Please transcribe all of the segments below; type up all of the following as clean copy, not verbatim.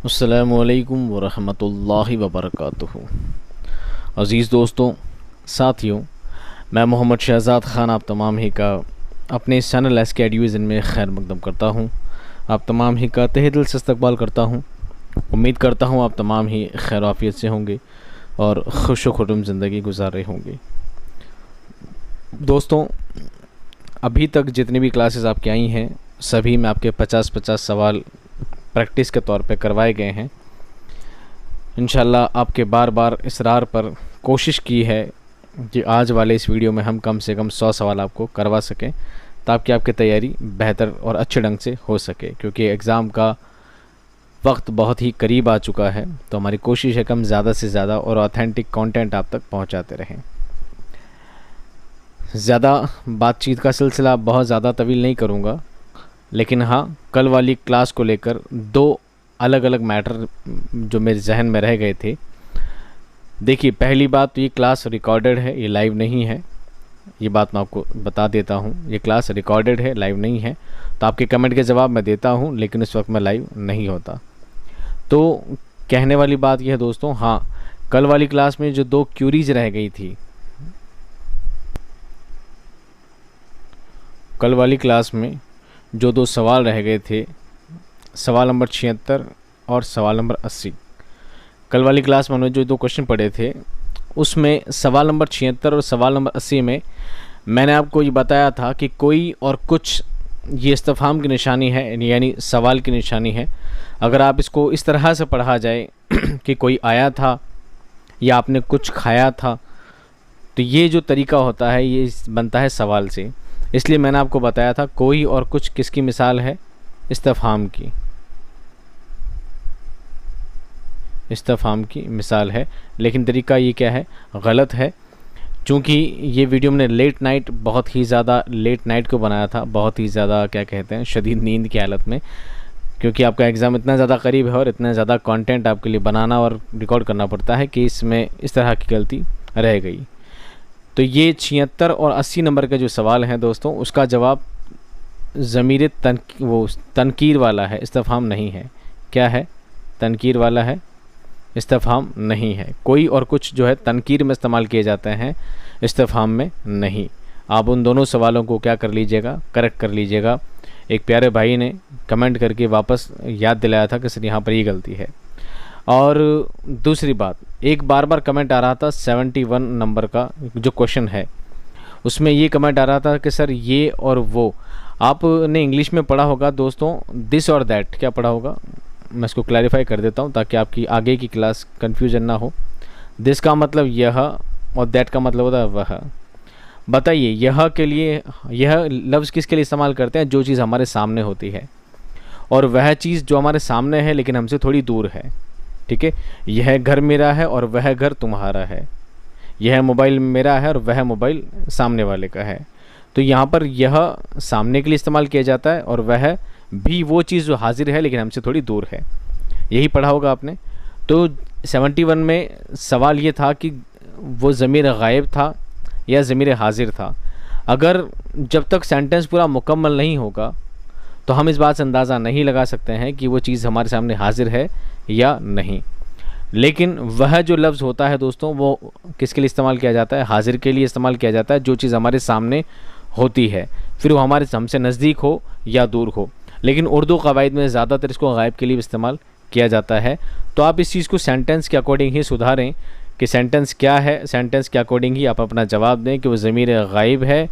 अस्सलामुअलैकुम वरहमतुल्लाहि वबरकातुहू। अज़ीज़ दोस्तों, साथियों, मैं मोहम्मद शहज़ाद ख़ान आप तमाम ही का अपने इस चैनल एस के एडुविज़न में खैर मकदम करता हूँ। आप तमाम ही का तहे दिल से इस्तक़बाल करता हूँ। उम्मीद करता हूँ आप तमाम ही खैर आफ़ियत से होंगे और खुश व खुर्रम ज़िंदगी गुजार रहे होंगे। दोस्तों, अभी तक जितनी भी क्लासेस आपकी आई हैं सभी में आपके 50-50 सवाल प्रैक्टिस के तौर पे करवाए गए हैं। इंशाल्लाह आपके बार बार इसरार पर कोशिश की है कि आज वाले इस वीडियो में हम कम से कम 100 सवाल आपको करवा सकें ताकि आपकी तैयारी बेहतर और अच्छे ढंग से हो सके, क्योंकि एग्ज़ाम का वक्त बहुत ही करीब आ चुका है। तो हमारी कोशिश है कम ज़्यादा से ज़्यादा और ऑथेंटिक कंटेंट आप तक पहुंचाते रहें। ज़्यादा बातचीत का सिलसिला बहुत ज़्यादा तवील नहीं करूँगा, लेकिन हाँ, कल वाली क्लास को लेकर दो अलग अलग मैटर जो मेरे जहन में रह गए थे। देखिए, पहली बात तो ये क्लास रिकॉर्डेड है, ये लाइव नहीं है। ये बात मैं आपको बता देता हूँ, ये क्लास रिकॉर्डेड है, लाइव नहीं है। तो आपके कमेंट के जवाब मैं देता हूँ, लेकिन इस वक्त मैं लाइव नहीं होता। तो कहने वाली बात यह है दोस्तों, हाँ, कल वाली क्लास में जो दो क्यूरीज रह गई थी, कल वाली क्लास में जो दो सवाल रह गए थे, सवाल नंबर 76 और सवाल नंबर 80। कल वाली क्लास में हमने जो दो क्वेश्चन पढ़े थे उसमें सवाल नंबर 76 और सवाल नंबर 80 में मैंने आपको ये बताया था कि कोई और कुछ ये इस्तिफ़हाम की निशानी है, यानी सवाल की निशानी है। अगर आप इसको इस तरह से पढ़ा जाए कि कोई आया था या आपने कुछ खाया था, तो ये जो तरीका होता है ये बनता है सवाल से। इसलिए मैंने आपको बताया था कोई और कुछ किसकी मिसाल है, इस्तिफ़हाम की, इस्तिफ़हाम की मिसाल है। लेकिन तरीका ये क्या है, गलत है। चूँकि ये वीडियो मैंने लेट नाइट, बहुत ही ज़्यादा लेट नाइट को बनाया था, बहुत ही ज़्यादा क्या कहते हैं, शदीद नींद की हालत में, क्योंकि आपका एग्ज़ाम इतना ज़्यादा करीब है और इतना ज़्यादा कंटेंट आपके लिए बनाना और रिकॉर्ड करना पड़ता है कि इसमें इस तरह की गलती रह गई। तो ये 76 और 80 नंबर का जो सवाल है दोस्तों, उसका जवाब ज़मीर तनकीर वाला है, इस्तिफ़हाम नहीं है। क्या है? तनकीर वाला है, इस्तिफ़हाम नहीं है। कोई और कुछ जो है तनकीर में इस्तेमाल किए जाते हैं, इस्तिफ़हाम में नहीं। आप उन दोनों सवालों को क्या कर लीजिएगा, करेक्ट कर लीजिएगा। एक प्यारे भाई ने कमेंट करके वापस याद दिलाया था कि सर यहाँ पर ये गलती है। और दूसरी बात, एक बार बार कमेंट आ रहा था 71 नंबर का जो क्वेश्चन है, उसमें ये कमेंट आ रहा था कि सर ये और वो। आपने इंग्लिश में पढ़ा होगा दोस्तों, दिस और दैट। क्या पढ़ा होगा, मैं इसको क्लैरिफाई कर देता हूँ ताकि आपकी आगे की क्लास कन्फ्यूजन ना हो। दिस का मतलब यह और दैट का मतलब होता है वह। बताइए, यह के लिए, यह लफ्ज़ किसके लिए इस्तेमाल करते हैं? जो चीज़ हमारे सामने होती है, और वह चीज़ जो हमारे सामने है लेकिन हमसे थोड़ी दूर है। ठीक है, यह घर मेरा है और वह घर तुम्हारा है। यह मोबाइल मेरा है और वह मोबाइल सामने वाले का है। तो यहाँ पर यह सामने के लिए इस्तेमाल किया जाता है और वह भी वो चीज़ जो हाजिर है लेकिन हमसे थोड़ी दूर है। यही पढ़ा होगा आपने। तो 71 में सवाल ये था कि वो ज़मीर गायब था या ज़मीर हाजिर था। अगर जब तक सेंटेंस पूरा मुकम्मल नहीं होगा तो हम इस बात से अंदाज़ा नहीं लगा सकते हैं कि वो चीज़ हमारे सामने हाजिर है या नहीं। लेकिन वह जो लफ्ज़ होता है दोस्तों, वो किसके लिए इस्तेमाल किया जाता है? हाजिर के लिए इस्तेमाल किया जाता है, जो चीज़ हमारे सामने होती है, फिर वो हमसे नज़दीक हो या दूर हो। लेकिन उर्दू क़वाइद में ज़्यादातर इसको गायब के लिए इस्तेमाल किया जाता है। तो आप इस चीज़ को सेंटेंस के अकॉर्डिंग ही सुधारें कि सेंटेंस क्या है, सेंटेंस के अकॉर्डिंग ही आप अपना जवाब दें कि वो ज़मीर गायब है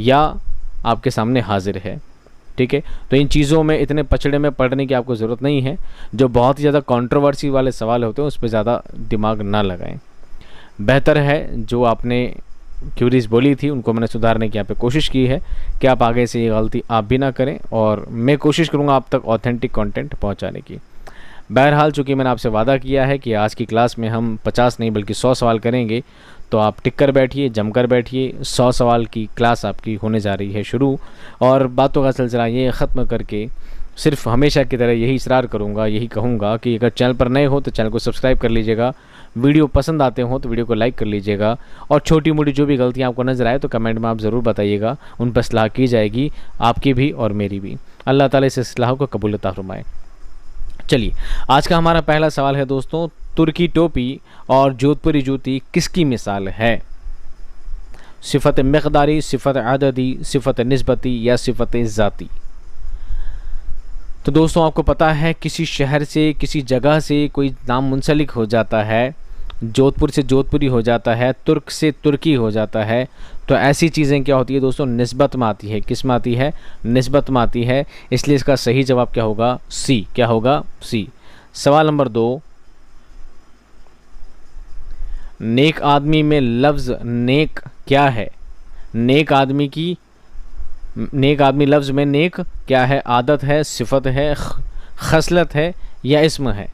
या आपके सामने हाजिर है। ठीक है, तो इन चीज़ों में इतने पचड़े में पढ़ने की आपको ज़रूरत नहीं है। जो बहुत ही ज़्यादा कंट्रोवर्सी वाले सवाल होते हैं उस पर ज़्यादा दिमाग ना लगाएं। बेहतर है जो आपने क्यूरीज बोली थी उनको मैंने सुधारने की यहाँ पे कोशिश की है कि आप आगे से ये गलती आप भी ना करें, और मैं कोशिश करूँगा आप तक ऑथेंटिक कंटेंट पहुँचाने की। बहरहाल, चूँकि मैंने आपसे वादा किया है कि आज की क्लास में हम 50 नहीं बल्कि 100 सवाल करेंगे, तो आप टिक कर बैठिए, जमकर बैठिए। 100 सवाल की क्लास आपकी होने जा रही है शुरू। और बातों का सिलसिला ये ख़त्म करके सिर्फ हमेशा की तरह यही इसरार करूँगा, यही कहूँगा कि अगर चैनल पर नए हो तो चैनल को सब्सक्राइब कर लीजिएगा, वीडियो पसंद आते हो तो वीडियो को लाइक कर लीजिएगा, और छोटी मोटी जो भी गलतियाँ आपको नज़र आए तो कमेंट में आप ज़रूर बताइएगा, उन पर इस्लाह की जाएगी, आपकी भी और मेरी भी। अल्लाह ताला इस इस्लाह को कबूल अता फरमाए। चलिए, आज का हमारा पहला सवाल है दोस्तों, तुर्की टोपी और जोधपुरी जूती किसकी मिसाल है? सिफत मकदारी, सिफत आददी, सिफत निस्बती या सिफत ज़ाती? तो दोस्तों आपको पता है किसी शहर से, किसी जगह से कोई नाम मुंसलिक हो जाता है, जोधपुर से जोधपुरी हो जाता है, तुर्क से तुर्की हो जाता है, तो ऐसी चीज़ें क्या होती है दोस्तों? निस्बत में आती है। किस में आती है? निस्बत में आती है। इसलिए इसका सही जवाब क्या होगा? सी। क्या होगा? सी। सवाल नंबर 2, नेक आदमी में लफ्ज़ नेक क्या है? नेक आदमी की, नेक आदमी लफ्ज़ में नेक क्या है? आदत है, सिफत है, खसलत है या इस्म है?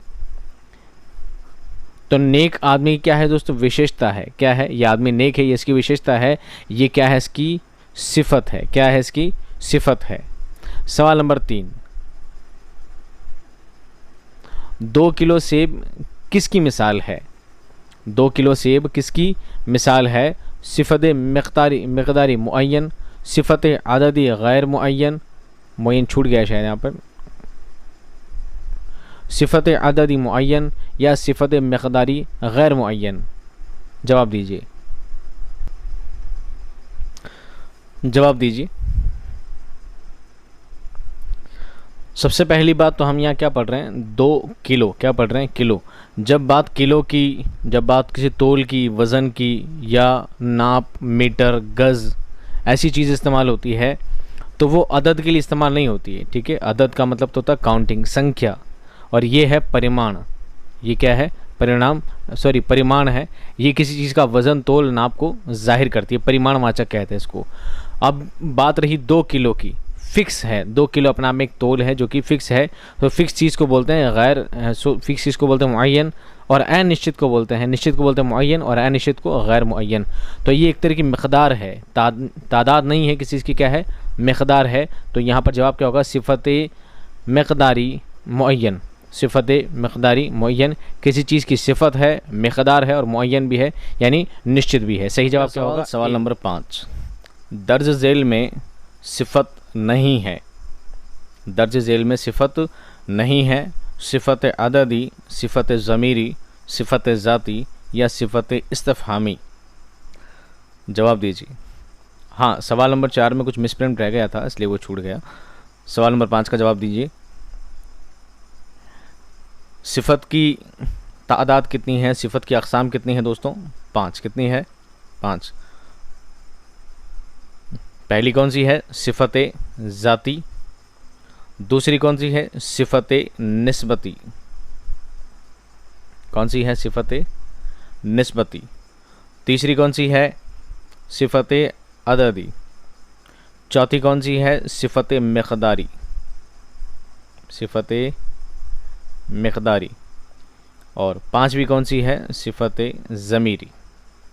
तो नेक आदमी क्या है दोस्तों? विशेषता है। क्या है? ये आदमी नेक है, ये इसकी विशेषता है। ये क्या है? इसकी सिफत है। क्या है? इसकी सिफत है। सवाल नंबर 3, 2 किलो सेब किसकी मिसाल है? 2 किलो सेब किसकी मिसाल है? सिफत मकदारी मुअय्यन, सिफत आददी गैर मुअय्यन, मुअय्यन छूट गया शायद यहाँ पर, सिफत आददी मुअय्यन या सिफत मकदारी गैर मुअय्यन? जवाब दीजिए, जवाब दीजिए। सबसे पहली बात तो हम यहाँ क्या पढ़ रहे हैं? 2 किलो। क्या पढ़ रहे हैं? किलो। जब बात किलो की, जब बात किसी तोल की, वज़न की या नाप, मीटर, गज़, ऐसी चीज़ इस्तेमाल होती है तो वो अदद के लिए इस्तेमाल नहीं होती है। ठीक है, अदद का मतलब तो होता है काउंटिंग, संख्या, और ये है परिमाण। ये क्या है? परिमाण है। ये किसी चीज़ का वज़न, तोल, नाप को जाहिर करती है, परिमाणवाचक कहते हैं इसको। अब बात रही 2 किलो की, फ़िक्स है। 2 किलो अपना में एक तोल है जो कि फ़िक्स है, तो फ़िक्स चीज़ को बोलते हैं फ़िक्स चीज़ को बोलते हैं मुअय्यन, और अनिश्चित को बोलते हैं, निश्चित को बोलते हैं मुअय्यन, और अनिश्चित को गैर मुअय्यन। तो ये एक तरह की मकदार है, तादाद नहीं है किसी चीज़ की, क्या है? मकदार है। तो यहाँ पर जवाब क्या होगा? सिफत मकदारी मुअय्यन। सिफत मकदारी मुअय्यन, किसी चीज़ की सिफत है, मकदार है और मुअय्यन भी है, यानी निश्चित भी है। सही जवाब क्या होगा? सवाल नंबर 5, दर्ज झेल में सिफत नहीं है। दर्ज झेल में सिफत नहीं है। सिफत अददी, सिफत ज़मीरी, सिफत ज़ाती या सिफत इस्तिफ़हामी? जवाब दीजिए। हाँ, सवाल नंबर 4 में कुछ मिसप्रिंट रह गया था इसलिए वो छूट गया। सवाल नंबर 5 का जवाब दीजिए। सिफत की तादाद कितनी है? सिफत की अक़साम कितनी है दोस्तों? 5। कितनी है? 5। पहली कौन सी है? सिफत ज़ाती। दूसरी कौन सी है? सिफत निस्बती। कौन सी है? सिफत निस्बती। तीसरी कौन सी है? सिफत अददी। चौथी कौन सी है? सिफत मकदारी। सिफत मकदारी। और पांचवी कौन सी है? सिफत ज़मीरी।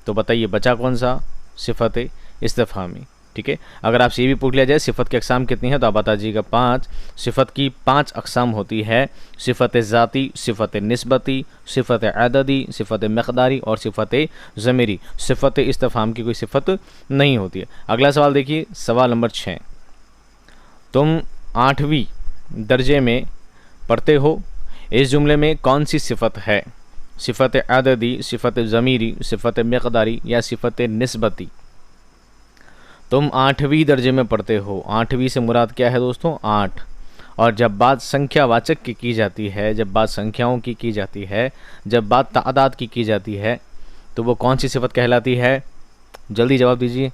तो बताइए बचा कौन सा? सिफत इस्तिफ़हामी। ठीक है, अगर आपसे ये भी पूछ लिया जाए सिफ़त की अक़साम कितनी है तो आप बता दीजिएगा 5। सिफ़त की 5 अक़साम होती है, सिफ़त ज़ाती, सिफ़त निस्बती, सिफ़त अददी, सिफ़त मकदारी और सिफ़त ज़मीरी। सिफ़त इस्तिफ़हाम की कोई सिफ़त नहीं होती है। अगला सवाल देखिए, सवाल नंबर 6, तुम 8वीं दर्जे में पढ़ते हो, इस जुमले में कौन सी सिफ़त है? सिफ़त अददी, सिफ़त ज़मीरी, सिफ़त मकदारी या सिफ़त निस्बती? तुम 8वीं दर्जे में पढ़ते हो। 8वीं से मुराद क्या है दोस्तों? 8। और जब बात संख्यावाचक की जाती है, जब बात संख्याओं की जाती है, जब बात तादाद की जाती है, तो वो कौन सी सिफ़त कहलाती है? जल्दी जवाब दीजिए।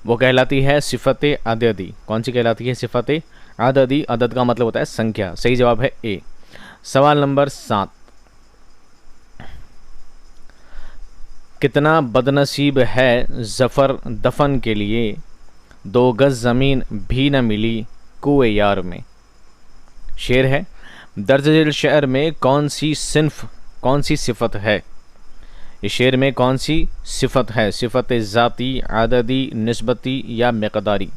वो कहलाती है सिफ़त अददी। कौन सी कहलाती है? सिफ़त अददी। अदद का मतलब होता है संख्या। सही जवाब है ए। सवाल नंबर 7, कितना बदनसीब है ज़फ़र दफन के लिए 2 गज़ ज़मीन भी न मिली कुए यार में। शेर है, दर्ज शेर में कौन सी सिन्फ, कौन सी सिफ़त है? इस शेर में कौन सी सिफ़त है? सिफ़त ज़ाती, आददी, निस्बती या मकदारी?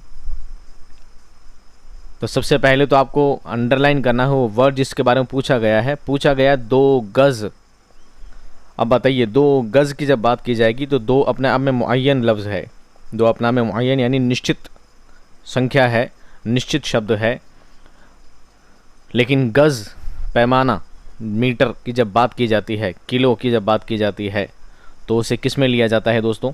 तो सबसे पहले तो आपको अंडरलाइन करना है वो वर्ड जिसके बारे में पूछा गया है। पूछा गया 2 गज़। अब बताइए 2 गज़ की जब बात की जाएगी तो 2 अपने आप में मुअय्यन लफ्ज़ है। 2 अपने आप में मुअय्यन यानी निश्चित संख्या है। निश्चित शब्द है, लेकिन गज़ पैमाना मीटर की जब बात की जाती है, किलो की जब बात की जाती है, तो उसे किस में लिया जाता है दोस्तों?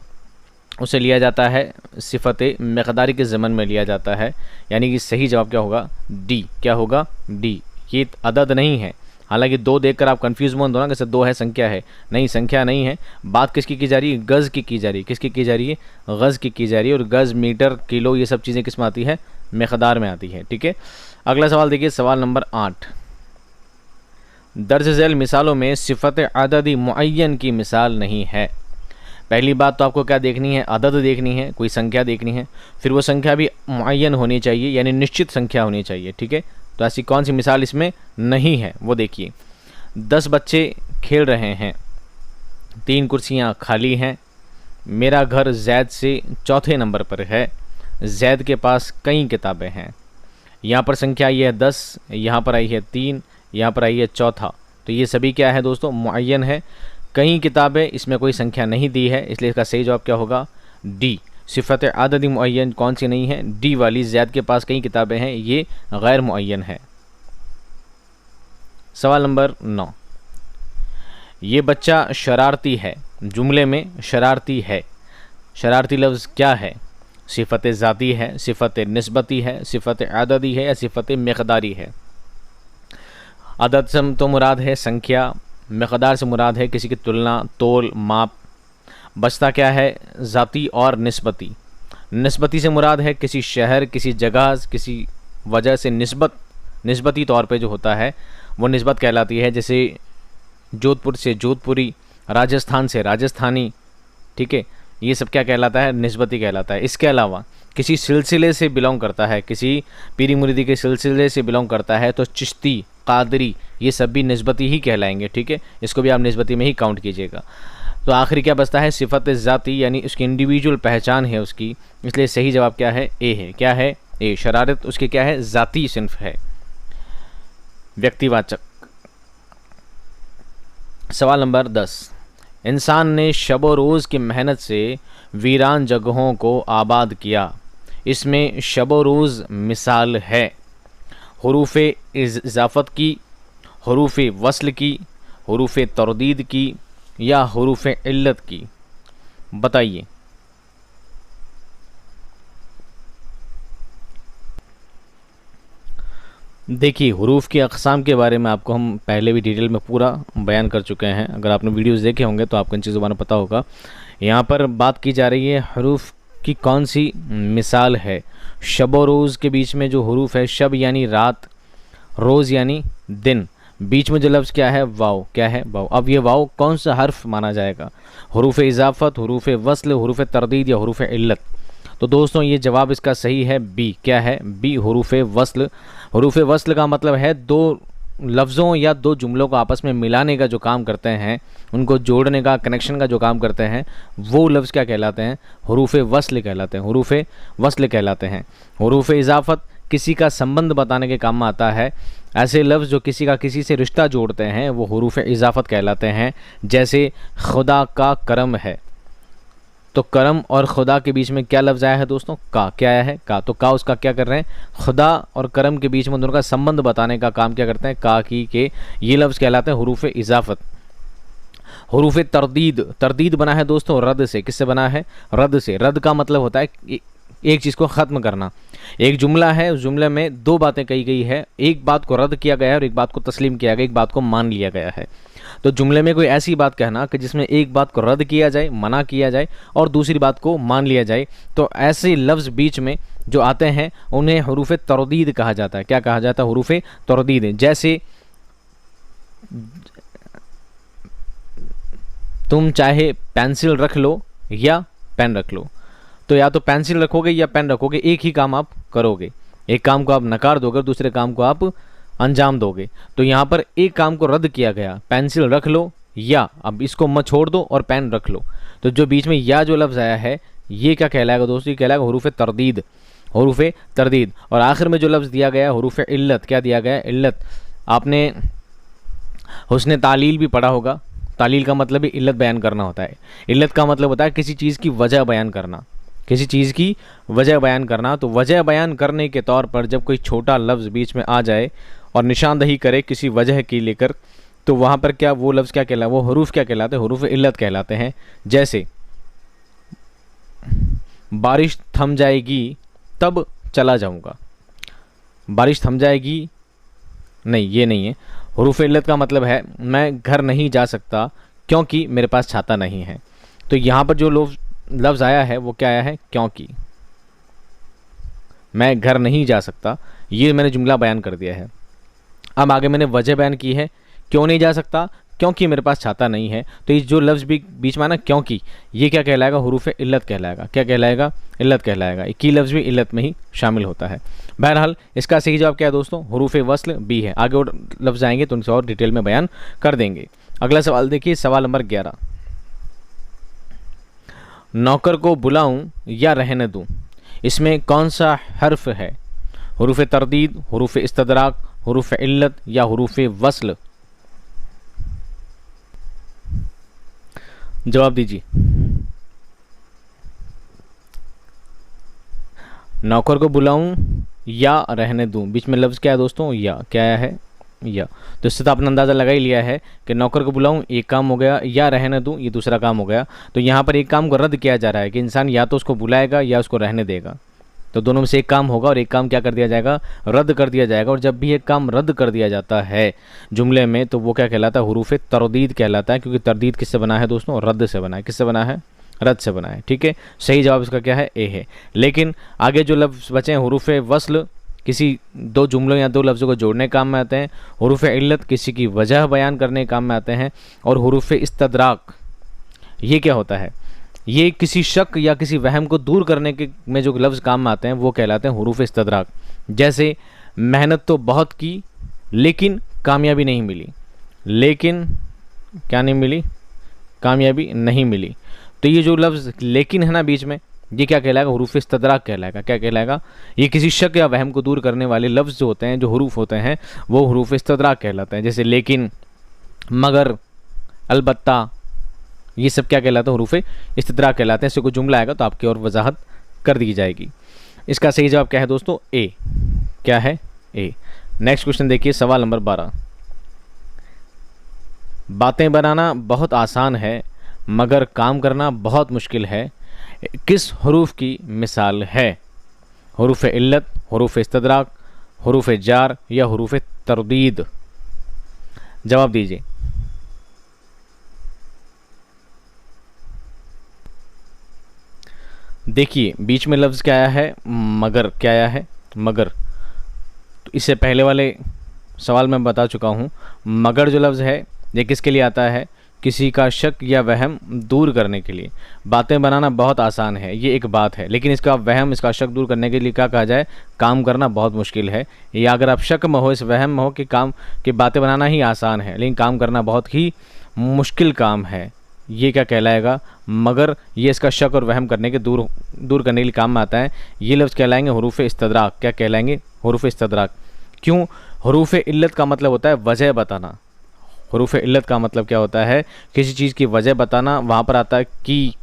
उसे लिया जाता है सिफ़त मक़दारी के ज़मन में लिया जाता है। यानी कि सही जवाब क्या होगा? डी। क्या होगा? डी। ये अदद नहीं है। हालांकि 2 देखकर आप कंफ्यूज मत होना कि 2 है, संख्या है। नहीं, संख्या नहीं है। बात किसकी की जा रही है? गज़ की जा रही है। किसकी की जा रही है? गज़ की जा रही है। और गज़, मीटर, किलो ये सब चीज़ें किस में आती है? मक़दार में आती है। ठीक है, अगला सवाल देखिए, सवाल नंबर 8। दर्ज झैल मिसालों में सिफ़त अददी मुअय्यन की मिसाल नहीं है। पहली बात तो आपको क्या देखनी है? अदद देखनी है, कोई संख्या देखनी है। फिर वो संख्या भी मुअय्यन होनी चाहिए, यानी निश्चित संख्या होनी चाहिए। ठीक है, तो ऐसी कौन सी मिसाल इसमें नहीं है वो देखिए। 10 बच्चे खेल रहे हैं, 3 कुर्सियाँ खाली हैं, मेरा घर जैद से चौथे नंबर पर है, जैद के पास कई किताबें हैं। यहाँ पर संख्या आई है 10, यहाँ पर आई है 3, यहाँ पर आई है चौथा। तो ये सभी क्या है दोस्तों? मुअय्यन है। कई किताबें, इसमें कोई संख्या नहीं दी है, इसलिए इसका सही जवाब क्या होगा? डी। सिफ़त अददी मुअय्यन कौन सी नहीं है? डी वाली, ज़ैद के पास कई किताबें हैं, ये गैर मुअय्यन है। सवाल नंबर 9। ये बच्चा शरारती है। जुमले में शरारती है, शरारती लफ्ज़ क्या है? सिफ़त ज़ाती है, सिफ़त निस्बती है, सिफ़त अददी है या सिफ़त मक़दारी है? अदद से तो मुराद है संख्या, मक़दार से मुराद है किसी की तुलना, तोल, माप। बचता क्या है? ज़ाती और निस्बती। निस्बती से मुराद है किसी शहर, किसी जगह, किसी वजह से निस्बती तौर पे जो होता है वो निस्बत कहलाती है। जैसे जोधपुर से जोधपुरी, राजस्थान से राजस्थानी। ठीक है, ये सब क्या कहलाता है? निस्बती कहलाता है। इसके अलावा किसी सिलसिले से बिलोंग करता है, किसी पीरी मुरीदी के सिलसिले से बिलोंग करता है, तो चिश्ती, कादरी, ये सब भी निस्बती ही कहलाएंगे। ठीक है, इसको भी आप निस्बती में ही काउंट कीजिएगा। तो आखिरी क्या बचता है? सिफ़त ज़ाती, यानी उसकी इंडिविजुअल पहचान है उसकी, इसलिए सही जवाब क्या है? ए है। क्या है? ए। शरारत उसकी क्या है? ज़ाती सिन्फ है, व्यक्तिवाचक। सवाल नंबर 10। इंसान ने शब रोज़ की मेहनत से वीरान जगहों को आबाद किया। इसमें शब रोज़ मिसाल है हुरूफ़ इज़ाफ़त की, हुरूफ़ वस्ल की, हुरूफ़ तरदीद की या हुरूफ़ इल्लत की? बताइए। देखिए, हुरूफ़ की अक़साम के बारे में आपको हम पहले भी डिटेल में पूरा बयान कर चुके हैं। अगर आपने वीडियोज़ देखे होंगे तो आपको इन चीज़ों के बारे में पता होगा। यहाँ पर बात की जा रही है हुरूफ़ की कौन सी मिसाल है। शब और रोज़ के बीच में जो हुरूफ़ है, शब यानी रात, रोज़ यानी दिन, बीच में जो लफ्ज़ क्या है? वाव। क्या है? वाव। अब ये वाव कौन सा हर्फ माना जाएगा? हुरूफ़ इज़ाफ़त, हुरूफ़ वस्ल, हुरूफ़ तरदीद या हुरूफ़ इल्लत? तो दोस्तों ये जवाब इसका सही है बी। क्या है? बी, हुरूफ़ वस्ल। हुरूफ़ वस्ल का मतलब है 2 लफ्ज़ों या 2 जुमलों को आपस में मिलाने का जो काम करते हैं, उनको जोड़ने का, कनेक्शन का जो काम करते हैं, वो लफ्ज़ क्या कहलाते हैं? हुरूफ़ वस्ल कहलाते हैं। हुरूफ़ वस्ल कहलाते हैं। हुरूफ़ इज़ाफ़त किसी का संबंध बताने के काम में आता है। ऐसे लफ्ज़ जो किसी का किसी से रिश्ता जोड़ते हैं वो हुरूफ़ इज़ाफ़त कहलाते हैं। जैसे खुदा का करम है, तो करम और खुदा के बीच में क्या लफ्ज़ आया है दोस्तों? का। क्या आया है? का। तो का उसका क्या कर रहे हैं? खुदा और करम के बीच में दोनों का संबंध बताने का काम क्या करते हैं? का की के। ये लफ्ज़ कहलाते हैं हुरूफ़ इज़ाफ़त। हुरूफ़ तरदीद, तरदीद बना है दोस्तों रद्द से। किससे बना है? रद्द से। रद्द का मतलब होता है एक चीज़ को ख़त्म करना। एक जुमला है, उस जुमले में 2 बातें कही गई है, एक बात को रद्द किया गया है और एक बात को तस्लीम किया गया, एक बात को मान लिया गया है। तो जुमले में कोई ऐसी बात कहना कि जिसमें एक बात को रद्द किया जाए, मना किया जाए और दूसरी बात को मान लिया जाए, तो ऐसे लफ्ज़ बीच में जो आते हैं उन्हें हुरूफ़ तरदीद कहा जाता है। क्या कहा जाता है? हुरूफ़ तरदीद। जैसे तुम चाहे पेंसिल रख लो या पेन रख लो, तो या तो पेंसिल रखोगे या पेन रखोगे, एक ही काम आप करोगे। एक काम को आप नकार दोगे, दूसरे काम को आप अंजाम दोगे। तो यहाँ पर एक काम को रद्द किया गया, पेंसिल रख लो या, अब इसको मत छोड़ दो और पेन रख लो। तो जो बीच में या जो लफ्ज़ आया है ये क्या कहलाएगा दोस्तों? ये कहलाएगा हुरूफ़ तरदीद। हुरूफ़ तरदीद। और आखिर में जो लफ्ज़ दिया गया है हुरूफ़ इल्लत। क्या दिया गया है? इल्लत। आपने हुस्न तालील भी पढ़ा होगा। तालील का मतलब ही इल्लत बयान करना होता है। इल्लत का मतलब होता है किसी चीज़ की वजह बयान करना। किसी चीज़ की वजह बयान करना। तो वजह बयान करने के तौर पर जब कोई छोटा लफ्ज़ बीच में आ जाए और निशानदही करे किसी वजह की लेकर, तो वहाँ पर क्या वो लफ्ज़ क्या कहला, वो हरूफ क्या कहलाते हैं, हरूफ इल्लत कहलाते हैं। जैसे बारिश थम जाएगी तब चला जाऊँगा, बारिश थम जाएगी, नहीं ये नहीं है। हरूफ इल्लत का मतलब है मैं घर नहीं जा सकता क्योंकि मेरे पास छाता नहीं है। तो यहाँ पर जो लफ्ज़ आया है वो क्या आया है, क्योंकि। मैं घर नहीं जा सकता, ये मैंने जुमला बयान कर दिया है। अब आगे मैंने वजह बयान की है, क्यों नहीं जा सकता, क्योंकि मेरे पास छाता नहीं है। तो ये जो लफ्ज़ भी बीच में ना क्योंकि, ये क्या कहलाएगा, हरूफ इल्लत कहलाएगा। क्या कहलाएगा, इल्लत कहलाएगा। की लफ्ज़ भी इल्लत में ही शामिल होता है। बहरहाल इसका सही जवाब क्या है दोस्तों, हरूफ वस्ल बी है। आगे और लफ्ज़ आएंगे तो उनसे और डिटेल में बयान कर देंगे। अगला सवाल देखिए, सवाल नंबर 11। नौकर को बुलाऊं या रहने दूं, इसमें कौन सा हर्फ है, हरूफ तरदीद, हरूफ इस्तदराक, हरूफ इल्लत या हरूफ वस्ल। जवाब दीजिए। नौकर को बुलाऊं या रहने दूं, बीच में लफ्ज़ क्या है दोस्तों, या। क्या है, या। तो इससे तो आपने अंदाज़ा लगा ही लिया है कि नौकर को बुलाऊं एक काम हो गया, या रहने दूं ये दूसरा काम हो गया। तो यहाँ पर एक काम को रद्द किया जा रहा है कि इंसान या तो उसको बुलाएगा या उसको रहने देगा। तो दोनों में से एक काम होगा और एक काम क्या कर दिया जाएगा, रद्द कर दिया जाएगा। और जब भी एक काम रद्द कर दिया जाता है जुमले में तो वो क्या कहलाता है, हरूफ तरदीद कहलाता है। क्योंकि तरदीद किससे बना है दोस्तों, रद्द से बना है। किससे बना है, रद्द से बना है। ठीक है, सही जवाब इसका क्या है, ए है। लेकिन आगे जो लफ्ज़ बचे हैं हरूफ वस्ल, किसी दो जुमलों या दो लफ्ज़ों को जोड़ने काम में आते हैं। हरूफ इल्लत किसी की वजह बयान करने काम में आते हैं। और हरूफ इस्तदराक ये क्या होता है, ये किसी शक या किसी वहम को दूर करने के में जो लफ्ज़ काम में आते हैं वो कहलाते हैं हरूफ इस्तदराक। जैसे मेहनत तो बहुत की लेकिन कामयाबी नहीं मिली, लेकिन क्या नहीं मिली, कामयाबी नहीं मिली। तो ये जो लफ्ज़ लेकिन है ना बीच में, ये क्या कहलाएगा, हरूफ इस्तदराक कहलाएगा। क्या कहलाएगा, ये किसी शक या वहम को दूर करने वाले लफ्ज़ जो होते हैं, जो हरूफ होते हैं वो हरूफ इस्तदराक कहलाते हैं। जैसे लेकिन, मगर, अलबत्ता, ये सब क्या कहलाते हैं, हरूफ इस्तदराक कहलाते हैं। इससे कोई जुमला आएगा तो आपकी और वजाहत कर दी जाएगी। इसका सही जवाब क्या है दोस्तों, ए। क्या है, ए। नेक्स्ट क्वेश्चन देखिए, सवाल नंबर 12। बातें बनाना बहुत आसान है मगर काम करना बहुत मुश्किल है, किस हरूफ की मिसाल है, हरूफ इल्लत, हरूफ इस्तदराक, हरूफ जार या हरूफ तरदीद। जवाब दीजिए। देखिए बीच में लफ्ज़ क्या आया है, मगर। क्या आया है, मगर। तो इससे पहले वाले सवाल में बता चुका हूँ, मगर जो लफ्ज़ है ये किसके लिए आता है, किसी का शक या वहम दूर करने के लिए। बातें बनाना बहुत आसान है, ये एक बात है, लेकिन इसका वहम, इसका शक दूर करने के लिए क्या कहा जाए, काम करना बहुत मुश्किल है। या अगर आप शक में हो, इस वहम में हो कि काम कि बातें बनाना ही आसान है लेकिन काम करना बहुत ही मुश्किल काम है, ये क्या कहलाएगा, मगर। ये इसका शक और वहम करने के दूर करने के लिए काम में आता है। ये लफ्ज़ कहलाएंगे हरूफ इस्तदराक। क्या कहलाएंगे, हरूफ इस्तदराक। क्यों, हरूफ इल्लत का मतलब होता है वजह बताना। हरूफ इल्लत का मतलब क्या होता है, किसी चीज़ की वजह बताना। वहाँ पर आता है कि,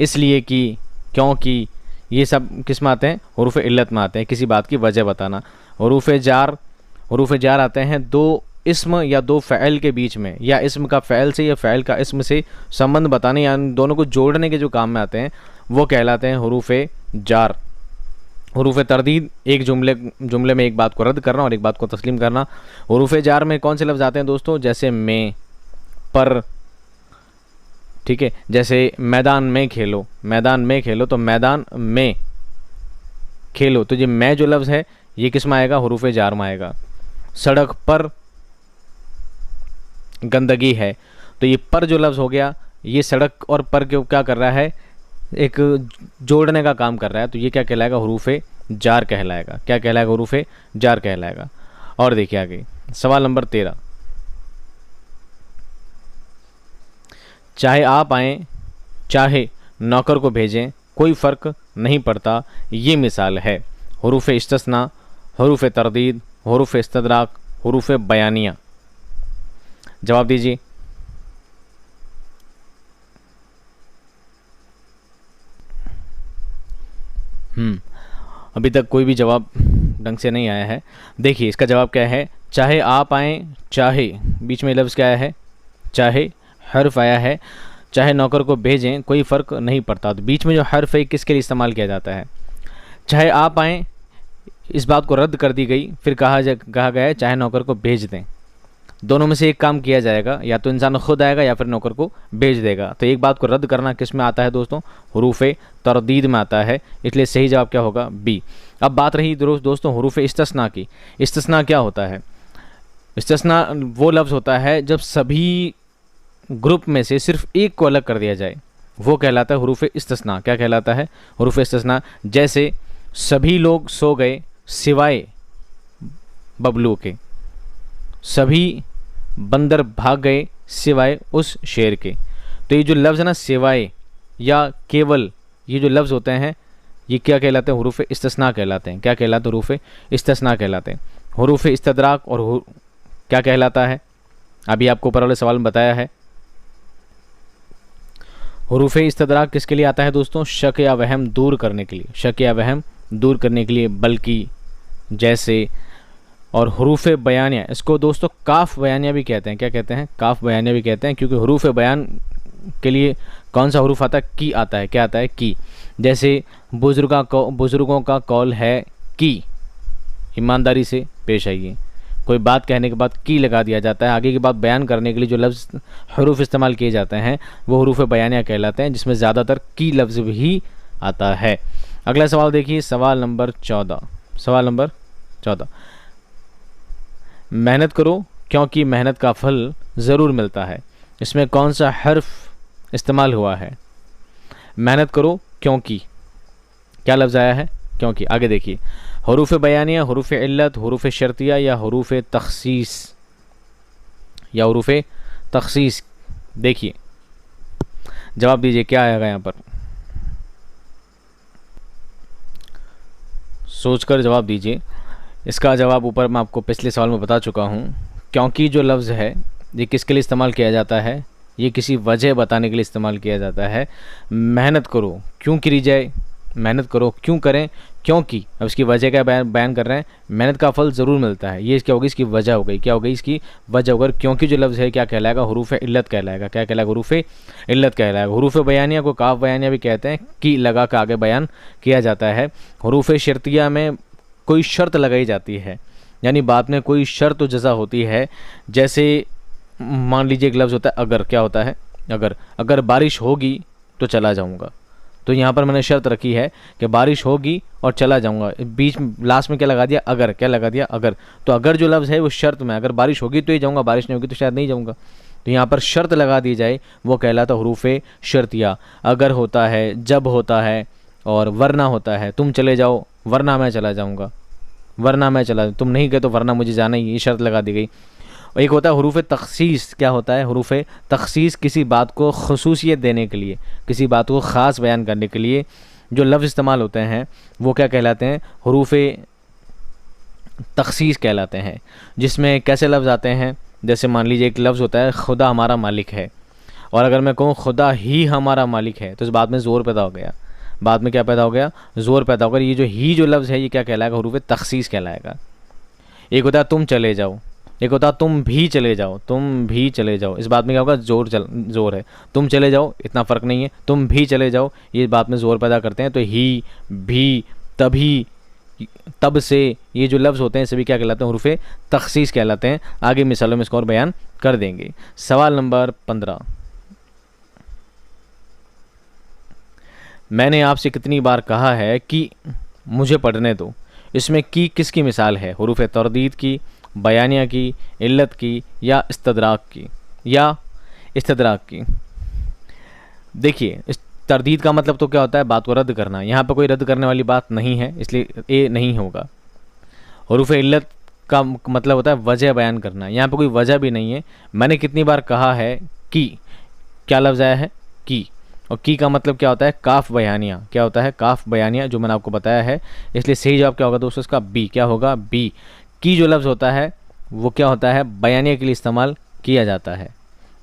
इसलिए कि, क्योंकि, ये सब किस में आते हैं, हरूफ इल्लत में आते हैं, किसी बात की वजह बताना। हरूफ जार आते हैं दो इस्म या दो फ़ैल के बीच में, या इस्म का फ़ैल से या फ़ैल का इस्म से संबंध बताने या दोनों को जोड़ने के जो काम में आते हैं वो कहलाते हैं हरूफ जार। हरूफ तरदीद एक जुमले में एक बात को रद्द करना और एक बात को तस्लीम करना। हरूफ जार में कौन से लफ्ज़ आते हैं दोस्तों, जैसे में, पर। ठीक है, जैसे मैदान में खेलो, मैदान में खेलो, तो मैदान में खेलो, तो ये मैं जो लफ्ज़ है ये किस में आएगा, हरूफ जार में आएगा। सड़क पर गंदगी है, तो ये पर जो लफ्ज़ हो गया, ये सड़क और पर के क्या कर रहा है, एक जोड़ने का काम कर रहा है। तो ये क्या कहलाएगा, हरूफ जार कहलाएगा। क्या कहलाएगा, हरूफ जार कहलाएगा। और देखिए आगे सवाल नंबर 13। चाहे आप आएँ चाहे नौकर को भेजें कोई फ़र्क नहीं पड़ता, ये मिसाल है, हरूफ इस्तिस्ना, हरूफ तरदीद, हरूफ इस्तदराक, हरूफ बयानिया। जवाब दीजिए। अभी तक कोई भी जवाब ढंग से नहीं आया है। देखिए इसका जवाब क्या है, चाहे आप आएँ, चाहे बीच में लफ्ज़ क्या आया है, चाहे हर्फ आया है, चाहे नौकर को भेजें, कोई फ़र्क नहीं पड़ता। तो बीच में जो हर्फ है किसके लिए इस्तेमाल किया जाता है, चाहे आप आएँ, इस बात को रद्द कर दी गई, फिर कहा गया है चाहे नौकर को भेज दें। दोनों में से एक काम किया जाएगा, या तो इंसान खुद आएगा या फिर नौकर को भेज देगा। तो एक बात को रद्द करना किस में आता है दोस्तों, हुरूफ़े तरदीद में आता है, इसलिए सही जवाब क्या होगा, बी। अब बात रही दोस्तों हुरूफ़े इस्तिस्ना की। इस्तिस्ना क्या होता है, इस्तिस्ना वो लफ्ज़ होता है जब सभी ग्रुप में से सिर्फ एक को अलग कर दिया जाए, वो कहलाता है हुरूफ़े इस्तिस्ना। क्या कहलाता है, हुरूफ़े इस्तिस्ना। जैसे सभी लोग सो गए सिवाय बबलू के, सभी बंदर भाग गए सिवाय उस शेर के। तो ये जो लफ्ज़ है ना, सिवाय या केवल, ये जो लफ्ज़ होते हैं ये क्या कहलाते हैं, हुरूफ़े इस्तिस्ना कहलाते हैं। क्या कहलाते हैं, हुरूफ़े इस्तिस्ना कहलाते हैं। हुरूफ़े इस्तदराक और क्या कहलाता है, अभी आपको ऊपर वाले सवाल में बताया है। हुरूफ़े इस्तदराक किसके लिए आता है दोस्तों, शक या वहम दूर करने के लिए, शक या वहम दूर करने के लिए, बल्कि, जैसे। और हुरूफ़ बयानिया, इसको दोस्तों काफ बयानिया भी कहते हैं। क्या कहते हैं, काफ बयानिया भी कहते हैं, क्योंकि हुरूफ़ बयान के लिए कौन सा हुरूफ आता है, की आता है। क्या आता है, की। जैसे बुज़ुर्गों का कौल है कि ईमानदारी से पेश आइए। कोई बात कहने के बाद की लगा दिया जाता है, आगे की बात बयान करने के लिए जो लफ्ज़ हुरूफ इस्तेमाल किए जाते हैं वो हुरूफ़ बयानिया कहलाते हैं, जिसमें ज़्यादातर की लफ्ज़ भी आता है। अगला सवाल देखिए, सवाल नंबर 14। सवाल नंबर 14, मेहनत करो क्योंकि मेहनत का फल ज़रूर मिलता है। इसमें कौन सा हर्फ इस्तेमाल हुआ है, मेहनत करो क्योंकि, क्या लफ्ज़ आया है, क्योंकि। आगे देखिए, हुरूफ़ बयानिया, हुरूफ़ इल्लत, हुरूफ़ शर्तिया या हुरूफ़ तख़सीस, या हुरूफ़ तख़सीस। देखिए जवाब दीजिए क्या आएगा यहाँ पर, सोचकर जवाब दीजिए। इसका जवाब ऊपर मैं आपको पिछले सवाल में बता चुका हूँ। क्योंकि जो लफ्ज़ है ये किसके लिए इस्तेमाल किया जाता है, ये किसी वजह बताने के लिए इस्तेमाल किया जाता है। मेहनत करो क्यों करी जाए, मेहनत करो क्यों करें, क्योंकि अब इसकी वजह का बयान कर रहे हैं, मेहनत का फल ज़रूर मिलता है। ये क्या होगी, इसकी वजह हो गई। क्या हो गई, इसकी वजह होकर। क्योंकि जो लफ्ज़ है क्या कहलाएगा, हुरूफ़ इल्लत कहलाएगा। क्या कहलाएगा, हुरूफ़ इल्लत कहलाएगा। हुरूफ़ बयानिया को काफ बयानिया भी कहते हैं, की लगा कर आगे बयान किया जाता है। हुरूफ़ शर्तिया में कोई शर्त लगाई जाती है, यानी बात में कोई शर्त व जज़ा होती है। जैसे मान लीजिए एक लफ्ज़ होता है अगर, क्या होता है, अगर बारिश होगी तो चला जाऊँगा। तो यहाँ पर मैंने शर्त रखी है कि बारिश होगी और चला जाऊँगा, बीच में लास्ट में क्या लगा दिया, अगर। क्या लगा दिया, अगर। तो अगर जो लफ्ज़ है वो शर्त में, अगर बारिश होगी तो ही जाऊँगा, बारिश नहीं होगी तो शायद नहीं जाऊँगा। तो यहाँ पर शर्त लगा दी जाए वो कहलाता हुरूफ़ शर्तिया। अगर होता है, जब होता है, और वरना होता है, तुम चले जाओ वरना मैं चला जाऊँगा, वरना मैं चला, तुम नहीं गए तो वरना मुझे जाना ही, ये शर्त लगा दी गई। एक होता है हुरूफ़ तख़सीस। क्या होता है, हुरूफ़ तख़सीस किसी बात को ख़ुसूसियत देने के लिए, किसी बात को ख़ास बयान करने के लिए जो लफ्ज़ इस्तेमाल होते हैं वो क्या कहलाते हैं, हुरूफ़ तख़सीस कहलाते हैं। जिसमें कैसे लफ्ज़ आते हैं, जैसे मान लीजिए एक लफ्ज़ होता है खुदा हमारा मालिक है, और अगर मैं कहूँ खुदा ही हमारा मालिक है तो इस बात में ज़ोर पैदा हो गया। बाद में क्या पैदा हो गया, ज़ोर पैदा होकर ये जो ही जो लफ्ज़ है ये क्या कहलाएगा, हुरूफ़ तख़सीस कहलाएगा। एक होता है तुम चले जाओ, एक होता है तुम भी चले जाओ, तुम भी चले जाओ, इस बात में क्या होगा, ज़ोर है। तुम चले जाओ इतना फ़र्क नहीं है, तुम भी चले जाओ ये बात में ज़ोर पैदा करते हैं। तो ही, भी, तभी, तब से, ये जो लफ्ज़ होते हैं सभी क्या कहलाते हैं, हुरूफ़ तख़सीस कहलाते हैं। आगे मिसालों में इसको और बयान कर देंगे। सवाल नंबर 15, मैंने आपसे कितनी बार कहा है कि मुझे पढ़ने दो। इसमें की किसकी मिसाल है, हुरूफ़ तरदीद की, बयानिया की, इल्लत की, या इस्तदराक की, या इस्तदराक की। देखिए इस तरदीद का मतलब तो क्या होता है, बात को रद्द करना। यहाँ पर कोई रद्द करने वाली बात नहीं है, इसलिए ए नहीं होगा। हुरूफ़ इल्लत का मतलब होता है वजह बयान करना, यहाँ पर कोई वजह भी नहीं है। मैंने कितनी बार कहा है कि, क्या लफ्ज़ आया है, की। और की का मतलब क्या होता है, काफ बयानिया। क्या होता है, काफ बयानिया, जो मैंने आपको बताया है। इसलिए सही जवाब क्या होगा दोस्तों, इसका बी। क्या होगा, बी। की जो लफ्ज़ होता है वो क्या होता है, बयानिया के लिए इस्तेमाल किया जाता है।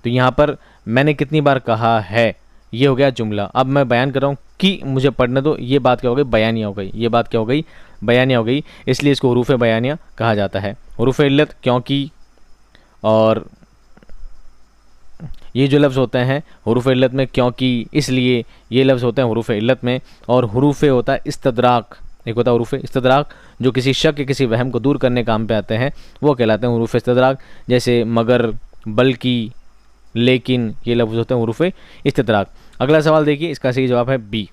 तो यहाँ पर मैंने कितनी बार कहा है, ये हो गया जुमला। अब मैं बयान कर रहा हूँ क्योंकि मुझे पढ़ने दो, ये बात क्या हो गई, बयानिया हो गई। ये बात क्या हो गई, बयानिया हो गई, इसलिए इसको हुरूफ बयानिया कहा जाता है। हुरूफ इल्लत क्योंकि, और ये जो लफ्ज़ होते हैं हुरूफ इल्लत में क्योंकि, इसलिए, ये लफ्ज़ होते हैं हुरूफ इल्लत में। और हुरूफ होता है इस्तदराक, एक होता है हुरूफ इस्तदराक जो किसी शक या किसी वहम को दूर करने काम पे आते हैं, वो कहलाते हैं हुरूफ इस्तदराक। जैसे मगर, बल्कि, लेकिन, ये लफ्ज़ होते हैं हुरूफ इस्तदराक। अगला सवाल देखिए, इसका सही जवाब है बी।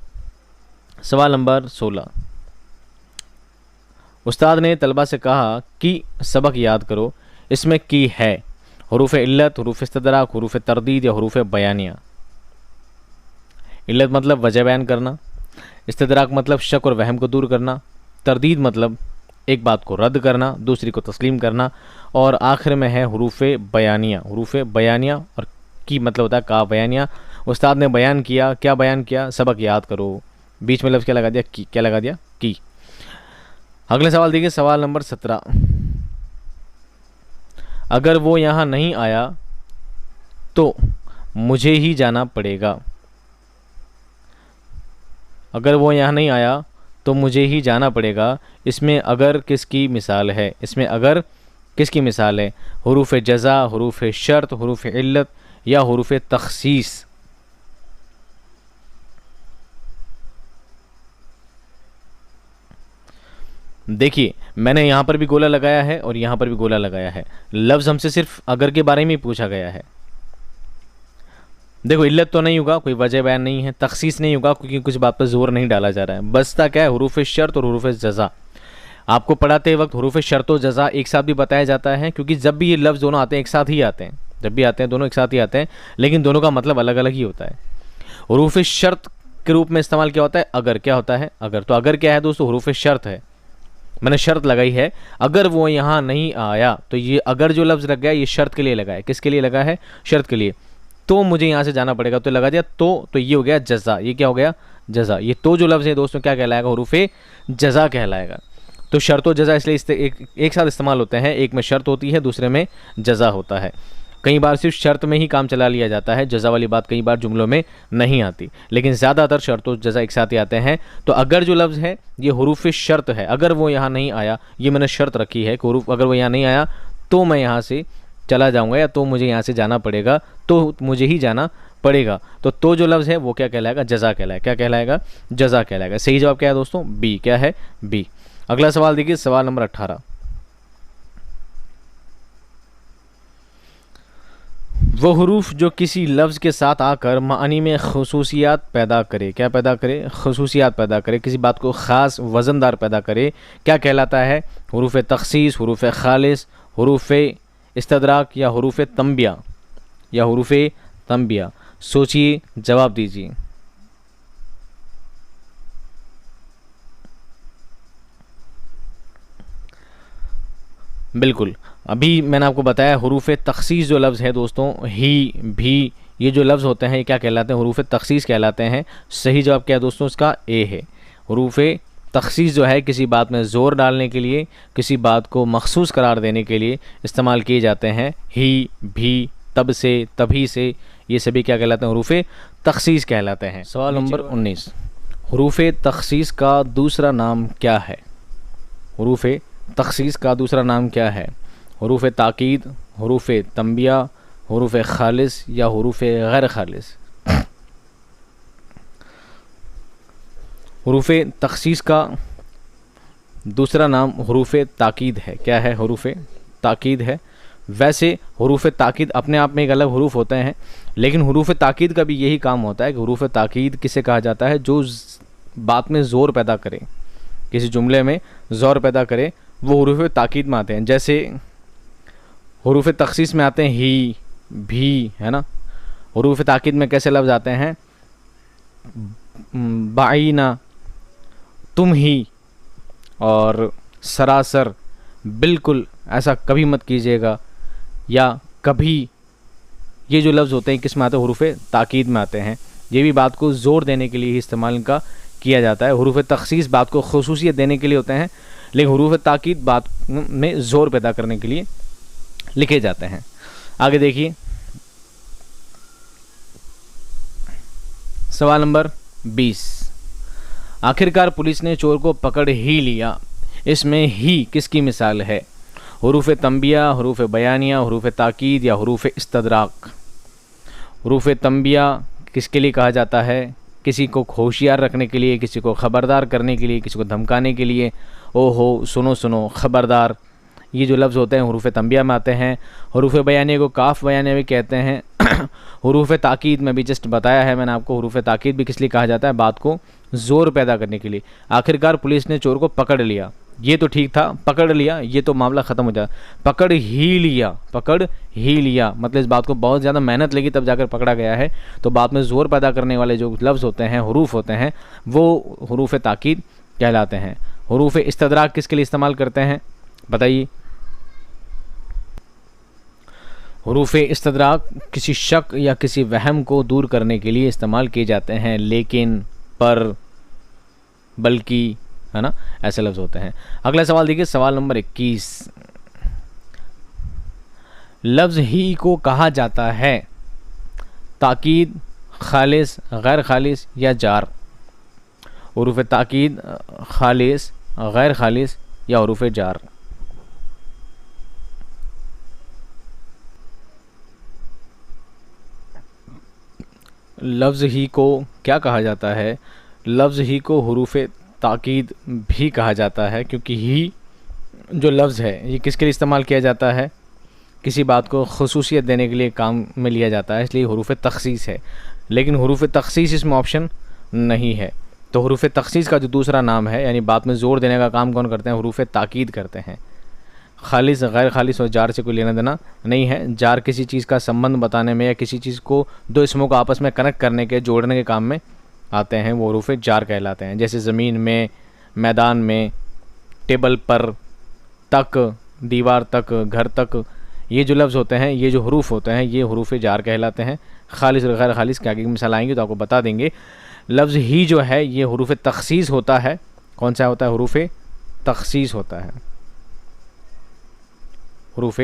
सवाल नंबर 16। उस्ताद ने तलबा से कहा कि सबक याद करो, इसमें की है हुरूफ इल्लत, हुरूफ इस्तदराक, हुरूफ तरदीद या हुरूफ बयानिया। इल्लत मतलब वजह बयान करना, इस्तदराक मतलब शक और वहम को दूर करना, तरदीद मतलब एक बात को रद्द करना, दूसरी को तस्लीम करना, और आखिर में है हुरूफ बयानिया। हुरूफ बयानिया और की मतलब होता है का बयानिया। उस्ताद ने बयान किया, क्या बयान किया, सबक याद करो, बीच में लफ्ज़ क्या लगा दिया, की, क्या लगा दिया, की। अगले सवाल देखिए, सवाल नंबर 17। अगर वो यहाँ नहीं आया तो मुझे ही जाना पड़ेगा। अगर वो यहाँ नहीं आया तो मुझे ही जाना पड़ेगा। इसमें अगर किसकी मिसाल है, इसमें अगर किसकी मिसाल है, हुरूफ जज़ा, हुरूफ शर्त, हुरूफ इल्लत या हुरूफ तख़सीस। देखिए मैंने यहाँ पर भी गोला लगाया है और यहाँ पर भी गोला लगाया है। लफ्ज़ हमसे सिर्फ अगर के बारे में ही पूछा गया है। देखो इल्लत तो नहीं होगा, कोई वजह बयान नहीं है, तखसीस नहीं होगा क्योंकि कुछ बात पर जोर नहीं डाला जा रहा है। बसता क्या है, हुरूफ शर्त और हुरूफ जज़ा। आपको पढ़ाते वक्त हुरूफ शर्त और जज़ा एक साथ भी बताया जाता है, क्योंकि जब भी ये लफ्ज़ दोनों आते हैं एक साथ ही आते हैं, जब भी आते हैं दोनों एक साथ ही आते हैं, लेकिन दोनों का मतलब अलग अलग ही होता है। हुरूफ शर्त के रूप में इस्तेमाल क्या होता है, अगर। क्या होता है, अगर। तो अगर क्या है दोस्तों, हुरूफ शर्त है, मैंने शर्त लगाई है, अगर वो यहाँ नहीं आया तो ये अगर जो लफ्ज़ लग गया ये शर्त के लिए लगा है। किसके लिए लगा है, शर्त के लिए। तो मुझे यहाँ से जाना पड़ेगा, तो लगा दिया तो ये हो गया जज़ा। ये क्या हो गया, जज़ा। ये तो जो लफ्ज़ है दोस्तों क्या कहलाएगा, हुरूफ जज़ा कहलाएगा। तो शर्त और जज़ा इसलिए एक साथ इस्तेमाल होते हैं, एक में शर्त होती है दूसरे में जज़ा होता है। कई बार सिर्फ शर्त में ही काम चला लिया जाता है, जज़ा वाली बात कई बार जुमलों में नहीं आती, लेकिन ज़्यादातर शर्त और जज़ा एक साथ ही आते हैं। तो अगर जो लफ्ज़ है ये हुरूफ शर्त है, अगर वो यहाँ नहीं आया, ये मैंने शर्त रखी है कि हुरूफ अगर वो यहाँ नहीं आया तो मैं यहाँ से चला जाऊँगा या तो मुझे यहाँ से जाना पड़ेगा, तो मुझे ही जाना पड़ेगा। तो जो लफ्ज़ है वो क्या कहलाएगा, जज़ा कहलाएगा। क्या कहलाएगा, जज़ा कहलाएगा। सही जवाब क्या है दोस्तों, बी। क्या है, बी। अगला सवाल देखिए, सवाल नंबर 18। वो हुरूफ जो किसी लफ्ज़ के साथ आकर मानी में खसूसियात पैदा करे, क्या पैदा करे, खसूसियात पैदा करे, किसी बात को ख़ास वज़नदार पैदा करे, क्या कहलाता है, हुरूफ तख़सीस, हुरूफ खालिस, हुरूफ इस्तदराक या हुरूफ तंबिया, या हुरूफ तंबिया। सोचिए, जवाब दीजिए। बिल्कुल, अभी मैंने आपको बताया हुरूफ तख़सीस जो लफ्ज़ है दोस्तों, ही, भी, ये जो लफ्ज़ होते हैं ये क्या कहलाते हैं, हुरूफ तख़सीस कहलाते हैं। सही जवाब क्या है दोस्तों, इसका ए है। हुरूफ तख़सीस जो है किसी बात में ज़ोर डालने के लिए, किसी बात को मखसूस करार देने के लिए इस्तेमाल किए जाते हैं। ही, भी, तब से, तभी से, ये सभी क्या कहलाते हैं, हुरूफ तख़सीस कहलाते हैं। सवाल नंबर 19। हुरूफ तख़सीस का दूसरा नाम क्या है, हुरूफ तख़सीस का दूसरा नाम क्या है, हुरूफ ताकीद, हुरूफ तंबिया, हुरूफ खालिस या हुरूफ गैर खालिस। हुरूफ तख़सीस का दूसरा नाम हुरूफ ताकीद है। क्या है, हुरूफ ताकीद है। वैसे हुरूफ ताकीद अपने आप में एक अलग हुरूफ होते हैं, लेकिन हुरूफ ताकीद का भी यही काम होता है कि हुरूफ ताकीद किसे कहा जाता है, जो बात में ज़ोर पैदा करे, किसी जुमले में ज़ोर पैदा करे, वो हुरूफ ताकीद में आते हैं। जैसे हुरूफ तख़सीस में आते हैं ही, भी, है ना। हुरूफ ताकीद में कैसे लफ्ज़ आते हैं, बाइना, तुम ही, और सरासर, बिल्कुल, ऐसा कभी मत कीजिएगा, या कभी। ये जो लफ्ज़ होते हैं किस में आते हैं, हुरूफ ताकीद में आते हैं। ये भी बात को ज़ोर देने के लिए ही इस्तेमाल इनका किया जाता है। हुरूफ तख़सीस बात को ख़ुसूसियत देने के लिए होते हैं, लेकिन हुरूफ ताकीद बात में ज़ोर पैदा करने के लिए लिखे जाते हैं। आगे देखिए, सवाल नंबर 20। आखिरकार पुलिस ने चोर को पकड़ ही लिया। इसमें ही किसकी मिसाल है? हुरूफ तंबिया, हुरूफ बयानिया, हुरूफ ताकीद या हुरूफ इस्तदराक? हुरूफ तंबिया किसके लिए कहा जाता है? किसी को होशियार रखने के लिए, किसी को ख़बरदार करने के लिए, किसी को धमकाने के लिए। ओहो सुनो सुनो ख़बरदार, ये जो लफ्ज़ होते हैं हुरूफ तंबिया में आते हैं। हुरूफ बयानिया को काफ बयानिया भी कहते हैं। हुरूफ ताकीद में भी जस्ट बताया है मैंने आपको, हुरूफ ताकीद भी किस लिए कहा जाता है? बात को ज़ोर पैदा करने के लिए। आखिरकार पुलिस ने चोर को पकड़ लिया, ये तो ठीक था, पकड़ लिया ये तो मामला ख़त्म हो जाता। पकड़ ही लिया, पकड़ ही लिया मतलब इस बात को बहुत ज़्यादा मेहनत लगी तब जाकर पकड़ा गया है। तो बात में ज़ोर पैदा करने वाले जो लफ्ज़ होते हैं, हुरूफ होते हैं, वो हुरूफ ताकीद कहलाते हैं। हुरूफ इस्तदराक किसके लिए इस्तेमाल करते हैं बताइए? हुरूफ इस्तदराक किसी शक या किसी वहम को दूर करने के लिए इस्तेमाल किए जाते हैं, लेकिन, पर, बल्कि, है ना, ऐसे लफ्ज़ होते हैं। अगला सवाल देखिए, सवाल नंबर 21। लफ्ज़ ही को कहा जाता है ताकीद, खालिस, गैर खालिस या जार? हुरूफ ताकीद, खालिस, गैर खालिस या हुरूफ जार? लफ्ज़ ही को क्या कहा जाता है? लफ्ज़ ही को हुरूफ ताकीद भी कहा जाता है, क्योंकि ही जो लफ्ज़ है ये किसके लिए इस्तेमाल किया जाता है? किसी बात को ख़ुसूसियत देने के लिए काम में लिया जाता है, इसलिए हुरूफ तख़सीस है। लेकिन हुरूफ तख़सीस इसमें ऑप्शन नहीं है। तो हुरूफ तख़सीस का जो दूसरा नाम है, यानी बात में ज़ोर देने का काम कौन करते हैं? हुरूफ ताकीद करते हैं। खालिस, गैर खालिस और जार से कोई लेना देना नहीं है। जार किसी चीज़ का संबंध बताने में या किसी चीज़ को दो इसमों को आपस में कनेक्ट करने के, जोड़ने के काम में आते हैं, वो हुरूफ जार कहलाते हैं। जैसे ज़मीन में, मैदान में, टेबल पर, तक, दीवार तक, घर तक, ये जो लफ्ज़ होते हैं, ये जो हरूफ होते हैं, ये हुरूफ जार कहलाते हैं। खालिस और गैर खालिस क्या की मिसाल आएंगी तो आपको बता देंगे। लफ्ज़ ही जो है ये हुरूफ तख़सीस होता है। कौन सा होता है? हुरूफ तख़सीस होता है, हुरूफ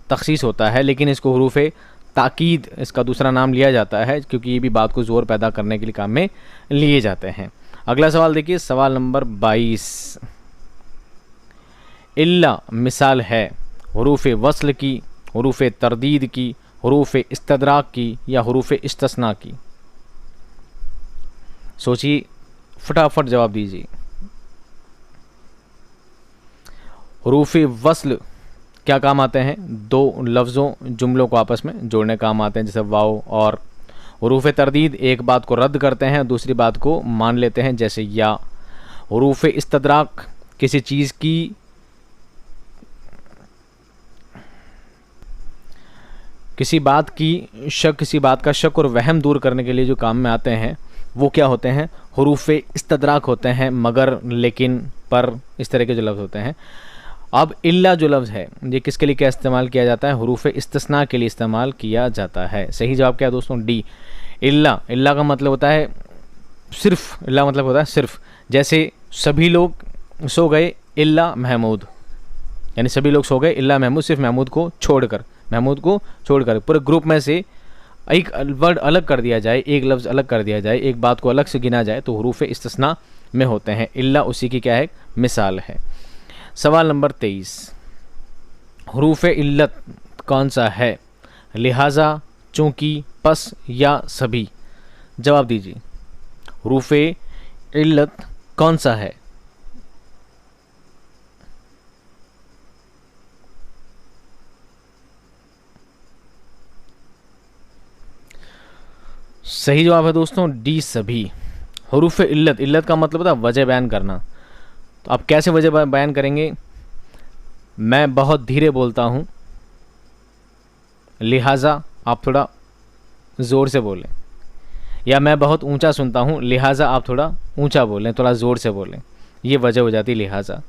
तख़सीस होता है। लेकिन इसको हुरूफ ताकीद इसका दूसरा नाम लिया जाता है, क्योंकि ये भी बात को ज़ोर पैदा करने के लिए काम में लिए जाते हैं। अगला सवाल देखिए, सवाल नंबर 22। इल्ला मिसाल है हुरूफ वस्ल की, हुरूफ तरदीद की, हुरूफ इस्तदराक की या हुरूफ इस्तस्ना की? सोचिए, फटाफट जवाब दीजिए। हुरूफ वस्ल क्या काम आते हैं? दो लफ्ज़ों, जुमलों को आपस में जोड़ने काम आते हैं, जैसे वाव और। हुरूफ तरदीद एक बात को रद्द करते हैं, दूसरी बात को मान लेते हैं, जैसे या। हुरूफ इस्तदराक किसी चीज़ की किसी बात का शक और वहम दूर करने के लिए जो काम में आते हैं वो क्या होते हैं? हुरूफ इस्तदराक होते हैं, मगर, लेकिन, पर, इस तरह के जो लफ्ज़ होते हैं। अब इल्ला जो लफ्ज़ है ये किसके लिए क्या इस्तेमाल किया जाता है? हुरूफ इस्तस्ना के लिए इस्तेमाल किया जाता है। सही जवाब क्या है दोस्तों? डी, इल्ला। इल्ला का मतलब होता है सिर्फ, इल्ला मतलब होता है सिर्फ। जैसे सभी लोग सो गए इल्ला महमूद, यानी सभी लोग सो गए इल्ला महमूद, सिर्फ महमूद को छोड़कर, पूरे ग्रुप में से एक वर्ड अलग कर दिया जाए, एक लफ्ज़ अलग कर दिया जाए, एक बात को अलग से गिना जाए, तो हुरूफ इस्तस्ना में होते हैं। इल्ला उसी की क्या है? मिसाल है। सवाल नंबर 23। हुरूफ इल्लत कौन सा है? लिहाजा, चूँकि, पस या सभी? जवाब दीजिए। हुरूफ इल्लत कौन सा है? सही जवाब है दोस्तों डी, सभी। हुरूफ इल्लत, इल्लत का मतलब होता है वजह बयान करना। तो आप कैसे वजह बयान करेंगे? मैं बहुत धीरे बोलता हूँ, लिहाजा आप थोड़ा ज़ोर से बोलें। या मैं बहुत ऊंचा सुनता हूँ, लिहाजा आप थोड़ा ऊंचा बोलें, थोड़ा ज़ोर से बोलें। ये वजह हो जाती है लिहाजा।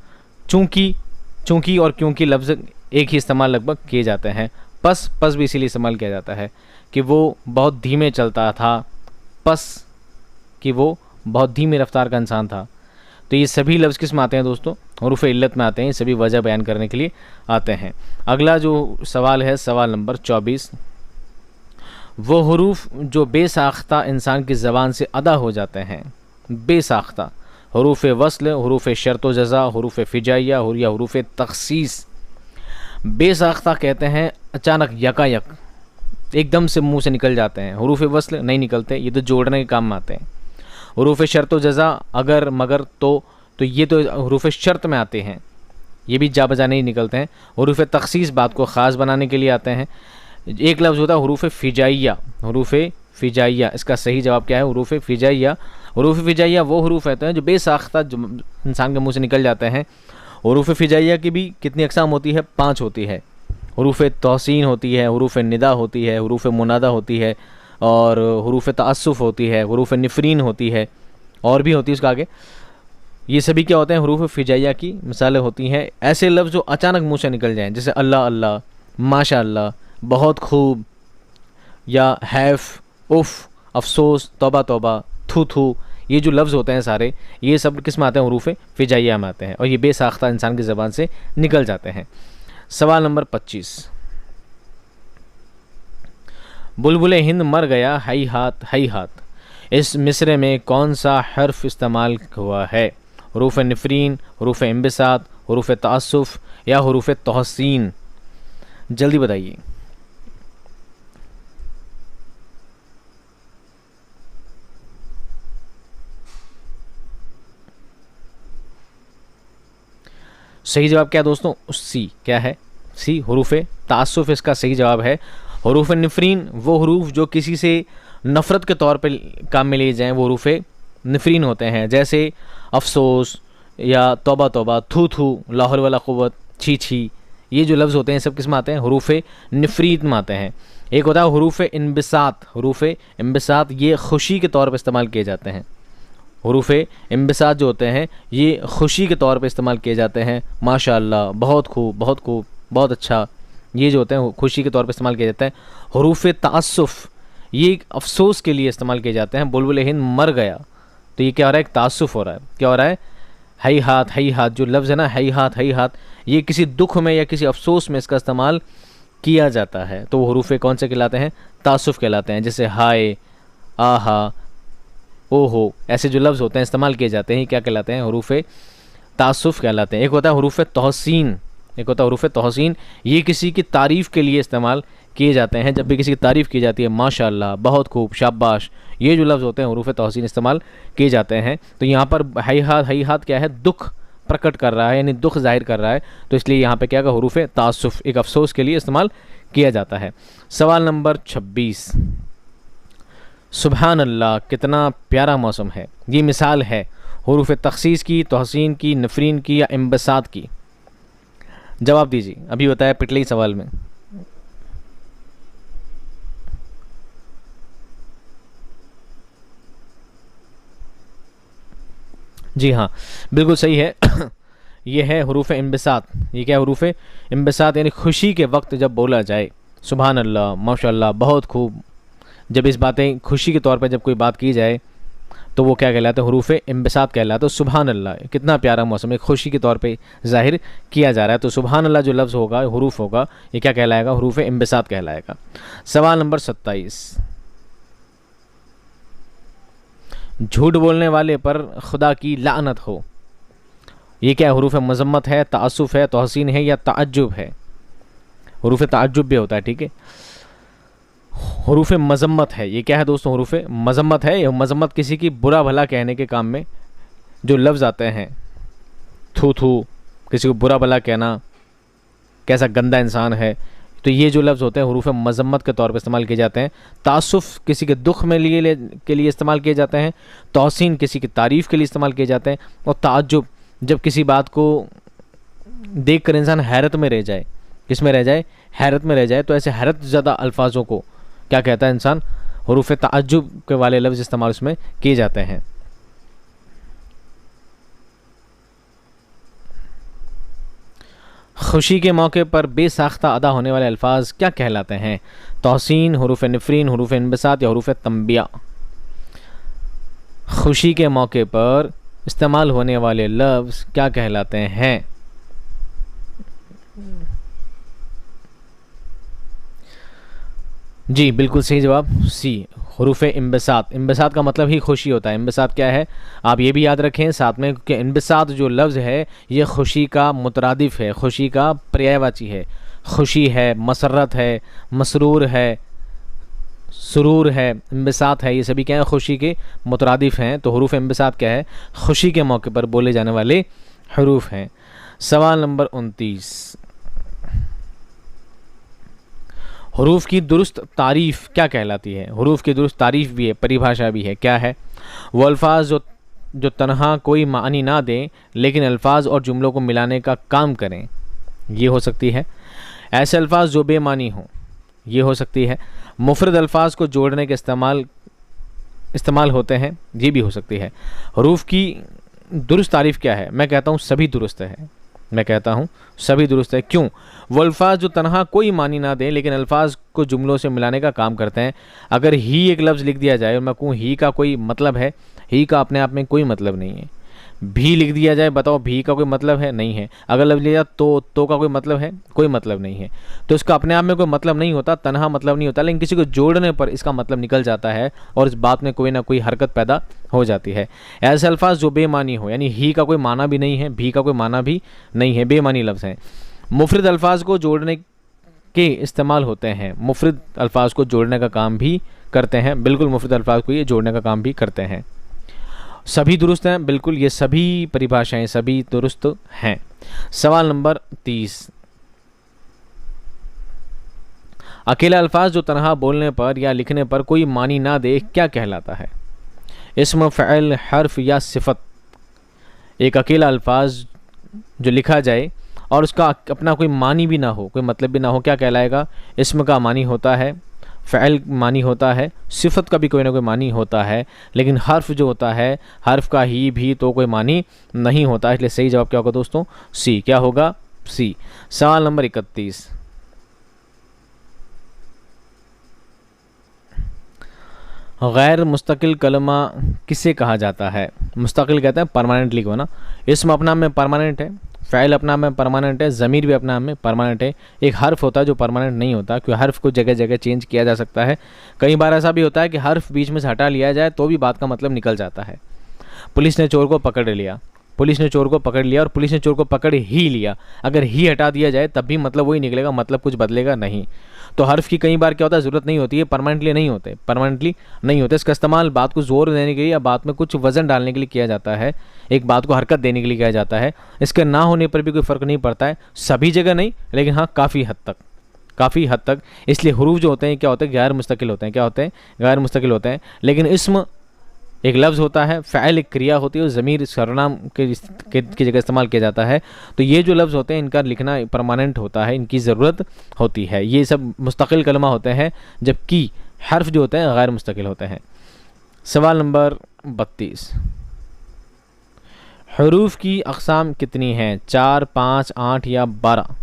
चूँकि और क्योंकि लफ्ज़ एक ही इस्तेमाल लगभग किए जाते हैं। पस भी इसीलिए इस्तेमाल किया जाता है कि वो बहुत धीमे चलता था, पस कि वो बहुत धीमी रफ्तार का इंसान था। तो ये सभी लफ्ज़ किस में आते हैं दोस्तों? हुरूफ इल्लत में आते हैं। सभी वजह बयान करने के लिए आते हैं। अगला जो सवाल है, सवाल नंबर 24। वो हुरूफ जो बेसाख्ता इंसान की ज़बान से अदा हो जाते हैं, बेसाख्ता हरूफ वस्ल, हरूफ शर्त व जज़ा, हरूफ फ़िजाइया या हरूफ तख़सीस। बेसाख्ता कहते हैं अचानक यकायक एकदम से मुंह से निकल जाते हैं। हरूफ वस्ल नहीं निकलते, ये तो जोड़ने के काम में आते हैं। हरूफ शर्त व जज़ा अगर मगर तो ये तो हरूफ शर्त में आते हैं, ये भी जा बजा नहीं निकलते हैं। हरूफ तख़सीस बात को ख़ास बनाने के लिए आते हैं। एक लफ्ज़ होता है हरूफ फ़िजाइया, हरूफ फ़िजाइया, इसका सही जवाब क्या है? हरूफ फ़िजाइया। हरूफ फ़िजाइया वो हरूफ रहते हैं जो बेसाख्ता जो इंसान के मुंह से निकल जाते हैं। हरूफ फ़िजाइया की भी कितनी अक़साम होती है? 5 होती है। हरूफ तहसीन होती है, हरूफ निदा होती है, हरूफ मुनादा होती है, और हरूफ तअस्सुफ़ होती है, हरूफ नफ़रीन होती है, और भी होती है उसका आगे। ये सभी क्या होते हैं? हरूफ फ़िजाइया की मिसालें होती हैं। ऐसे लफ्ज़ जो अचानक मुंह से निकल जाएँ, जैसे अल्लाह अल्लाह, माशा अल्लाह, बहुत खूब, या हैफ़, उफ़, अफ़सोस, तौबा तौबा, थू थू, ये जो लफ्ज़ होते हैं सारे, ये सब किस में आते हैं? हरूफ फ़िजाइया में आते हैं, और ये बेसाख्ता इंसान की ज़बान से निकल जाते हैं। सवाल नंबर 25। बुलबुल हिंद मर गया हई हाथ, इस मिसरे में कौन सा हर्फ इस्तेमाल हुआ है? हरूफ नफ़रीन, हरूफ इंबिसात, हरूफ तअस्सुफ़ या हरूफ तहसीन? जल्दी बताइए। सही जवाब क्या है दोस्तों? सी। क्या है? सी, हरूफ तअस्सुफ़ इसका सही जवाब है। हरूफ नफ़रीन वो हरूफ जो किसी से नफ़रत के तौर पे काम में लिए जाएँ, वो हरूफ नफ़रीन होते हैं, जैसे अफ़सोस या तौबा तौबा, थू थू, ला हौल वला कुव्वत, छी छी, ये जो लफ्ज़ होते हैं सब किस में आते हैं? हरूफ नफ़रीन में आते हैं। एक होता है हरूफ इंबिसात, हरूफ इंबिसात ये खुशी के तौर पर इस्तेमाल किए जाते हैं। हरूफ इंबिसात जो होते हैं ये खुशी के तौर पे इस्तेमाल किए जाते हैं। माशाअल्लाह, बहुत खूब, बहुत खूब, बहुत अच्छा, ये जो होते हैं खुशी के तौर पे इस्तेमाल किया जाता है। हरूफ तअस्सुफ़ ये अफसोस के लिए इस्तेमाल किए जाते हैं। बुलबुल हिंद मर गया, तो ये क्या हो रहा है? एक तअस्सुफ़ हो रहा है। क्या हो रहा है? हई हाथ जो लफ्ज़ है ना, हई हाथ, ये किसी दुख में या किसी अफसोस में इसका इस्तेमाल किया जाता है, तो वो हरूफ कौन से कहलाते हैं? तअस्सुफ़ कहलाते हैं। जैसे हाय, आहा, ओहो, ऐसे जो लफ्ज़ होते हैं इस्तेमाल किए जाते हैं, क्या कहलाते हैं? हरूफ तअस्सुफ़ कहलाते हैं। एक होता है हरूफ तहसीन, एक होता है हरूफ तहसीन, ये किसी की तारीफ़ के लिए इस्तेमाल किए जाते हैं। जब भी किसी की तारीफ़ की जाती है, माशाअल्लाह, बहुत खूब, शाबाश, ये जो लफ्ज़ होते हैं हरूफ तहसीन इस्तेमाल किए जाते हैं। तो यहाँ पर हई हाथ क्या है? दुख प्रकट कर रहा है, यानी दुख जाहिर कर रहा है, तो इसलिए यहाँ पे क्या का हरूफ तअस्सुफ़ एक अफसोस के लिए इस्तेमाल किया जाता है। सवाल नंबर 26। सुबहान अल्लाह, कितना प्यारा मौसम है, ये मिसाल है हरूफ तख़सीस की, तहसीन की, नफ़रीन की या इंबसात की? जवाब दीजिए, अभी बताया पिछले ही सवाल में। जी हाँ, बिल्कुल सही है। ये है हरूफ इंबिसात। ये क्या है? हरूफ इंबिसात, यानी खुशी के वक्त जब बोला जाए सुबहान अल्लाह, माशाअल्लाह, बहुत खूब, जब इस बातें खुशी के तौर पर जब कोई बात की जाए तो वो क्या कहलाता है? हरूफ इंबिसात कहलाता है। तो सुबहान अल्लाह, कितना प्यारा मौसम है, खुशी के तौर पे ज़ाहिर किया जा रहा है। तो सुबहान अल्लाह जो लफ्ज़ होगा, हरूफ होगा, ये क्या कहलाएगा? हरूफ इंबिसात कहलाएगा। सवाल नंबर 27। झूठ बोलने वाले पर खुदा की लानत हो, ये क्या हरूफ मज़म्मत है, तअस्सुफ़ है, तहसीन है या तअज्जुब है? हरूफ तअज्जुब भी होता है, ठीक है। हरूफ मज़म्मत है, ये क्या है दोस्तों? हरूफ मज़म्मत है। यह मज़म्मत किसी की बुरा भला कहने के काम में जो लफ्ज़ आते हैं, थू थू, किसी को बुरा भला कहना, कैसा गंदा इंसान है, तो ये जो लफ्ज़ होते हैं हरूफ मज़म्मत के तौर पर इस्तेमाल किए जाते हैं। तासुफ़ किसी के दुख में के लिए इस्तेमाल किए जाते हैं। तहसीन किसी की तारीफ़ के लिए इस्तेमाल किए जाते हैं। और ताज्जुब जब किसी बात को देख कर इंसान हैरत में रह जाए, किस में रह जाए? हैरत में रह जाए, तो ऐसे हैरत ज़्यादा अल्फाजों को क्या कहता है इंसान? हरूफ ताज्जुब के वाले लफ्ज़ इस्तेमाल उसमें किए जाते हैं। खुशी के मौके पर बेसाख्ता अदा होने वाले अल्फाज क्या कहलाते हैं? तहसीन, हरूफ नफ़रीन, हरूफ इंबिसात या हरूफ तंबिया? खुशी के मौके पर इस्तेमाल होने वाले लफ्ज़ क्या कहलाते हैं? जी बिल्कुल सही जवाब सी, हरूफ इम्बसात, इम्बसात का मतलब ही खुशी होता है। इम्बसात क्या है आप ये भी याद रखें साथ में कि इम्बसात जो लफ्ज़ है ये खुशी का मुतरादिफ है, खुशी का पर्यायवाची है। खुशी है, मसरत है, मसरूर है, सुरूर है, इम्बसात है, ये सभी क्या है खुशी के मुतरादिफ हैं। तो हरूफ इम्बसात क्या है, खुशी के मौके पर बोले जाने वाले हरूफ हैं। सवाल नंबर 29, हरूफ की दुरुस्त तारीफ़ क्या कहलाती है? हरूफ की दुरुस्त तारीफ़ भी है, परिभाषा भी है। क्या है? वो अल्फाज जो तनहा कोई मानी ना दें लेकिन अल्फाज और जुमलों को मिलाने का काम करें, ये हो सकती है। ऐसे अल्फाज जो बेमानी हों, ये हो सकती है। मुफरद अल्फाज को जोड़ने के इस्तेमाल होते हैं, ये भी हो सकती है। हरूफ की दुरुस्त तारीफ़ क्या है? मैं कहता हूँ सभी दुरुस्त है, मैं कहता हूँ सभी दुरुस्त है। क्यों? वो अल्फाज जो तनहा कोई मानी ना दें लेकिन अल्फाज को जुमलों से मिलाने का काम करते हैं। अगर ही एक लफ्ज़ लिख दिया जाए और मैं कहूँ ही का कोई मतलब है, ही का अपने आप में कोई मतलब नहीं है। भी लिख दिया जाए, बताओ भी का कोई मतलब है? नहीं है। अगर लफ्ज़ लिया जाए तो का कोई मतलब है? कोई मतलब नहीं है। तो इसका अपने आप में कोई मतलब नहीं होता, तनहा मतलब नहीं होता, लेकिन किसी को जोड़ने पर इसका मतलब निकल जाता है और इस बात में कोई ना कोई हरकत पैदा हो जाती है। ऐसे अल्फाज जो बेमानी हो, यानी ही का कोई माना भी नहीं है, भी का कोई माना भी नहीं है, बेमानी लफ्ज़ हैं। मुफरद अल्फाज को जोड़ने के इस्तेमाल होते हैं, मुफरद अल्फाज को जोड़ने का काम भी करते हैं। बिल्कुल मुफरद अल्फाज को ये जोड़ने का काम भी करते हैं। सभी दुरुस्त हैं, बिल्कुल ये सभी परिभाषाएं सभी दुरुस्त हैं। सवाल नंबर 30, अकेला अल्फाज जो तनहा बोलने पर या लिखने पर कोई मानी ना दे क्या कहलाता है? इस्म, फ़इल, हर्फ या सिफत। एक अकेला अल्फाज जो लिखा जाए और उसका अपना कोई मानी भी ना हो, कोई मतलब भी ना हो, क्या कहलाएगा? इस्म का मानी होता है, फ़इल मानी होता है, सिफत का भी कोई ना कोई मानी होता है, लेकिन हर्फ जो होता है, हर्फ का ही भी तो कोई मानी नहीं होता। इसलिए सही जवाब क्या होगा दोस्तों? सी। क्या होगा? सी। सवाल नंबर 31, गैर मुस्तकिल कलमा किसे कहा जाता है? मुस्तकिल कहते हैं परमानेंटली को ना। इस्म अपना में परमानेंट है, फ़ाइल अपना में परमानेंट है, ज़मीर भी अपना में परमानेंट है। एक हर्फ होता है जो परमानेंट नहीं होता, क्योंकि हर्फ को जगह जगह चेंज किया जा सकता है। कई बार ऐसा भी होता है कि हर्फ बीच में से हटा लिया जाए तो भी बात का मतलब निकल जाता है। पुलिस ने चोर को पकड़ लिया, पुलिस ने चोर को पकड़ लिया और पुलिस ने चोर को पकड़ ही लिया, अगर ही हटा दिया जाए तब भी मतलब वही निकलेगा, मतलब कुछ बदलेगा नहीं। तो हर्फ की कई बार क्या होता है ज़रूरत नहीं होती है, परमानेंटली नहीं होते। इसका इस्तेमाल बात को ज़ोर देने के लिए या बात में कुछ वज़न डालने के लिए किया जाता है, एक बात को हरकत देने के लिए किया जाता है। इसके ना होने पर भी कोई फ़र्क नहीं पड़ता है, सभी जगह नहीं, लेकिन हाँ काफ़ी हद तक। इसलिए हरूफ जो होते हैं क्या होते हैं? गैर मुस्तकिल होते हैं। क्या होते हैं? गैर मुस्तकिल होते हैं। लेकिन इस्म एक लफ्ज़ होता है, फ़ाइल एक क्रिया होती है और ज़मीर सर्वनाम की जगह इस्तेमाल किया जाता है। तो ये जो लफ्ज़ होते हैं इनका लिखना परमानेंट होता है, इनकी ज़रूरत होती है। ये सब मुस्तकिल कलमा होते हैं, जबकि हर्फ जो होते हैं गैर मुस्तकिल होते हैं। सवाल नंबर 32, हरूफ की अक़साम कितनी हैं? 4, 5, 8 या 12?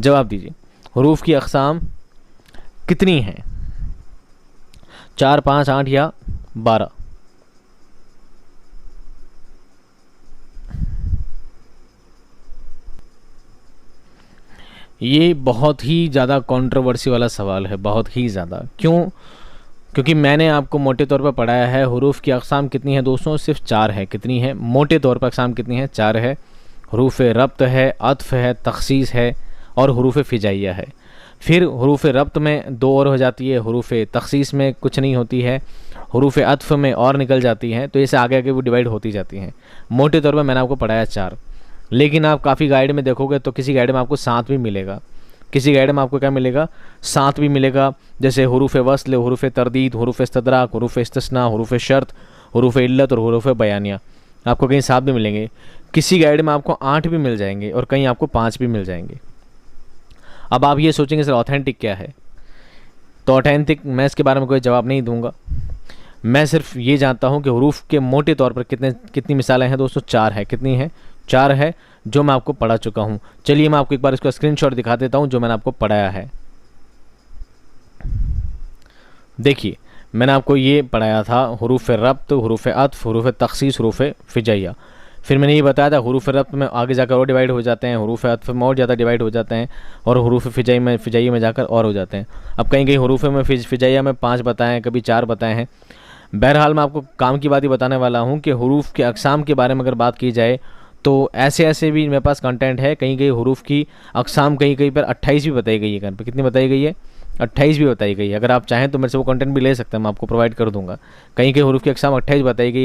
जवाब दीजिए, हरूफ की अक़साम कितनी हैं? 4, 5, 8 या 12? ये बहुत ही ज़्यादा कंट्रोवर्सी वाला सवाल है, बहुत ही ज़्यादा। क्यों? क्योंकि मैंने आपको मोटे तौर पर पढ़ाया है हरूफ की अक़साम कितनी है दोस्तों? सिर्फ 4 है। कितनी है? मोटे तौर पर अक़साम कितनी है? 4 है। हरूफ रब्त है, अत्फ़ है, तख़सीस है और हरूफ फ़िजाइया है। फिर हरूफ रब्त में 2 और हो जाती है, हरूफ तख़सीस में कुछ नहीं होती है, हरूफ अत्फ़ में और निकल जाती हैं। तो इसे आगे आगे वो डिवाइड होती जाती हैं। मोटे तौर पर मैंने आपको पढ़ाया 4, लेकिन आप काफ़ी गाइड में देखोगे तो किसी गाइड में आपको 7 भी मिलेगा, किसी गाइड में आपको क्या मिलेगा? 7 भी मिलेगा। जैसे हरूफ वस्ल, हरूफ तरदीद, हरूफ इस्तदराक, हरूफ इस्तिस्ना, हरूफ शर्त, हरूफ इल्लत और हरूफ बयानिया, आपको कहीं 7 भी मिलेंगे। किसी गाइड में आपको 8 भी मिल जाएंगे और कहीं आपको 5 भी मिल जाएंगे। अब आप ये सोचेंगे सर ऑथेंटिक क्या है? तो ऑथेंटिक मैं इसके बारे में कोई जवाब नहीं दूंगा। मैं सिर्फ ये जानता हूँ कि हरूफ के मोटे तौर पर कितनी मिसालें हैं दोस्तों? 4 है। कितनी है? 4 है, जो मैं आपको पढ़ा चुका हूँ। चलिए मैं आपको एक बार इसका स्क्रीनशॉट दिखा देता हूँ जो मैंने आपको पढ़ाया है। देखिए मैंने आपको ये पढ़ाया था हरूफ रब्त, हरूफ अत्फ़, हरूफ तख़सीस, हरूफ फ़िजाइया। फिर मैंने ये बताया था हरूफ रब्त में आगे जाकर और डिवाइड हो जाते हैं, हरूफ अत्फ में और ज़्यादा डिवाइड हो जाते हैं, और हरूफ फिजाई में जाकर और हो जाते हैं। अब कहीं कहीं हरूफ में फिजाइया में 5 बताए हैं, कभी 4 बताए हैं। बहरहाल मैं आपको काम की बात ही बताने वाला हूँ कि हरूफ के अक़साम के बारे में अगर बात की जाए तो ऐसे भी मेरे पास कंटेंट है। कहीं कहीं हरूफ की अक़साम कहीं कहीं पर 28 भी बताई गई है, कहीं पर कितनी बताई गई है, 28 भी बताई गई है। अगर आप चाहें तो मेरे से वो कंटेंट भी ले सकते हैं, मैं आपको प्रोवाइड कर दूंगा। कहीं कहीं हरूफ की अक़साम 28 बताई गई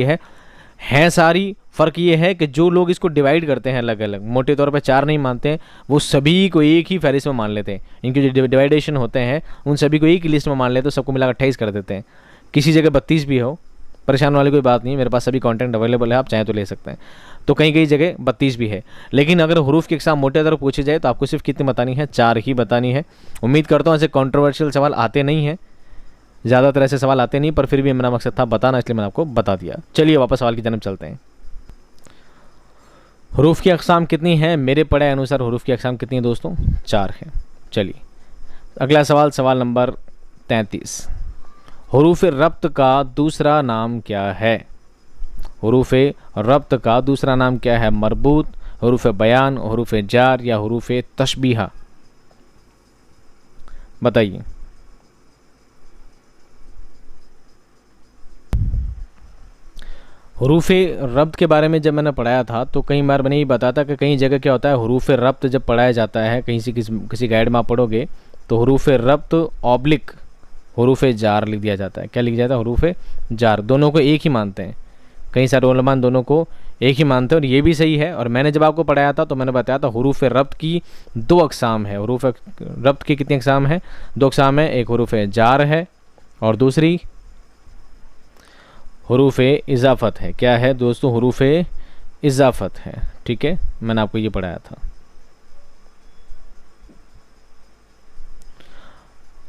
है सारी। फ़र्क ये है कि जो लोग इसको डिवाइड करते हैं अलग अलग, मोटे तौर पे 4 नहीं मानते हैं, वो सभी को एक ही फहरिस्त में मान लेते हैं। इनके जो डिवाइडेशन होते हैं उन सभी को एक ही लिस्ट में मान लेते हैं, सबको मिलाकर 28 कर देते हैं। किसी जगह 32 भी हो, परेशान वाली कोई बात नहीं है, मेरे पास सभी कंटेंट अवेलेबल है, आप चाहें तो ले सकते हैं। तो कहीं कहीं जगह 32 भी है। लेकिन अगर हरूफ के एग्जाम मोटे तौर पूछी जाए तो आपको सिर्फ कितनी बतानी है, 4 ही बतानी है। उम्मीद करता हूँ ऐसे कॉन्ट्रोवर्शियल सवाल आते नहीं हैं, ज़्यादातर ऐसे सवाल आते नहीं, पर फिर भी मेरा मकसद था बताना, इसलिए मैंने आपको बता दिया। चलिए वापस सवाल की जानब चलते हैं। हरूफ की अक़साम कितनी है? मेरे पढ़े अनुसार हरूफ की अक़साम कितनी है दोस्तों? 4 है। चलिए अगला सवाल, सवाल नंबर 33। हरूफ रब्त का दूसरा नाम क्या है? हरूफ रब्त का दूसरा नाम क्या है? मरबूत, हरूफ बयान, हरूफ जार या हरूफ तशबीहा? बताइए। हरूफ रब्त के बारे में जब मैंने पढ़ाया था तो कई बार मैंने ये बताया था कि कई जगह क्या होता है, हरूफ रब्त जब पढ़ाया जाता है कहीं से किसी गाइड में आप पढ़ोगे तो हरूफ रब्त ऑब्लिक हरूफ जार लिख दिया जाता है। क्या लिख जाता है? हरूफ जार। दोनों को एक ही मानते हैं, कई सारे उलमान दोनों को एक ही मानते हैं, और ये भी सही है। और मैंने जब आपको पढ़ाया था तो मैंने बताया था हरूफ रब्त की 2 अक़साम है। हरूफ रब्त की कितनी अक़साम है? 2 अक़साम है। एक हरूफ जार है और दूसरी हरूफ इजाफ़त है। क्या है दोस्तों? हरूफ इजाफ़त है। ठीक है, मैंने आपको ये पढ़ाया था।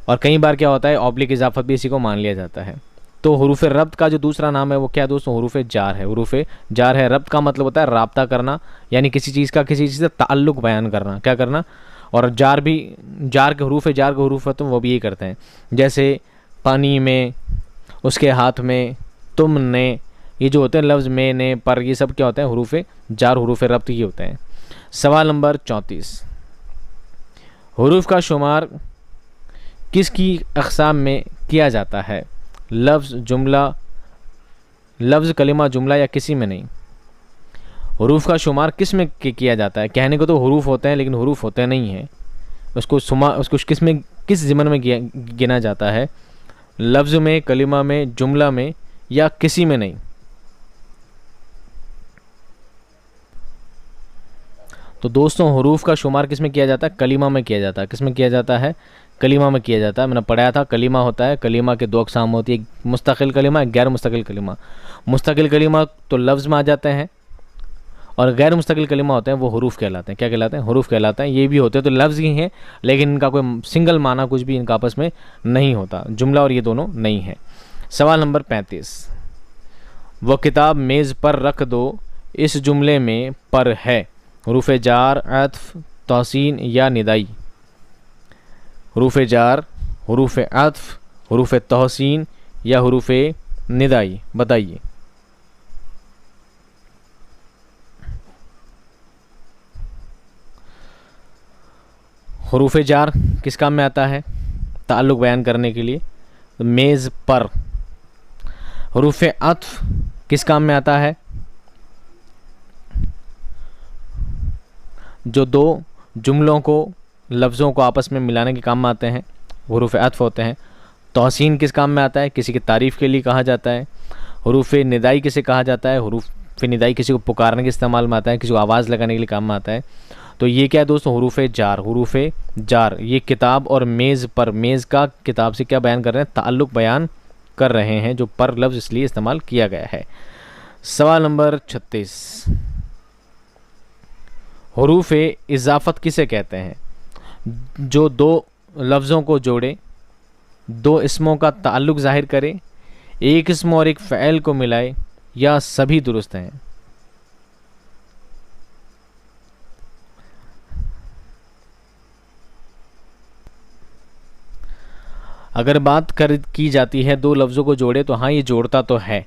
और कई बार क्या होता है, ऑब्लिक इजाफ़त भी इसी को मान लिया जाता है। तो हरूफ रब्त का जो दूसरा नाम है वो क्या है दोस्तों? हरूफ जार है। हरूफ जार है। रब्त का मतलब होता है राब्ता करना, यानी किसी चीज़ का किसी चीज़ से ताल्लुक़ बयान करना, क्या करना। और जार भी, जार के हरूफ जार के हरूफ तो वो भी यही करते हैं, जैसे पानी में, उसके हाथ में, तुमने, ये जो होते हैं लफ्ज़ में, ने, पर, ये सब क्या होते हैं? हरूफ जार, हरूफ रब्त ही होते हैं। सवाल नंबर 34। हरूफ का शुमार किसकी अक़साम में किया जाता है? लफ्ज़, जुमला, लफ्ज़, कलिमा, जुमला या किसी में नहीं? हरूफ का शुमार किस में किया जाता है? कहने को तो हरूफ होते हैं लेकिन हरूफ होते नहीं हैं। उसको किस में, किस ज़िमन में गिना जाता है? लफ्ज़ में, कलिमा में, जुमला में या किसी में नहीं? तो दोस्तों हरूफ का शुमार किस में किया जाता है? कलिमा में किया जाता है। किस में किया जाता है? कलिमा में किया जाता है। मैंने पढ़ाया था कलिमा होता है, कलिमा के 2 अक़साम होती है, एक मुस्तकिल कलिमा, एक गैर मुस्तकिल कलिमा। मुस्तकिल कलिमा तो लफ्ज़ में आ जाते हैं, और गैर मुस्तकिल कलिमा होते हैं वो हरूफ कहलाते हैं। क्या कहलाते हैं? हरूफ कहलाते हैं। ये भी होते हैं तो लफ्ज़ ही हैं, लेकिन इनका कोई सिंगल माना कुछ भी इनका आपस में नहीं होता। जुमला और ये दोनों नहीं है। सवाल नंबर 35। वह किताब मेज़ पर रख दो, इस जुमले में पर है हरूफ जार, अत्फ, तहसीन या निदाई? हरूफ जार, हरूफ अत्फ, हरूफ तहसीन या हरूफ निदाई? बताइए। हरूफ जार किस काम में आता है? ताल्लुक़ बयान करने के लिए, तो मेज़ पर। हरूफ अत्फ किस काम में आता है? जो 2 जुमलों को, लफ्ज़ों को आपस में मिलाने के काम में आते हैं, हरूफ अत्फ होते हैं। तहसीन किस काम में आता है? किसी की तारीफ़ के लिए कहा जाता है। हरूफ निदाई किसे कहा जाता है? हरूफ निदाई किसी को पुकारने के इस्तेमाल में आता है, किसी को आवाज़ लगाने के लिए काम में आता है। तो ये क्या है दोस्तों? हरूफ जार। हरूफ जार ये किताब और मेज़ पर, मेज़ का किताब से क्या बयान कर रहे हैं? ताल्लुक़ बयान कर रहे हैं, जो पर लफ्ज़ इसलिए इस्तेमाल किया गया है। सवाल नंबर 36। हरूफ इजाफ़त किसे कहते हैं? जो 2 लफ्ज़ों को जोड़े, 2 इसमों का ताल्लुक़ ज़ाहिर करे, एक इसम और एक फ़ैल को मिलाए, या सभी दुरुस्त हैं? अगर बात की जाती है 2 लफ्ज़ों को जोड़े, तो हाँ ये जोड़ता तो है,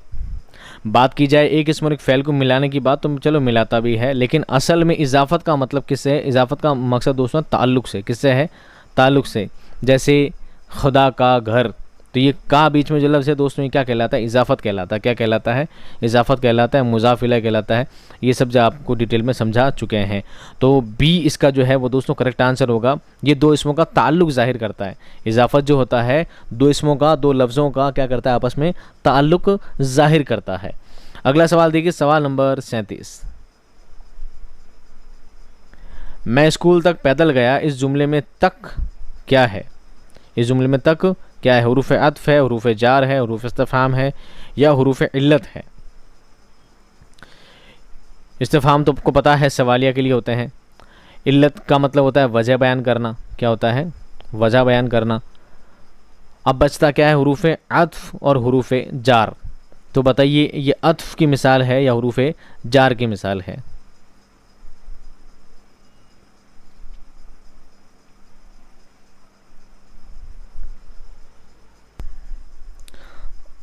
बात की जाए एक इसम और एक फ़ेल को मिलाने की बात, तो चलो मिलाता भी है, लेकिन असल में इजाफत का मतलब किससे है? इजाफत का मकसद दोस्तों ताल्लुक़ से। किससे है? ताल्लुक़ से। जैसे खुदा का घर, तो ये का बीच में जो लफ्ज़ है दोस्तों ये क्या कहलाता है? इजाफत कहलाता है। क्या कहलाता है? इजाफत कहलाता है, मुज़ाफ़ इलैह कहलाता है। ये सब जो आपको डिटेल में समझा चुके हैं। तो बी इसका जो है वो दोस्तों करेक्ट आंसर होगा। ये दो इसमों का ताल्लुक़ ज़ाहिर करता है। इजाफत जो होता है दो इसमों का, दो लफ्ज़ों का क्या करता है? आपस में ताल्लुक़ ज़ाहिर करता है। अगला सवाल देखिए, सवाल नंबर 37। मैं स्कूल तक पैदल गया, इस जुमले में तक क्या है? इस जुमले में तक क्या है? हुरूफ अत्फ़ है, हुरूफ जार है, हुरूफ इस्तिफ़हाम है, या हुरूफ इल्लत है? इस्तिफ़हाम तो आपको पता है सवालिया के लिए होते हैं। इल्लत का मतलब होता है वजह बयान करना। क्या होता है? वजह बयान करना। अब बचता क्या है? हुरूफ अत्फ़ और हुरूफ जार। तो बताइए ये अत्फ़ की मिसाल है या हुरूफ जार की मिसाल है?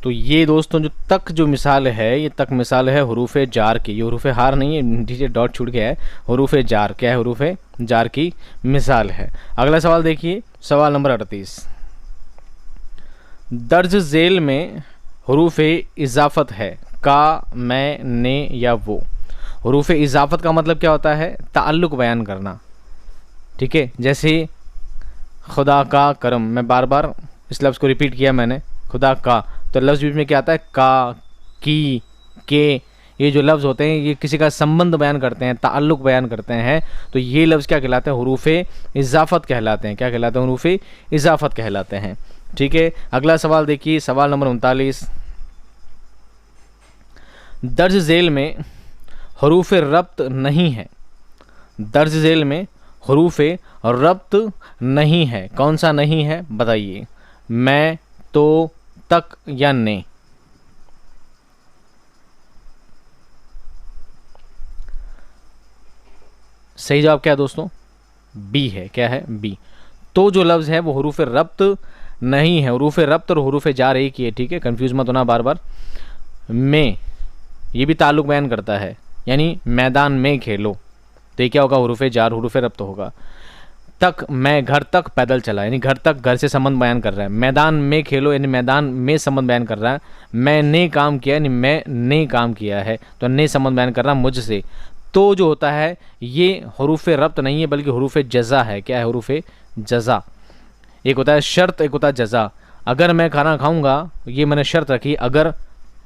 तो ये दोस्तों जो तक जो मिसाल है, ये तक मिसाल है हुरूफ जार की। ये हुरूफ हार नहीं है, नीचे डॉट छूट गया है। हुरूफ जार क्या है? हुरूफ जार की मिसाल है। अगला सवाल देखिए, सवाल नंबर 38। दर्ज झेल में हुरूफ इजाफत है का, मैं, ने या वो। हुरूफ इजाफत का मतलब क्या होता है? ताल्लुक़ बयान करना। ठीक है, जैसे खुदा का करम, मैं बार बार इस लफ्ज़ को रिपीट किया मैंने, खुदा का, तो लफ्ज़ बीच में क्या आता है? का, की, के। ये जो लफ्ज़ होते हैं ये किसी का संबंध बयान करते हैं, ताल्लुक़ बयान करते हैं। तो ये लफ्ज़ क्या कहलाते हैं? हुरूफ इजाफत कहलाते हैं। क्या कहलाते हैं? हुरूफ इजाफत कहलाते हैं। ठीक है, अगला सवाल देखिए, सवाल नंबर 39। दर्ज झेल में हुरूफ रब्त नहीं है। दर्ज झेल में हुरूफ रब्त नहीं है। कौन सा नहीं है बताइए? मैं, तो, तक या ने? सही जवाब क्या है दोस्तों? बी है। क्या है? बी। तो जो लफ्ज़ है वो हुरूफ रब्त नहीं है। हुरूफ रब्त और हुरूफ जार एक ही है। ठीक है, कंफ्यूज मत होना बार बार। में ये भी ताल्लुक़ बयान करता है, यानी मैदान में खेलो, तो ये क्या होगा? हुरूफ जार, हुरूफ रब्त होगा। तक, मैं घर तक पैदल चला, यानी घर तक, घर से संबंध बयान कर रहा है। मैदान में खेलो यानी मैदान में संबंध बयान कर रहा है। मैंने काम किया यानी मैंने काम किया है, तो ने संबंध बयान कर रहा है मुझसे। तो जो होता है ये हुरूफ रब्त नहीं है बल्कि हुरूफ जज़ा है। क्या है? हुरूफ जज़ा। एक होता है शर्त, एक होता है जज़ा। अगर मैं खाना खाऊंगा, ये मैंने शर्त रखी, अगर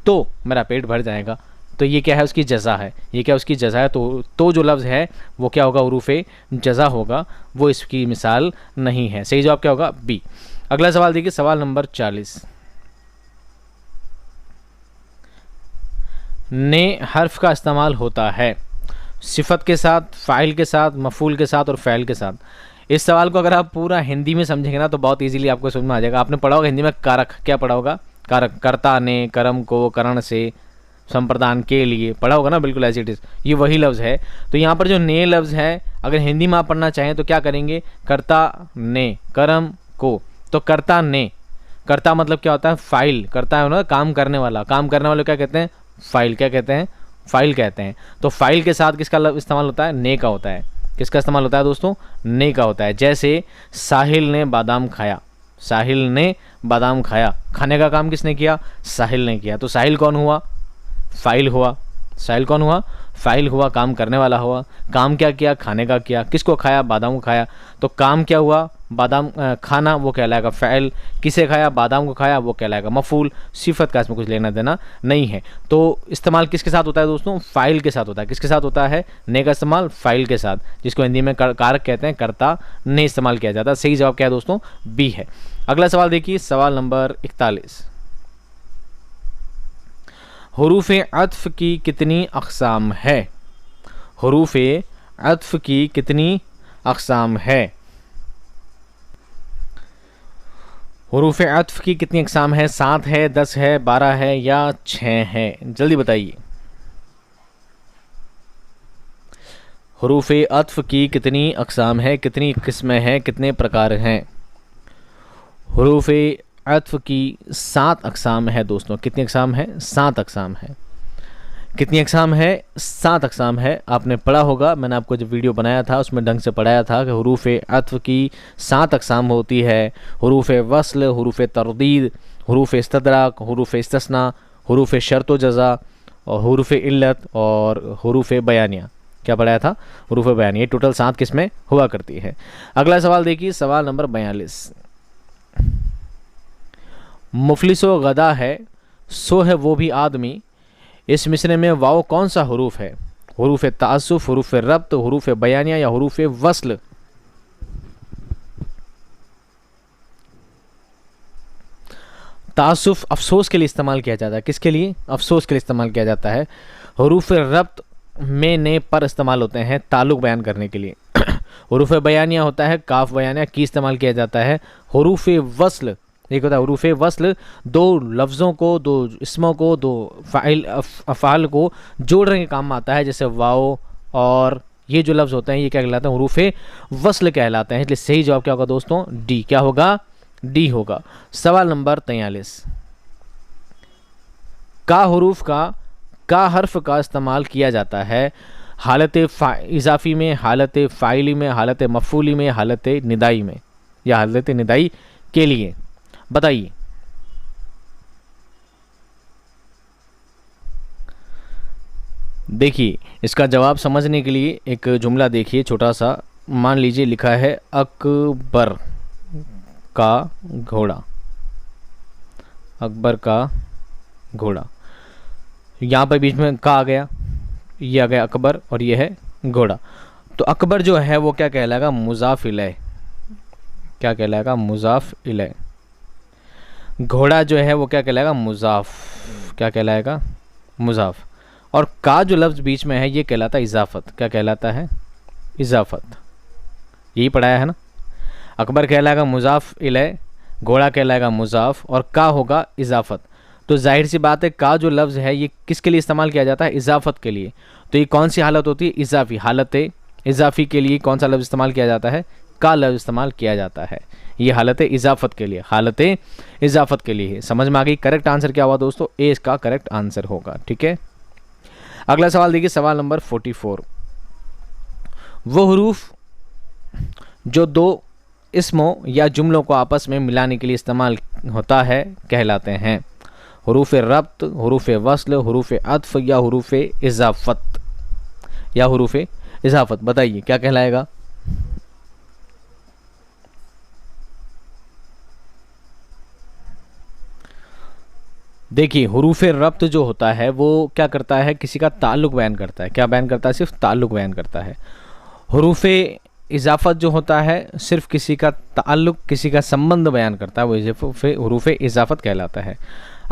तो मेरा पेट भर जाएगा, तो ये क्या है? उसकी जज़ा है। ये क्या? उसकी जज़ा है। तो जो लफ्ज़ है वो क्या होगा? हुरूफ जज़ा होगा, वो इसकी मिसाल नहीं है। सही जवाब क्या होगा? बी। अगला सवाल देखिए, सवाल नंबर 40। ने हर्फ का इस्तेमाल होता है सिफत के साथ, फ़ाइल के साथ, मफ़ूल के साथ और फ़ैल के साथ। इस सवाल को अगर आप पूरा हिंदी में समझेंगे ना तो बहुत इजीली आपको समझ में आ जाएगा। आपने पढ़ा होगा हिंदी में कारक। क्या पढ़ा होगा? कारक। कर्ता ने, कर्म को, करण से, संप्रदान के लिए पढ़ा होगा ना, बिल्कुल एज इट इज़। ये वही लफ्ज़ है। तो यहाँ पर जो ने लफ्ज़ है अगर हिंदी में आप पढ़ना चाहें तो क्या करेंगे? कर्ता ने, कर्म को, तो कर्ता ने। कर्ता मतलब क्या होता है? फ़ाइल। कर्ता है ना काम करने वाला। काम करने वाले क्या कहते हैं? फ़ाइल। क्या कहते हैं? फ़ाइल कहते हैं। तो फ़ाइल के साथ किसका इस्तेमाल होता है? ने का होता है। किसका इस्तेमाल होता है दोस्तों? ने का होता है। जैसे साहिल ने बादाम खाया। साहिल ने बादाम खाया, खाने का काम किसने किया? साहिल ने किया। तो साहिल कौन हुआ? फ़ाइल हुआ। साहिल कौन हुआ? फ़ाइल हुआ, काम करने वाला हुआ। काम क्या किया? खाने का किया। किसको खाया? बादाम को खाया। तो काम क्या हुआ? बादाम खाना, वो कहलाएगा फ़ैल। किसे खाया? बादाम को खाया, वो कहलाएगा मफ़ूल। सिफत का इसमें कुछ लेना देना नहीं है। तो इस्तेमाल किसके साथ होता है दोस्तों? फ़ाइल के साथ होता है। किसके साथ होता है? ने का इस्तेमाल फ़ाइल के साथ, जिसको हिंदी में कारक कहते हैं, कर्ता ने इस्तेमाल किया जाता है। सही जवाब क्या है दोस्तों? बी है। अगला सवाल देखिए, सवाल नंबर 41। हुरूफ अत्फ़ की कितनी अक़साम है? हुरूफ अत्फ़ की कितनी अक़साम है? हुरूफ अत्फ़ की कितनी अक़साम है? 7 है, 10 है, 12 है या 6 है? जल्दी बताइए। हुरूफ अत्फ़ की कितनी अक़साम है? कितनी किस्में हैं? कितने प्रकार हैं? हुरूफ अत्फ़ की 7 अक़साम है दोस्तों। कितनी अक़साम है? 7 अक़साम है। कितनी अक़साम है? 7 अक़साम है। आपने पढ़ा होगा, मैंने आपको जो वीडियो बनाया था उसमें ढंग से पढ़ाया था कि हुरूफ़ अत्फ़ की 7 अक़साम होती है। हुरूफ़ वस्ल, हुरूफ़ तरदीद, हुरूफ़ इस्तदराक, हुरूफ़ इस्तिस्ना, हुरूफ़ शर्त व जज़ा और हुरूफ़ इल्लत और हुरूफ़ बयानिया। क्या पढ़ाया था? हुरूफ़ बयानिया। ये टोटल 7 किस्में हुआ करती है। अगला सवाल देखिए, सवाल नंबर 42। मुफलिसो गदा है, सो है वो भी आदमी, इस मिसरे में वाव कौन सा हुरूफ है? हुरूफ़ तासुफ़, हुरूफ़ रब्त, हुरूफ़ बयानिया या हुरूफ़ वस्ल? तासुफ़ अफसोस के लिए इस्तेमाल किया जाता है। किसके लिए? अफसोस के लिए इस्तेमाल किया जाता है। हुरूफ़ रब्त में ने पर इस्तेमाल होते हैं ताल्लुक़ बयान करने के लिए। हुरूफ़ बयानिया होता है काफ बयानिया की इस्तेमाल किया जाता है। हुरूफ़ वस्ल एक होता है हुरूफ़ वस्ल, दो लफ्ज़ों को, दो इसमों को, दो अफ़ाल को जोड़ने के काम आता है, जैसे वाओ और ये जो लफ्ज़ होते हैं ये क्या कहलाते हैं? हुरूफ़ वस्ल कहलाते हैं। इसलिए सही जवाब क्या होगा दोस्तों? डी। क्या होगा? डी होगा। सवाल नंबर 43। का हुरूफ का हर्फ का इस्तेमाल किया जाता है हालत इजाफ़ी में, हालत फ़ाइली में, हालत मफ़ूली में, हालत निदाई में या हालत निदाई के लिए? बताइए। देखिए, इसका जवाब समझने के लिए एक जुमला देखिए छोटा सा। मान लीजिए लिखा है अकबर का घोड़ा। अकबर का घोड़ा, यहाँ पर बीच में का आ गया, ये आ गया अकबर और ये है घोड़ा। तो अकबर जो है वो क्या कहलाएगा? मुज़ाफ़ इलैह। क्या कहलाएगा? मुज़ाफ़ इलैह। घोड़ा जो है वो क्या कहलाएगा? मुज़ाफ़। क्या कहलाएगा? मुज़ाफ़। और का जो लफ्ज़ बीच में है ये कहलाता है इज़ाफ़त। क्या कहलाता है? इज़ाफ़त। यही पढ़ाया है ना। अकबर कहलाएगा मुज़ाफ़ इलैह, घोड़ा कहलाएगा मुज़ाफ़ और का होगा इज़ाफ़त। तो जाहिर सी बात है का जो लफ्ज़ है ये किसके लिए इस्तेमाल किया जाता है? इज़ाफ़त के लिए। तो ये कौन सी हालत होती है? इज़ाफ़ी। हालत इज़ाफ़ी के लिए कौन सा लफ्ज़ इस्तेमाल किया जाता है? का लफ्ज़ इस्तेमाल किया जाता है। ये हालत इज़ाफ़त के लिए, हालत इज़ाफ़त के लिए है। समझ में आ गई? करेक्ट आंसर क्या हुआ दोस्तों? ए इसका करेक्ट आंसर होगा। ठीक है, अगला सवाल देखिए, सवाल नंबर 44। वो हुरूफ जो दो इसमों या जुमलों को आपस में मिलाने के लिए इस्तेमाल होता है कहलाते हैं हुरूफ़ रब्त, हुरूफ़ वस्ल, हुरूफ़ अत्फ़ या हुरूफ़ इज़ाफ़त या हुरूफ़ इज़ाफ़त? बताइए क्या कहलाएगा? देखिए, हुरूफ़ रब्त जो होता है वो क्या करता है? किसी का ताल्लुक़ बयान करता है। क्या बयान करता है? सिर्फ ताल्लुक़ बयान करता है। हुरूफ़ इज़ाफ़त जो होता है सिर्फ किसी का ताल्लुक़, किसी का संबंध बयान करता है, वो हुरूफ़ इज़ाफ़त कहलाता है।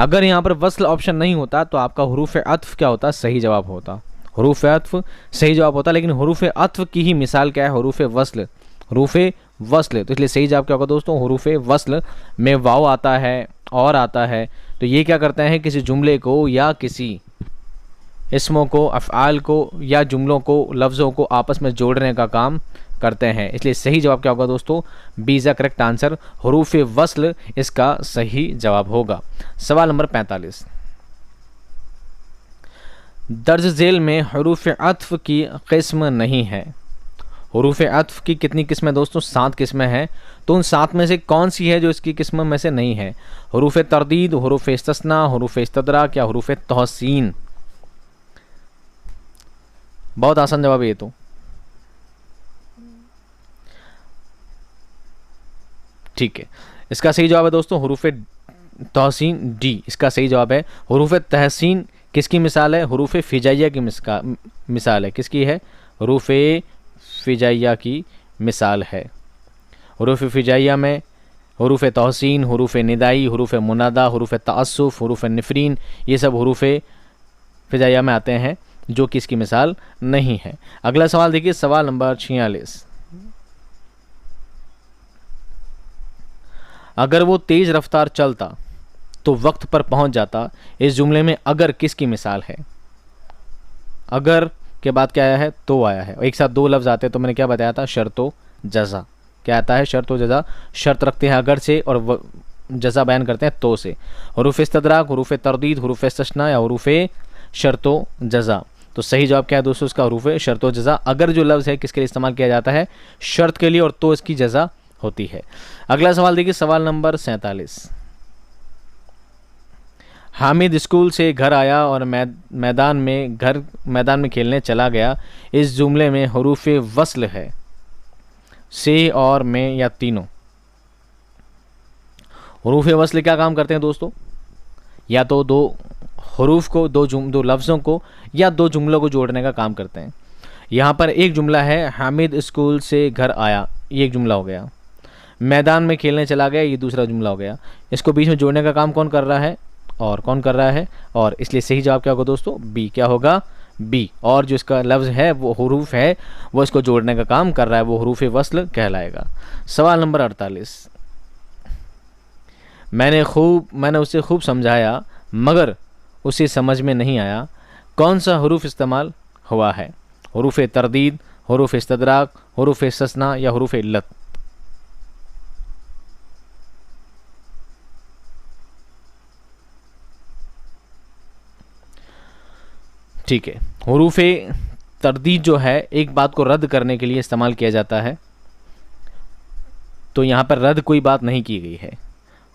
अगर यहाँ पर वस्ल ऑप्शन नहीं होता तो आपका हुरूफ़ अत्फ़ क्या होता? सही जवाब होता। हुरूफ़ अत्फ़ सही जवाब होता, लेकिन हुरूफ़ अत्फ़ की ही मिसाल क्या है? हुरूफ़ वस्ल। हुरूफ़ वस्ल, तो इसलिए सही जवाब क्या होगा दोस्तों? हुरूफ़ वस्ल में वाव आता है और आता है। तो ये क्या करते हैं? किसी जुमले को या किसी इसमों को, अफ़आल को या जुमलों को, लफ्ज़ों को आपस में जोड़ने का काम करते हैं। इसलिए सही जवाब क्या होगा दोस्तों? B is the correct answer. हुरूफ़ वस्ल इसका सही जवाब होगा। सवाल नंबर 45। दर्ज झेल में हुरूफ़ अत्फ़ की किस्म नहीं है। हुरूफ़ अत्फ़ की कितनी किस्में दोस्तों? 7 किस्में हैं। तो उन 7 में से कौन सी है जो इसकी किस्म में से नहीं है? हुरूफ़ तरदीद, हुरूफ़ इस्तिस्ना, हुरूफ़ इस्तदराक या हुरूफ़ तहसीन? बहुत आसान जवाब है ये तो। ठीक है, इसका सही जवाब है दोस्तों हुरूफ़ तहसीन, डी इसका सही जवाब है। हुरूफ़ तहसीन किसकी मिसाल है? हुरूफ़ फिजाइया की मिसाल है। किसकी है? हुरूफ़ फिजाइया की मिसाल है। हुरूफ़ फिजाइया में हुरूफ़ तहसीन, हुरूफ़ निदाई, हुरूफ़ मुनादा, हुरूफ़ तासुफ़, हुरूफ़ नफ़रीन, ये सब हुरूफ़ फिजाइया में आते हैं जो कि इसकी मिसाल नहीं है। अगला सवाल देखिए, सवाल नंबर 46। अगर वो तेज़ रफ्तार चलता तो वक्त पर पहुंच जाता, इस जुमले में अगर किसकी मिसाल है? अगर के बाद क्या आया है? तो आया है। एक साथ दो लफ्ज़ आते हैं तो मैंने क्या बताया था? शर्तो जज़ा। क्या आता है? शर्तो जज़ा। शर्त रखते हैं अगर से और जज़ा बयान करते हैं तो से। हुरूफ़ इस्तदराक, हुरूफ़ तरदीद, हुरूफ़ इस्तिस्ना या हुरूफ़ शर्तो जज़ा। तो सही जवाब क्या है दोस्तों इसका? हरूफ शर्तो जज़ा। अगर जो लफ्ज़ है किसके लिए इस्तेमाल किया जाता है? शर्त के लिए, और तो इसकी जज़ा होती है। अगला सवाल देखिए, सवाल नंबर 47। हामिद स्कूल से घर आया और मैदान में खेलने चला गया। इस जुमले में हरूफ वस्ल है, से और में या तीनों? हरूफ वस्ल क्या काम करते हैं दोस्तों? या तो दो हरूफ को, दो लफ्ज़ों को या दो जुमलों को जोड़ने का काम करते हैं। यहाँ पर एक जुमला है, हामिद स्कूल से घर आया, ये एक जुमला हो गया। मैदान में खेलने चला गया, ये दूसरा जुमला हो गया। इसको बीच में जोड़ने का काम कौन कर रहा है? और कौन कर रहा है? और। इसलिए सही जवाब क्या होगा दोस्तों? बी। क्या होगा? बी। और जो इसका लफ्ज़ है वो हरूफ है, वो इसको जोड़ने का काम कर रहा है, वो हरूफ वस्ल कहलाएगा। सवाल नंबर 48। मैंने उसे खूब समझाया मगर उसे समझ में नहीं आया। कौन सा हरूफ इस्तेमाल हुआ है? हरूफ तरदीद, हरूफ इस्तदराक, हरूफ इस्तिस्ना या हरूफ इल्लत? ठीक है, हरूफ तरदीद जो है एक बात को रद्द करने के लिए इस्तेमाल किया जाता है, तो यहाँ पर रद्द कोई बात नहीं की गई है।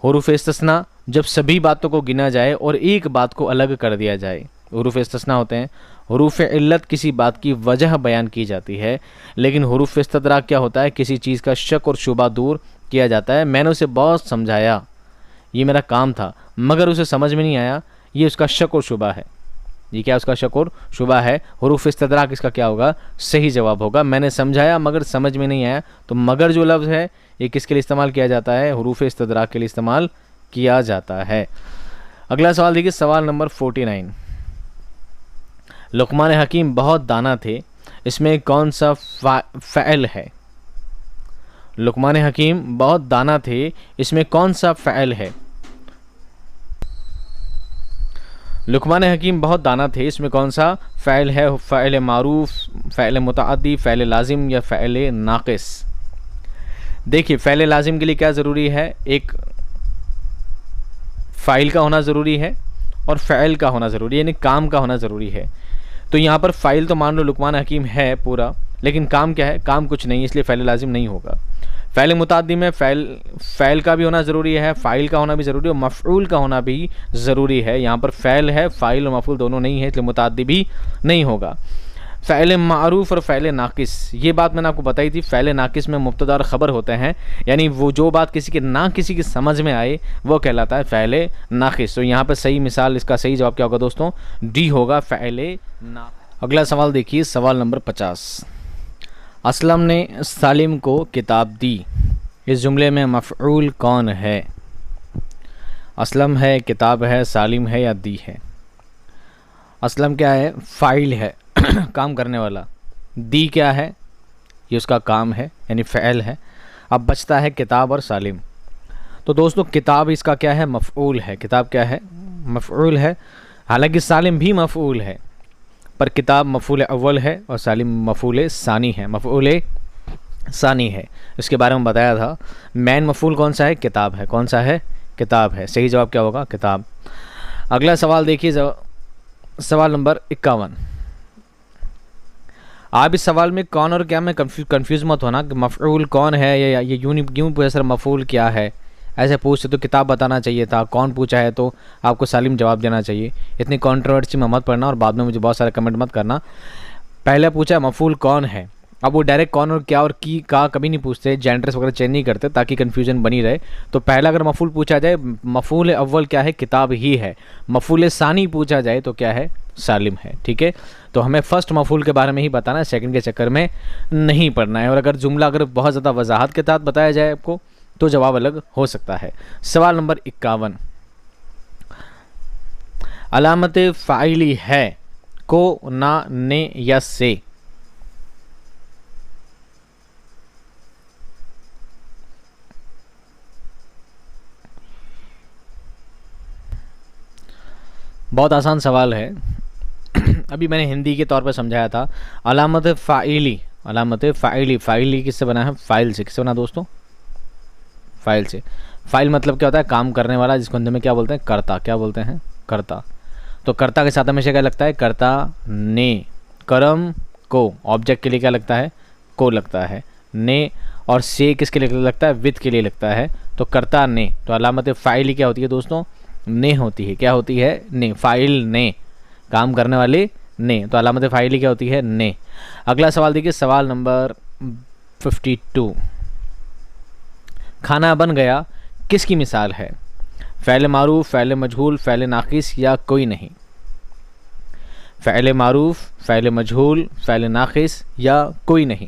हरूफ इस्तिस्ना जब सभी बातों को गिना जाए और एक बात को अलग कर दिया जाए, हरूफ इस्तिस्ना होते हैं। हरूफ इल्लत किसी बात की वजह बयान की जाती है, लेकिन हरूफ इस्तदराक क्या होता है? किसी चीज़ का शक और शुबा दूर किया जाता है। मैंने उसे बहुत समझाया, ये मेरा काम था, मगर उसे समझ में नहीं आया, ये उसका शक और शुबा है। ये क्या उसका शक और शुबा है? हरूफ इस्तदराक इसका क्या होगा? सही जवाब होगा। मैंने समझाया मगर समझ में नहीं आया, तो मगर जो लफ्ज़ है ये किसके लिए इस्तेमाल किया जाता है? हरूफ इस्तदराक के लिए इस्तेमाल किया जाता है। अगला सवाल देखिए, सवाल नंबर 49। लुकमान हकीम बहुत दाना थे, इसमें कौन सा फ़अल है? लुकमान हकीम बहुत दाना थे, इसमें कौन सा फ़अल है? लुकमान हकीम बहुत दाना थे, इसमें कौन सा फ़अल है? फ़अल मारूफ, फ़अल मुतअद्दी, फ़अल लाजिम या फ़अल नाक़िस? देखिए, फ़अल लाजिम के लिए क्या ज़रूरी है? एक फ़ाइल का होना ज़रूरी है और फ़अल का होना ज़रूरी है, यानी काम का होना ज़रूरी है। तो यहाँ पर फ़ाइल तो मान लो लुकमान हकीम है पूरा, लेकिन काम क्या है? काम कुछ नहीं, इसलिए फ़अल लाजिम नहीं होगा। फ़अल मुतअद्दी में फ़अल का भी होना ज़रूरी है, फ़ाइल का होना भी ज़रूरी है और मफ़ऊल का होना भी ज़रूरी है। यहाँ पर फ़अल है, फ़ाइल और मफ़ऊल दोनों नहीं है, इसलिए मुतअद्दी भी नहीं होगा। फ़अल मारूफ और फ़अल नाक़िस, ये बात मैंने आपको बताई थी। फ़अल नाक़िस में मुब्तदा और ख़बर होते हैं, यानी वो जो बात किसी की समझ में आए वो कहलाता है फ़अल नाक़िस। तो यहाँ पर सही मिसाल, इसका सही जवाब क्या होगा दोस्तों? डी होगा, फ़अल नाक़िस। अगला सवाल देखिए, सवाल नंबर 50। असलम ने सालिम को किताब दी, इस जुमले में मफ़ऊल कौन है? असलम है, किताब है, सालिम है या दी है? असलम क्या है? फ़ाइल है काम करने वाला। दी क्या है? ये उसका काम है, यानी फ़अल है। अब बचता है किताब और सालिम। तो दोस्तों किताब इसका क्या है? मफ़ऊल है। किताब क्या है? मफ़ऊल है। हालांकि सालिम भी मफ़ऊल है, पर किताब मफ़ऊल अव्वल है और सालिम मफ़ऊल सानी है। मफ़ऊल सानी है, इसके बारे में बताया था। मैन मफ़ऊल कौन सा है? किताब है। कौन सा है? किताब है। सही जवाब क्या होगा? किताब। अगला सवाल देखिए, सवाल नंबर 51। आप इस सवाल में कौन और क्या में कंफ्यूज मत होना कि मफ़ऊल कौन है या ये यूँ पूछे सर मफ़ऊल क्या है, ऐसे पूछते तो किताब बताना चाहिए था। कौन पूछा है तो आपको सालिम जवाब देना चाहिए। इतनी कंट्रोवर्सी में मत पड़ना और बाद में मुझे बहुत सारे कमेंट मत करना। पहले पूछा है मफ़ऊल कौन है, अब वो डायरेक्ट कौन और क्या और की का कभी नहीं पूछते, जेंडर्स वगैरह चेंज नहीं करते ताकि कन्फ्यूजन बनी रहे। तो पहला अगर मफ़ऊल पूछा जाए, मफ़ऊल अव्वल क्या है? किताब ही है। मफ़ऊल सानी पूछा जाए तो क्या है? सालिम है। ठीक है, तो हमें फर्स्ट मफ़ऊल के बारे में ही बताना है, सेकंड के चक्कर में नहीं पढ़ना है। और अगर जुमला अगर बहुत ज़्यादा वजाहत के साथ बताया जाए आपको तो जवाब अलग हो सकता है। सवाल नंबर 51। अलामत फ़ाइली है को, ना, ने या से? बहुत आसान सवाल है। अभी मैंने हिंदी के तौर पर समझाया था। अलामत फ़ाइली, अलामत फ़ाइली, फ़ाइली किससे बना है? फ़ाइल से। किससे बना दोस्तों? फ़ाइल से। फ़ाइल मतलब क्या होता है? काम करने वाला, जिसको हिंदी में क्या बोलते हैं? कर्ता। क्या बोलते हैं? कर्ता। तो कर्ता के साथ हमेशा क्या लगता है, कर्ता ने। कर्म को, ऑब्जेक्ट के लिए क्या लगता है, को लगता है, ने। और से किसके लिए लगता है, विद के लिए लगता है, तो कर्ता ने। तो अलामत फ़ाइल क्या होती है दोस्तों, ने होती है। क्या होती है, ने। फ़ाइल ने, काम करने वाले ने, तो अलामत फ़ाइल क्या होती है, ने। अगला सवाल देखिए, सवाल नंबर 52। खाना बन गया किसकी मिसाल है, फ़ैल मारूफ, फ़ैल मजहूल, फ़ैल नाक़िस या कोई नहीं। फ़ैल मारूफ, फ़ैल मजहूल, फ़ैल नाक़िस या कोई नहीं।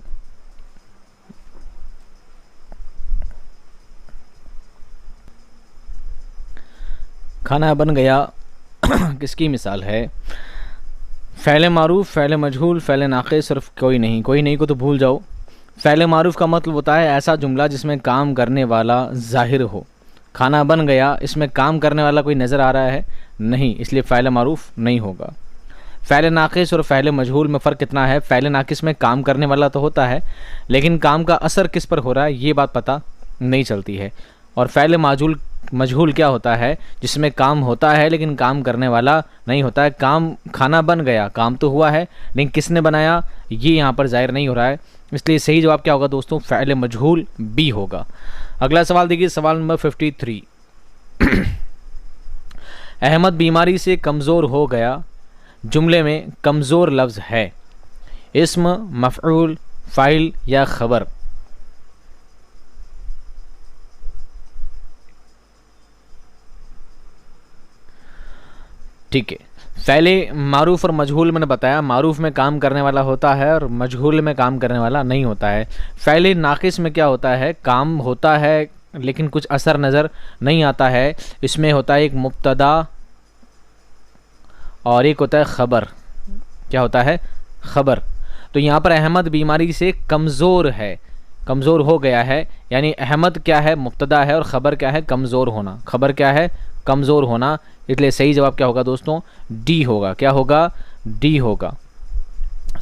खाना बन गया किसकी मिसाल है, फ़ैल मारूफ, फ़ैल मजहूल, फ़ैल नाक़िस और कोई नहीं। कोई नहीं को तो भूल जाओ। फ़ैल मारूफ का मतलब होता है ऐसा जुमला जिसमें काम करने वाला ज़ाहिर हो। खाना बन गया, इसमें काम करने वाला कोई नज़र आ रहा है नहीं, इसलिए फ़ैल मारूफ नहीं होगा। फ़ैल नाक़िस और फ़ैल मजहूल में फ़र्क कितना है, फ़ैल नाक़िस में काम करने वाला तो होता है लेकिन काम का असर किस पर हो रहा है ये बात पता नहीं चलती है। और फ़ैल मजहूल क्या होता है, जिसमें काम होता है लेकिन काम करने वाला नहीं होता है। काम, खाना बन गया, काम तो हुआ है लेकिन किसने बनाया ये यहाँ पर ज़ाहिर नहीं हो रहा है, इसलिए सही जवाब क्या होगा दोस्तों, फ़ैल मजहूल बी होगा। अगला सवाल देखिए, सवाल नंबर 53। अहमद बीमारी से कमज़ोर हो गया, जुमले में कमज़ोर लफ्ज़ है, इस्म, मफ़ऊल, फ़ाइल या ख़बर। ठीक है, फ़ैले मारूफ़ और मजहूल मैंने बताया, मारूफ़ में काम करने वाला होता है और मजहूल में काम करने वाला नहीं होता है। फ़ैले नाक़िस में क्या होता है, काम होता है लेकिन कुछ असर नज़र नहीं आता है। इसमें होता है एक मुब्तदा और एक होता है ख़बर। क्या होता है, ख़बर। तो यहाँ पर अहमद बीमारी से कमज़ोर है, कमज़ोर हो गया है, यानी अहमद क्या है, मुब्तदा है और ख़बर क्या है, कमज़ोर होना। ख़बर क्या है, कमज़ोर होना, इसलिए सही जवाब क्या होगा दोस्तों, डी होगा। क्या होगा, डी होगा।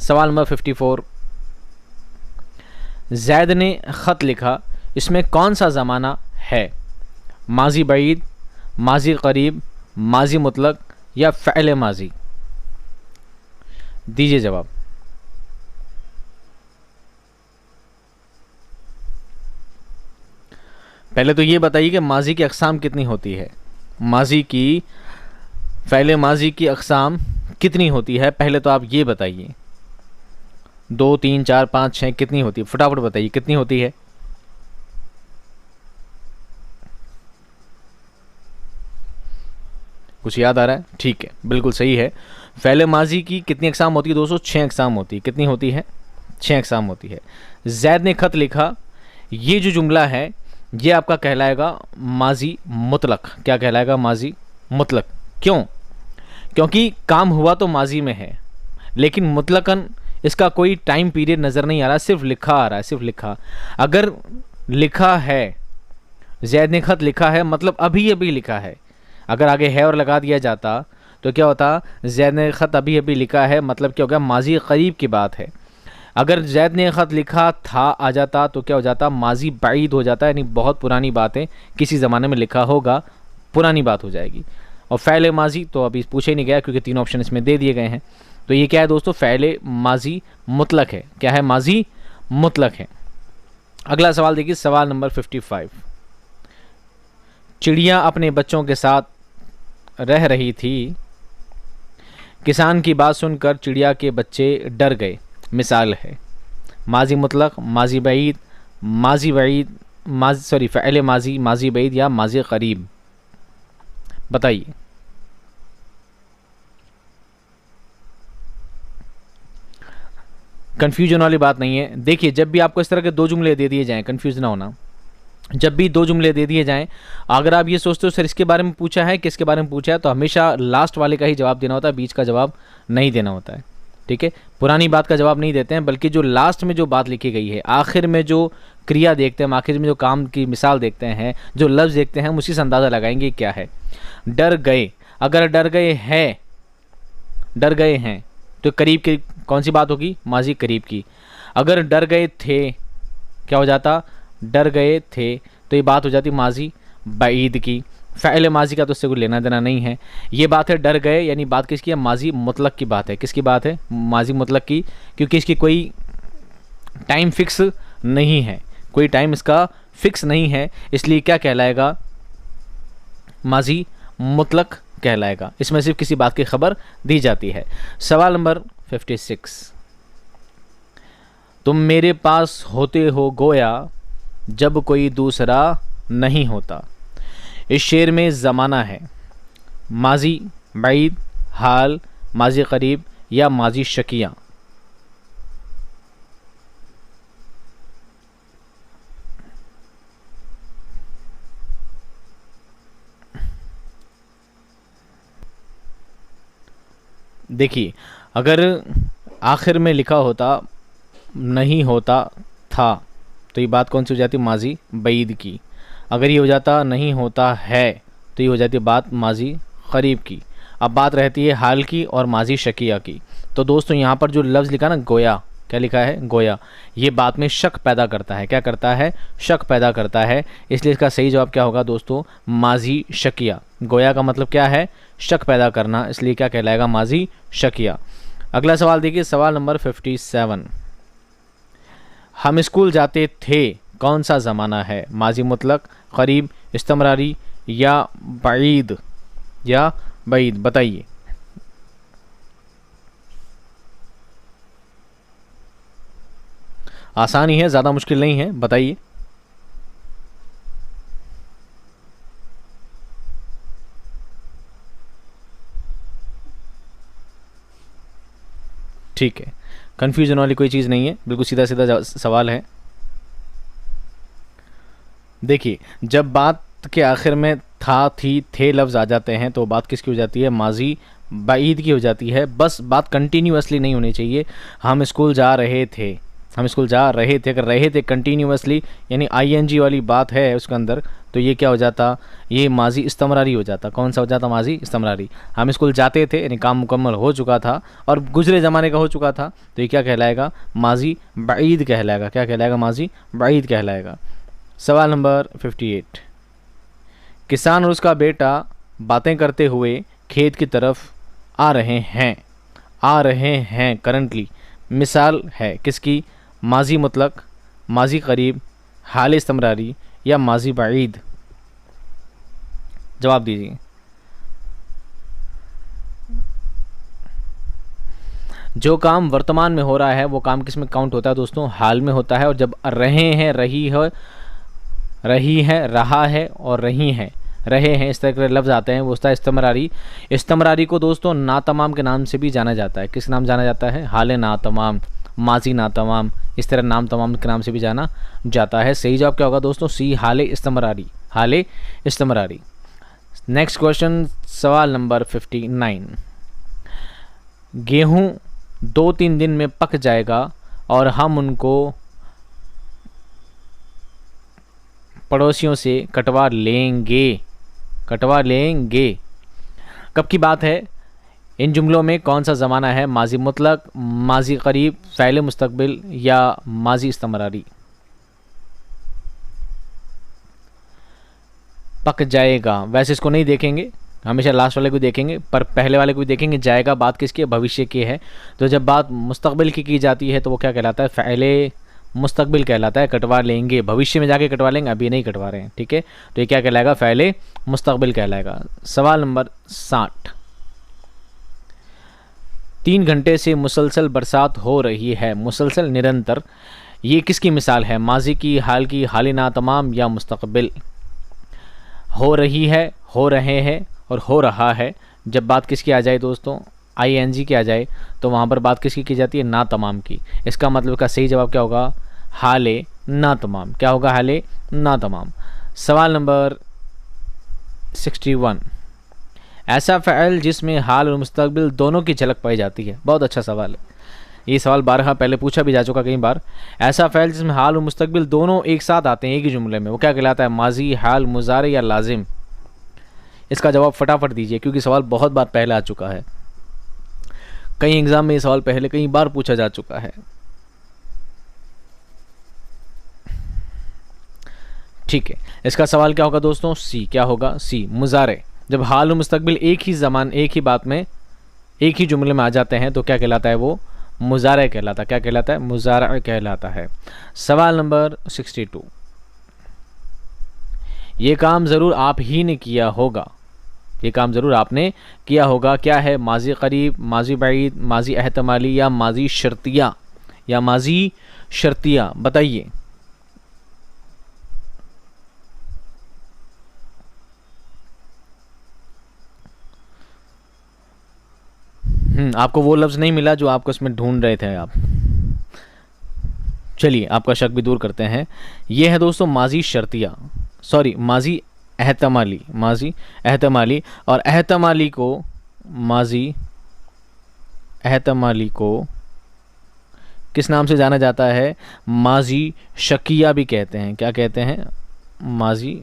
सवाल नंबर 54। ज़ैद ने ख़त लिखा, इसमें कौन सा ज़माना है, माजी बईद, माजी करीब, माजी मुतलक या फ़ैल माजी। दीजिए जवाब। पहले तो ये बताइए कि माजी की अक़साम कितनी होती है, माजी की, फ़ैल माजी की अक़साम कितनी होती है, पहले तो आप ये बताइए। 2, 3, 4, 5, 6 कितनी होती है, फटाफट बताइए कितनी होती है। कुछ याद आ रहा है, ठीक है, बिल्कुल सही है। फ़ैल माजी की कितनी अक़साम होती है दोस्तों, 6 अक़साम होती है। कितनी होती है, 6 अक़साम होती है। ज़ैद ने ख़त लिखा, ये जो जुमला है ये आपका कहलाएगा माजी मुतलक। क्या कहलाएगा, माजी मुतलक। क्यों, क्योंकि काम हुआ तो माजी में है लेकिन मुतलकन इसका कोई टाइम पीरियड नज़र नहीं आ रहा, सिर्फ लिखा आ रहा है, सिर्फ लिखा। अगर लिखा है, ज़ैद ने ख़त लिखा है मतलब अभी अभी लिखा है, अगर आगे है और लगा दिया जाता तो क्या होता, ज़ैद ने ख़त अभी अभी लिखा है मतलब क्या हो गया, माजी करीब की बात है। अगर ज़ैद ने ख़त लिखा था आ जाता तो क्या हो जाता, माजी बाईद हो जाता, यानी बहुत पुरानी बातें किसी ज़माने में लिखा होगा, पुरानी बात हो जाएगी। और फ़ैल माजी तो अभी पूछे नहीं गया क्योंकि 3 ऑप्शन इसमें दे दिए गए हैं। तो ये क्या है दोस्तों, फ़ैल माजी मुतलक है। क्या है, माजी मुतलक है। अगला सवाल देखिए, सवाल नंबर 55। चिड़िया अपने बच्चों के साथ रह रही थी, किसान की बात सुनकर चिड़िया के बच्चे डर गए, मिसाल है, माजी मुतलक, माजी बईद, माजी बईद, फ़ैल माजी, माजी बईद या माजी करीब। बताइए। कन्फ्यूजन वाली बात नहीं है। देखिए, जब भी आपको इस तरह के 2 जुमले दे दिए जाएं, कन्फ्यूज ना होना, जब भी 2 जुमले दे दिए जाएं, अगर आप ये सोचते हो सर इसके बारे में पूछा है किसके बारे में पूछा है, तो हमेशा लास्ट वाले का ही जवाब देना होता है, बीच का जवाब नहीं देना होता है। ठीक है, पुरानी बात का जवाब नहीं देते हैं, बल्कि जो लास्ट में जो बात लिखी गई है, आखिर में जो क्रिया देखते हैं, आखिर में जो काम की मिसाल देखते हैं, जो लफ्ज़ देखते हैं, हम उसी से अंदाज़ा लगाएंगे क्या है। डर गए, अगर डर गए हैं, डर गए हैं तो करीब की कौन सी बात होगी, माजी करीब की। अगर डर गए थे, क्या हो जाता, डर गए थे, तो ये बात हो जाती माजी बईद की। फ़ाइल माजी का तो उससे कोई लेना देना नहीं है। ये बात है डर गए, यानी बात किसकी है, माजी मुतलक की बात है। किसकी बात है, माजी मुतलक की, क्योंकि इसकी कोई टाइम फिक्स नहीं है, कोई टाइम इसका फिक्स नहीं है, इसलिए क्या कहलाएगा, माजी मुतलक कहलाएगा। इसमें सिर्फ किसी बात की खबर दी जाती है। सवाल नंबर 56, तुम मेरे पास होते हो गोया जब कोई दूसरा नहीं होता। इस शेर में ज़माना है माजी बईद, हाल, माजी करीब या माजी शकिया। देखिए, अगर आखिर में लिखा होता नहीं होता था तो ये बात कौन सी हो जाती, माजी बईद की। अगर ये हो जाता नहीं होता है तो ये हो जाती बात माजी करीब की। अब बात रहती है हाल की और माजी शकिया की। तो दोस्तों यहाँ पर जो लफ्ज़ लिखा ना गोया, क्या लिखा है, गोया, ये बात में शक पैदा करता है। क्या करता है, शक पैदा करता है। इसलिए इसका सही जवाब क्या होगा दोस्तों, माजी शकिया। गोया का मतलब क्या है, शक पैदा करना, इसलिए क्या कहलाएगा, माजी शकिया। अगला सवाल देखिए, सवाल नंबर 57, हम स्कूल जाते थे कौन सा ज़माना है, माजी मुतलक, करीब, इस्तमरारी या बईद, या बईद, बताइए। आसानी है, ज़्यादा मुश्किल नहीं है, बताइए। ठीक है, कन्फ्यूजन वाली कोई चीज़ नहीं है, बिल्कुल सीधा सीधा सवाल है। देखिए, जब बात के आखिर में था, थी, थे लफ्ज़ आ जाते हैं तो बात किसकी हो जाती है, माजी बईद की हो जाती है। बस बात कंटिन्यूअसली नहीं होनी चाहिए। हम स्कूल जा रहे थे, हम स्कूल जा रहे थे, अगर रहे थे कंटिन्यूअसली यानी आईएनजी वाली बात है उसके अंदर, तो ये क्या हो जाता, ये माजी इस्तमरारी हो जाता। कौन सा हो जाता, माजी इस्तमरारी। हम स्कूल जाते थे यानी काम मुकम्मल हो चुका था और गुजरे ज़माने का हो चुका था, तो ये क्या कहलाएगा, माजी बईद कहलाएगा। क्या कहलाएगा, माजी बईद कहलाएगा। सवाल नंबर 58, किसान और उसका बेटा बातें करते हुए खेत की तरफ आ रहे हैं, आ रहे हैं करंटली, मिसाल है किसकी, माजी मुतलक, माजी करीब, हाल इस्तमरारी या माजी बईद। जवाब दीजिए। जो काम वर्तमान में हो रहा है वो काम किस में काउंट होता है दोस्तों, हाल में होता है। और जब रहे हैं, रही है, रही है, रहा है और रही हैं, रहे हैं, इस तरह के लफ्ज़ आते हैं, वो होता है इस्तमरारी। इस्तमरारी को दोस्तों नातमाम के नाम से भी जाना जाता है। किस नाम जाना जाता है, हाल नातमाम, माजी नातमाम, इस तरह नाम तमाम के नाम से भी जाना जाता है। सही जवाब क्या होगा दोस्तों, सी, हाल इस्तमरारी, हाल इस्तमरारी। नेक्स्ट क्वेश्चन, सवाल नंबर 59, गेहूँ 2-3 दिन में पक जाएगा और हम उनको पड़ोसियों से कटवा लेंगे, कटवा लेंगे। कब की बात है, इन जुमलों में कौन सा ज़माना है, माजी मुतलक, माजी करीब, फ़ैल मुस्तकबिल या माजी इस्तमरारी। पक जाएगा, वैसे इसको नहीं देखेंगे, हमेशा लास्ट वाले को देखेंगे, पर पहले वाले को भी देखेंगे। जाएगा बात किसकी है, भविष्य की है। तो जब बात मुस्तकबिल की जाती है तो वो क्या कहलाता है, फ़ैल मुस्तकबिल कहलाता है। कटवा लेंगे, भविष्य में जाके कटवा लेंगे, अभी नहीं कटवा रहे हैं, ठीक है। तो ये क्या कहलाएगा, फ़ैल मुस्तकबिल कहलाएगा। सवाल नंबर 60, 3 घंटे से मुसलसल बरसात हो रही है, मुसलसल निरंतर, ये किसकी मिसाल है, माजी की, हाल की, हाल ना तमाम या मुस्तकबिल। हो रही है, हो रहे हैं और हो रहा है, जब बात किसकी आ जाए दोस्तों, आईएनजी की आ जाए, तो वहाँ पर बात किसकी की जाती है, ना तमाम की। इसका मतलब का सही जवाब क्या होगा, हाले ना तमाम। क्या होगा, हाले ना तमाम। सवाल नंबर 61, ऐसा फ़ैल जिसमें हाल और मुस्तकबिल दोनों की झलक पाई जाती है। बहुत अच्छा सवाल है, ये सवाल 12 पहले पूछा भी जा चुका कई बार। ऐसा फ़ैल जिसमें हाल और मुस्तकबिल दोनों एक साथ आते हैं एक ही जुमले में, वो क्या कहलाता है, माजी, हाल, मुज़ारे या लाजिम। इसका जवाब फटाफट दीजिए क्योंकि सवाल बहुत बार पहले आ चुका है, कई एग्ज़ाम में ये सवाल पहले कई बार पूछा जा चुका है। ठीक है, इसका सवाल क्या होगा दोस्तों? सी। क्या होगा? सी, मुजारे। जब हाल और मुस्तकबिल एक ही बात में, एक ही जुमले में आ जाते हैं तो क्या कहलाता है? वो मुजारे कहलाता है। क्या कहलाता है? मुजारा कहलाता है। सवाल नंबर 62, ये काम ज़रूर आप ही ने किया होगा। ये काम ज़रूर आपने किया होगा। क्या है? माजी करीब, माजी बईद, माजी एहतमाली या माजी शर्तिया, या माजी शर्तिया, बताइए। आपको वो लफ्ज़ नहीं मिला जो आपको इसमें ढूंढ रहे थे आप। चलिए, आपका शक भी दूर करते हैं। ये है दोस्तों माजी शर्तिया, सॉरी माजी एहतमाली, माजी एहतमाली। और माजी एहतमाली को किस नाम से जाना जाता है? माजी शकिया भी कहते हैं। क्या कहते हैं? माजी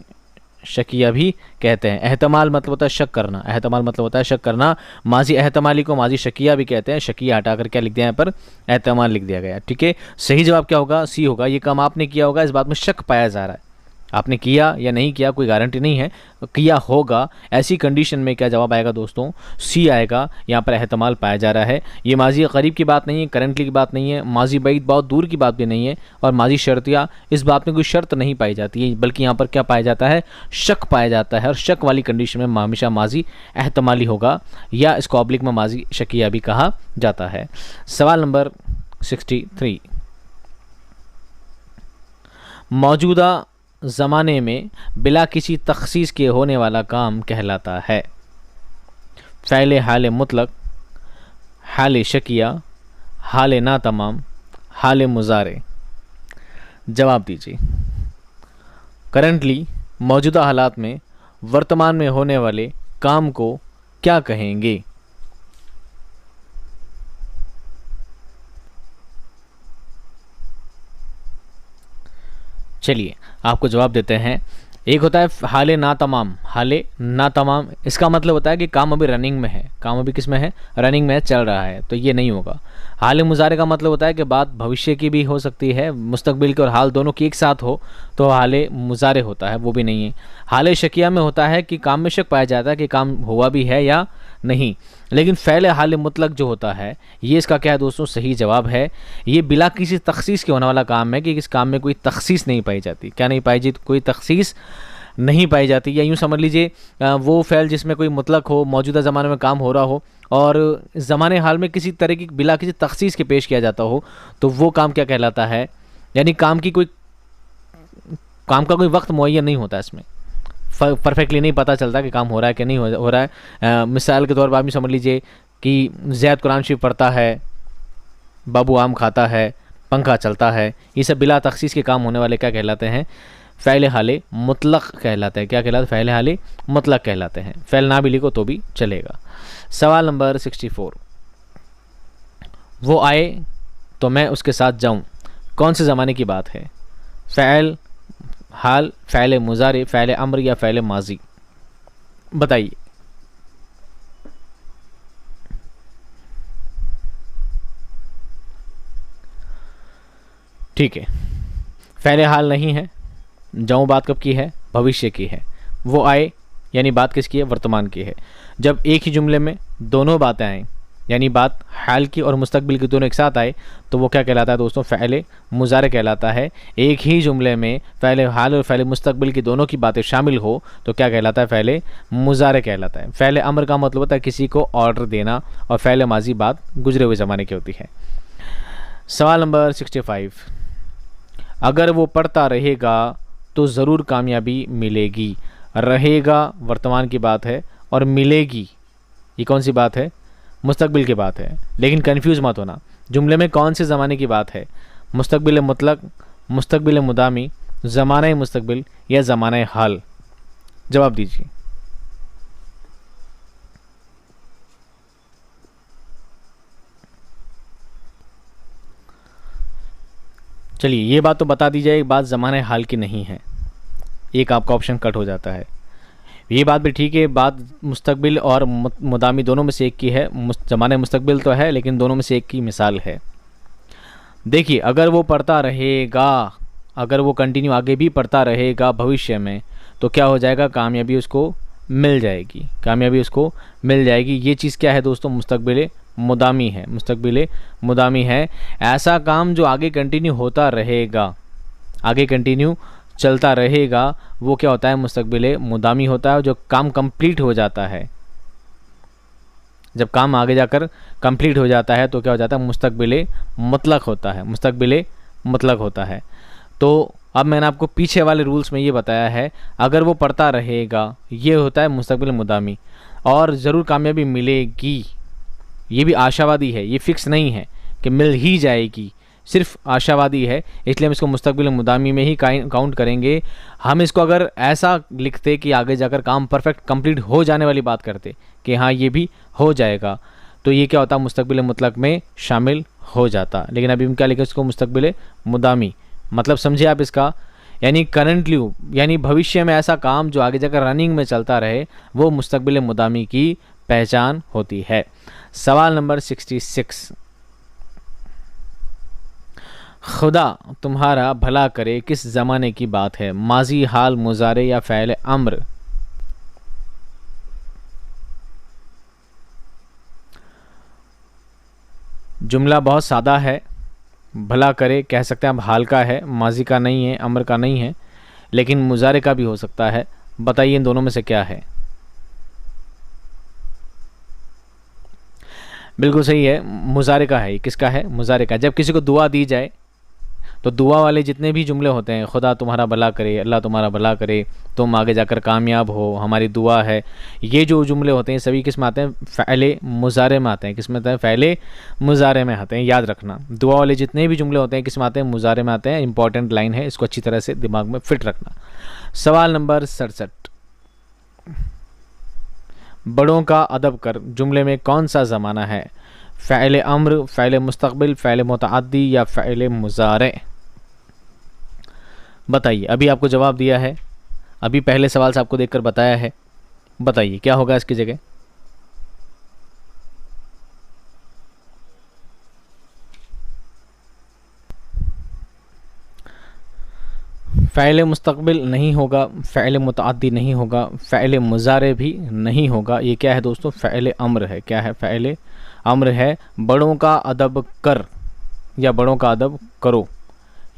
शकिया भी कहते हैं। एहतमाल मतलब होता है शक करना, एहतमाल मतलब होता है शक करना। माजी एहतमाली को माजी शकिया भी कहते हैं। शकिया हटाकर क्या लिख दिया यहाँ पर? एहतमाल लिख दिया गया। ठीक है, सही जवाब क्या होगा? सी होगा। ये काम आपने किया होगा, इस बात में शक पाया जा रहा है। आपने किया या नहीं किया कोई गारंटी नहीं है, किया होगा, ऐसी कंडीशन में क्या जवाब आएगा दोस्तों? सी आएगा। यहाँ पर एहतमाल पाया जा रहा है। ये माजी करीब की बात नहीं है, करंटली की बात नहीं है, माजी बईद बहुत दूर की बात भी नहीं है, और माजी शर्तिया इस बात में कोई शर्त नहीं पाई जाती है, बल्कि यहाँ पर क्या पाया जाता है? शक पाया जाता है। और शक वाली कंडीशन में हमेशा माजी एहतमाली होगा, या इसको ऑब्लिक में माजी शकिया भी कहा जाता है। सवाल नंबर 63, मौजूदा ज़माने में बिला किसी तख़सीस के होने वाला काम कहलाता है? फ़ैल हाल मुतलक, हाल शकिया, हाल ना तमाम, हाल मुजारे। जवाब दीजिए। करंटली, मौजूदा हालात में, वर्तमान में होने वाले काम को क्या कहेंगे? चलिए, आपको जवाब देते हैं। एक होता है हाले ना तमाम। हाले ना तमाम इसका मतलब होता है कि काम अभी रनिंग में है। काम अभी किस में है? रनिंग में चल रहा है, तो ये नहीं होगा। हाल मुजारे का मतलब होता है कि बात भविष्य की भी हो सकती है, मुस्तकबिल की और हाल दोनों की एक साथ हो तो हाल मुजारे होता है, वो भी नहीं है। हाल शकिया में होता है कि काम में शक पाया जाता है कि काम हुआ भी है या नहीं। लेकिन फ़ैल हाल मुतलक जो होता है, ये इसका क्या है दोस्तों? सही जवाब है। ये बिला किसी तख़सीस के होने वाला काम है कि इस काम में कोई तख़सीस नहीं पाई जाती। क्या नहीं पाई जाती? कोई तख़सीस नहीं पाई जाती। या यूँ समझ लीजिए, वो फ़ैल जिसमें कोई मुतलक हो, मौजूदा ज़माने में काम हो रहा हो और ज़माने हाल में किसी तरह की बिला किसी तख़सीस के पेश किया जाता हो, तो वो काम क्या कहलाता है? यानी काम का कोई वक्त मुअय्यन नहीं होता इसमें, परफेक्टली नहीं पता चलता कि काम हो रहा है कि नहीं हो रहा है। मिसाल के तौर पर आप भी समझ लीजिए कि ज़ैद कुरान शरीफ पढ़ता है, बाबू आम खाता है, पंखा चलता है। ये सब बिला तख़सीस के काम होने वाले क्या कहलाते हैं? फ़ैल हाल मुतलक कहलाते हैं। क्या कहलाते हैं? फ़ैल हाल मुतलक कहलाते हैं। फ़ैल ना भी लिखो तो भी चलेगा। सवाल नंबर 64, वो आए तो मैं उसके साथ जाऊं, कौन से ज़माने की बात है? फ़ैल हाल, फ़ैल मुज़ारे, फ़ैल अम्र या फ़ैल माजी? बताइए। ठीक है, फ़ैल हाल नहीं है। जाऊँ बात कब की है? भविष्य की है। वो आए यानी बात किसकी है? वर्तमान की है। जब एक ही जुमले में दोनों बातें आएँ, यानी बात हाल की और मुस्तकबिल की दोनों एक साथ आए, तो वो क्या कहलाता है दोस्तों? फ़ैल मुज़ारे कहलाता है। एक ही जुमले में फ़ैल हाल और फ़ैल मुस्तकबिल की दोनों की बातें शामिल हो तो क्या कहलाता है? फ़ैल मुज़ारे कहलाता है। फ़ैल अम्र का मतलब होता है किसी को ऑर्डर देना, और फ़ैल माजी बात गुजरे हुए ज़माने की होती है। सवाल नंबर 65, अगर वो पढ़ता रहेगा तो ज़रूर कामयाबी मिलेगी। रहेगा वर्तमान की बात है, और मिलेगी ये कौन सी बात है? मुस्तकबिल की बात है। लेकिन कंफ्यूज मत होना, जुमले में कौन से ज़माने की बात है? मुस्तकबिल मुतलक, मुस्तकबिल मुदामी, ज़माना मुस्तकबिल या ज़माना हाल? जवाब दीजिए। चलिए, ये बात तो बता दी जाए, एक बात ज़माने हाल की नहीं है, एक आपका ऑप्शन कट हो जाता है। ये बात भी ठीक है, बात मुस्तकबिल और मुदामी दोनों में से एक की है। ज़माने मुस्तकबिल तो है, लेकिन दोनों में से एक की मिसाल है। देखिए, अगर वो पढ़ता रहेगा, अगर वो कंटिन्यू आगे भी पढ़ता रहेगा भविष्य में तो क्या हो जाएगा, कामयाबी उसको मिल जाएगी, कामयाबी उसको मिल जाएगी। ये चीज़ क्या है दोस्तों, मुस्तकबिल मुदामी है, मुस्तकबिल मुदामी है। ऐसा काम जो आगे कंटिन्यू होता रहेगा, आगे कंटिन्यू चलता रहेगा, वो क्या होता है, मुस्तकबिल मुदामी होता है। जो काम कंप्लीट हो जाता है, जब काम आगे जाकर कंप्लीट हो जाता है तो क्या हो जाता है, मुस्तकबिल मुतलक होता है, मुस्तकबिल मुतलक होता है। तो अब मैंने आपको पीछे वाले रूल्स में ये बताया है, अगर वो पढ़ता रहेगा ये होता है मुस्तकबिल मुदामी, और ज़रूर कामयाबी मिलेगी, ये भी आशावादी है, ये फिक्स नहीं है कि मिल ही जाएगी, सिर्फ आशावादी है, इसलिए हम इसको मुस्तकबिल मुदामी में ही काउंट करेंगे। हम इसको अगर ऐसा लिखते कि आगे जाकर काम परफेक्ट कंप्लीट हो जाने वाली बात करते कि हाँ ये भी हो जाएगा, तो ये क्या होता, मुस्तकबिल मुतलक में शामिल हो जाता। लेकिन अभी हम क्या लिखे इसको, मुस्तकबिल मुदामी, मतलब समझे आप इसका, यानी करंटली, यानी भविष्य में ऐसा काम जो आगे जाकर रनिंग में चलता रहे, वो मुस्तकबिल मुदामी की पहचान होती है। सवाल नंबर 66, खुदा तुम्हारा भला करे किस ज़माने की बात है, माजी, हाल, मुजारे या फ़ैल अम्र। जुमला बहुत सादा है, भला करे कह सकते हैं आप, हाल का है, माजी का नहीं है, अम्र का नहीं है, लेकिन मुजारे का भी हो सकता है। बताइए इन दोनों में से क्या है। बिल्कुल सही है, मुजारे का है। किसका है, मुजारे का। जब किसी को दुआ दी जाए तो दुआ वाले जितने भी जुमले होते हैं, खुदा तुम्हारा भला करे, अल्लाह तुम्हारा भला करे, तुम आगे जाकर कामयाब हो, हमारी दुआ है, ये जो जुमले होते हैं सभी किस में आते हैं, फ़ैले मुजारे में आते हैं। किस में आते हैं, फ़ैले मुजारे में आते हैं, याद रखना। दुआ वाले जितने भी जुमले होते हैं किस में आते हैं, मुजारे में आते हैं। इंपॉर्टेंट लाइन है, इसको अच्छी तरह से दिमाग में फिट रखना। सवाल नंबर 67, बड़ों का अदब कर जुमले में कौन सा ज़माना है, फ़ैल अम्र, फ़ैल मुस्तक़बिल, फ़ैल मुतअद्दी या फ़ैल मुज़ारे। बताइए, अभी आपको जवाब दिया है, अभी पहले सवाल से आपको देखकर बताया है, बताइए क्या होगा इसकी जगह। फ़ैल मुस्तक़बिल नहीं होगा, फ़ैल मुतअद्दी नहीं होगा, फ़ैल मुज़ारे भी नहीं होगा। ये क्या है दोस्तों, फ़ैल अम्र है। क्या है, फ़ैल अम्र है। बड़ों का अदब कर या बड़ों का अदब करो,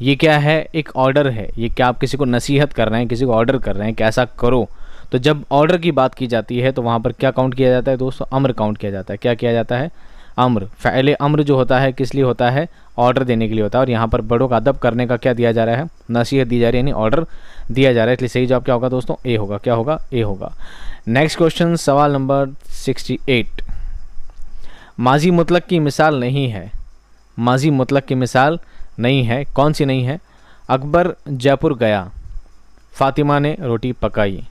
ये क्या है, एक ऑर्डर है। ये क्या आप किसी को नसीहत कर रहे हैं, किसी को ऑर्डर कर रहे हैं कि ऐसा करो। तो जब ऑर्डर की बात की जाती है तो वहाँ पर क्या काउंट किया जाता है दोस्तों, अम्र काउंट किया जाता है। क्या किया जाता है, अम्र। फ़ैल अम्र जो होता है किस लिए होता है, ऑर्डर देने के लिए होता है। और यहाँ पर बड़ों का अदब करने का क्या दिया जा रहा है, नसीहत दी जा रही है, यानी ऑर्डर दिया जा रहा है। इसलिए सही जवाब क्या होगा दोस्तों, ए होगा। क्या होगा, ए होगा। नेक्स्ट क्वेश्चन, सवाल नंबर 68, माजी मुतलक की मिसाल नहीं है, माजी मुतलक की मिसाल नहीं है, कौन सी नहीं है। अकबर जयपुर गया, फातिमा ने रोटी पकाई,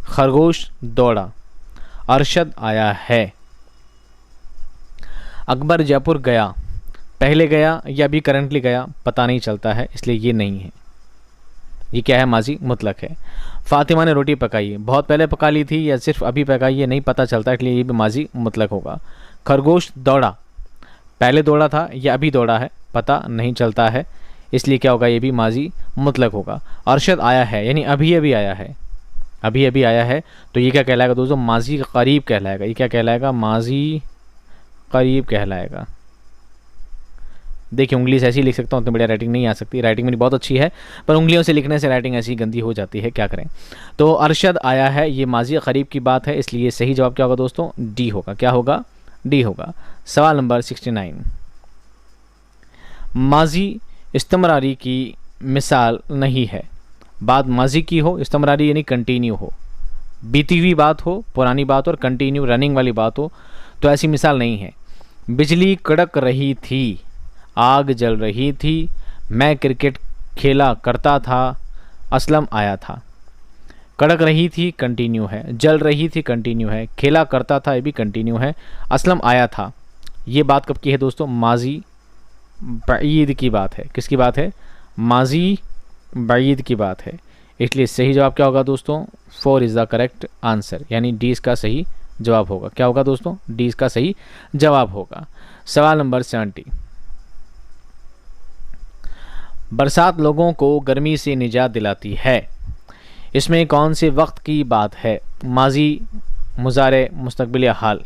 खरगोश दौड़ा, अरशद आया है। अकबर जयपुर गया, पहले गया या अभी करंटली गया पता नहीं चलता है, इसलिए ये नहीं है। ये क्या है, माजी मुतलक है। फातिमा ने रोटी पकाई, बहुत पहले पका ली थी या सिर्फ अभी पकाई, ये नहीं पता चलता, इसलिए ये भी माजी मुतलक होगा। खरगोश दौड़ा, पहले दौड़ा था या अभी दौड़ा है पता नहीं चलता है, इसलिए क्या होगा, ये भी माजी मुतलक होगा। अरशद आया है, यानी अभी अभी आया है, अभी अभी आया है, तो ये क्या कहलाएगा दोस्तों, माजी करीब कहलाएगा। ये क्या कहलाएगा, माजी करीब कहलाएगा। देखिए उंगली से ऐसी लिख सकता हूँ, इतनी बढ़िया राइटिंग नहीं आ सकती, राइटिंग मेरी बहुत अच्छी है, पर उंगलियों से लिखने से राइटिंग ऐसी गंदी हो जाती है, क्या करें। तो अरशद आया है, ये माजी करीब की बात है, इसलिए सही जवाब क्या होगा दोस्तों, डी होगा। क्या होगा, डी होगा। सवाल नंबर 69, माजी इस्तमरारी की मिसाल नहीं है, बात माजी की हो, इस्तमरारी यानी कंटिन्यू हो, बीती हुई बात हो, पुरानी बात और कंटिन्यू रनिंग वाली बात हो, तो ऐसी मिसाल नहीं है। बिजली कड़क रही थी, आग जल रही थी, मैं क्रिकेट खेला करता था, असलम आया था। कड़क रही थी कंटिन्यू है, जल रही थी कंटिन्यू है, खेला करता था ये भी कंटिन्यू है, असलम आया था। ये बात कब की है दोस्तों, माजी बईद की बात है। किसकी बात है, माजी बईद की बात है, इसलिए सही जवाब क्या होगा दोस्तों, 4 इज़ द करेक्ट आंसर, यानी डी इसका सही जवाब होगा। क्या होगा दोस्तों, डी इसका सही जवाब होगा। सवाल नंबर 70, बरसात लोगों को गर्मी से निजात दिलाती है। इसमें कौन से वक्त की बात है? माजी, मुजारे, मुस्तकबिल या हाल?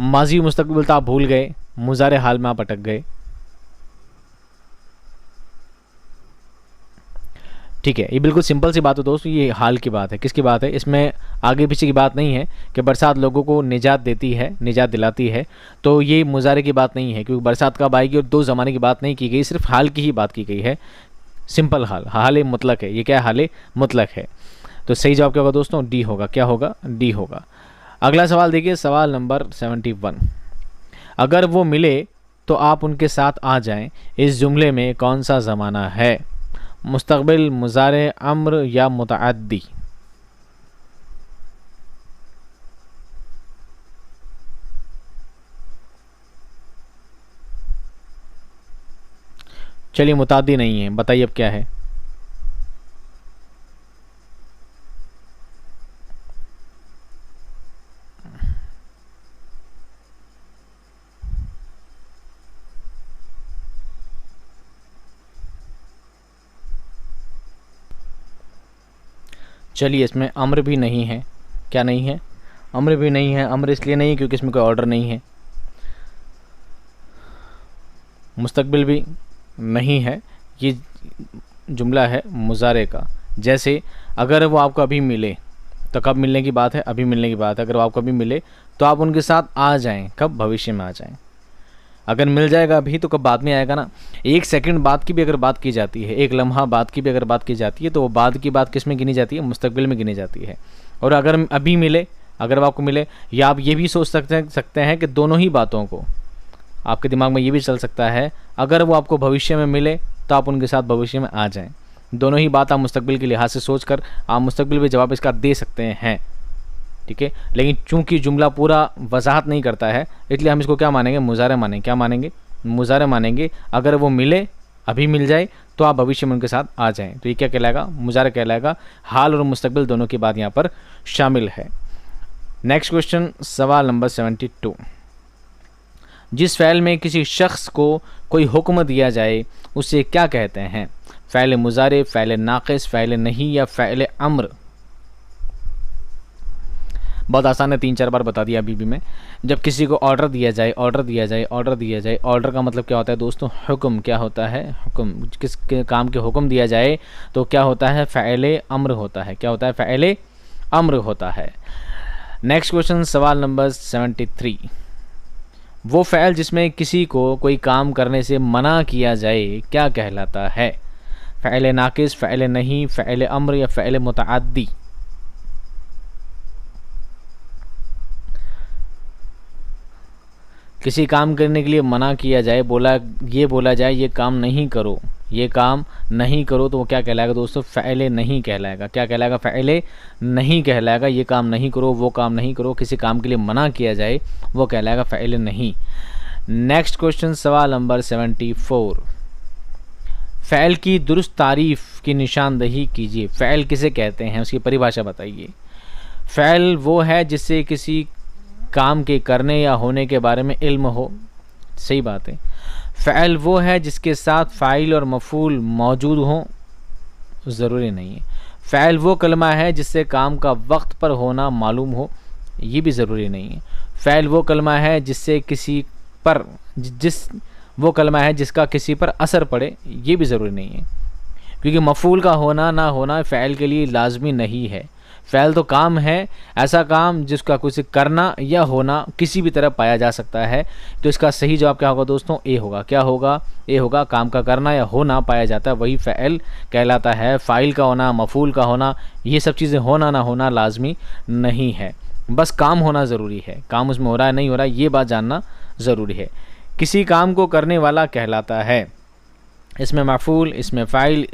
माजी मुस्तकबिल तो आप भूल गए, मुजारे हाल में आप अटक गए। ठीक है, ये बिल्कुल सिंपल सी बात है दोस्तों, ये हाल की बात है। किसकी बात है? इसमें आगे पीछे की बात नहीं है कि बरसात लोगों को निजात देती है, निजात दिलाती है, तो ये मुजारे की बात नहीं है, क्योंकि बरसात कब आएगी और दो ज़माने की बात नहीं की गई, सिर्फ हाल की ही बात की गई है। सिंपल हाल, हाल मुतलक है। ये क्या है? हाल मुतलक है। तो सही जवाब क्या होगा दोस्तों? डी होगा। क्या होगा? डी होगा। अगला सवाल देखिए, सवाल नंबर 71। अगर वो मिले तो आप उनके साथ आ जाएं, इस जुमले में कौन सा ज़माना है? मुस्तकबिल, मुजारे, अम्र या मुतअद्दी? चलिए, मुतअद्दी नहीं है, बताइए अब क्या है? चलिए, इसमें अम्र भी नहीं है। क्या नहीं है? अम्र भी नहीं है। अम्र इसलिए नहीं है क्योंकि इसमें कोई ऑर्डर नहीं है। मुस्तकबिल भी नहीं है। ये जुमला है मुजारे का। जैसे अगर वो आपको अभी मिले, तो कब मिलने की बात है? अभी मिलने की बात है। अगर वो आपको अभी मिले तो आप उनके साथ आ जाएं। कब? भविष्य में आ जाएं। अगर मिल जाएगा अभी तो कब? बाद में आएगा ना। एक सेकंड बाद की भी अगर बात की जाती है, एक लम्हा बाद की भी अगर बात की जाती है, तो वो बाद की बात किस में गिनी जाती है? मुस्तकबिल में गिनी जाती है। और अगर अभी मिले, अगर वो आपको मिले, या आप ये भी सोच सकते हैं कि दोनों ही बातों को, आपके दिमाग में ये भी चल सकता है, अगर वो आपको भविष्य में मिले तो आप उनके साथ भविष्य में आ जाएं। दोनों ही बात आप मुस्तकबिल के लिहाज से सोचकर आप मुस्तकबिल में जवाब इसका दे सकते हैं। ठीक है, लेकिन चूंकि जुमला पूरा वजाहत नहीं करता है, इसलिए हम इसको क्या मानेंगे? मुजारे मानेंगे। क्या मानेंगे? मुजारे मानेंगे। अगर वो मिले, अभी मिल जाए, तो आप भविष्य में उनके साथ आ जाएं, तो ये क्या कहलाएगा? मुजारे कहलाएगा। हाल और मुस्तकबिल दोनों की बात यहाँ पर शामिल है। नेक्स्ट क्वेश्चन, सवाल नंबर 72। जिस फ़ैल में किसी शख्स को कोई हुक्म दिया जाए उसे क्या कहते हैं? फ़ैल मुजारे, फ़ैल नाक़िस, फ़ैल नहीं या फ़ैल अम्र? बहुत आसान है, 3-4 बार बता दिया अभी भी मैं। जब किसी को ऑर्डर दिया जाए, ऑर्डर दिया जाए, ऑर्डर दिया जाए, ऑर्डर का मतलब क्या होता है दोस्तों? हुक्म। क्या होता है? हुक्म। किस काम के हुक्म दिया जाए तो क्या होता है? फ़ैल अम्र होता है। क्या होता है? फ़ैल अम्र होता है। नेक्स्ट क्वेश्चन, सवाल नंबर 73। वो फ़ैल जिसमें किसी को कोई काम करने से मना किया जाए क्या कहलाता है? फ़ैल नाक़िस, फ़ैल नहीं, फ़ैल अम्र या फ़ैल मुतअद्दी? किसी काम करने के लिए मना किया जाए, बोला जाए ये काम नहीं करो, ये काम नहीं करो, तो वो क्या कहलाएगा दोस्तों? फ़ैल नहीं कहलाएगा। क्या कहलाएगा? फ़ैल नहीं कहलाएगा। ये काम नहीं करो, वो काम नहीं करो, किसी काम के लिए मना किया जाए, वो कहलाएगा फ़ैल नहीं। नेक्स्ट क्वेश्चन, सवाल नंबर 74। फ़ैल की दुरुस्त तारीफ़ की निशानदही कीजिए। फ़ैल किसे कहते हैं? उसकी परिभाषा बताइए। फ़ैल वो है जिससे किसी काम के करने या होने के बारे में इल्म हो। सही बात है। फ़ैल वो है जिसके साथ फ़ाइल और मफ़ूल मौजूद हों। ज़रूरी नहीं है। फ़ैल वो कलमा है जिससे काम का वक्त पर होना मालूम हो। ये भी ज़रूरी नहीं है। फ़ैल वो कलमा है जिससे किसी पर वो कलमा है जिसका किसी पर असर पड़े। ये भी ज़रूरी नहीं है, क्योंकि मफ़ूल का होना ना होना फ़ैल के लिए लाजमी नहीं है। फ़ैल तो काम है, ऐसा काम जिसका कुछ करना या होना किसी भी तरह पाया जा सकता है। तो इसका सही जवाब क्या होगा दोस्तों? ए होगा। क्या होगा? ए होगा। काम का करना या होना पाया जाता है, वही फ़ैल कहलाता है। फ़ाइल का होना, मफ़ूल का होना, ये सब चीज़ें होना ना होना लाजमी नहीं है। बस काम होना ज़रूरी है। काम उसमें हो रहा है नहीं हो रहा है, ये बात जानना ज़रूरी है। किसी काम को करने वाला कहलाता है। इसमें मफ़ूल, इसमें फ़ाइल,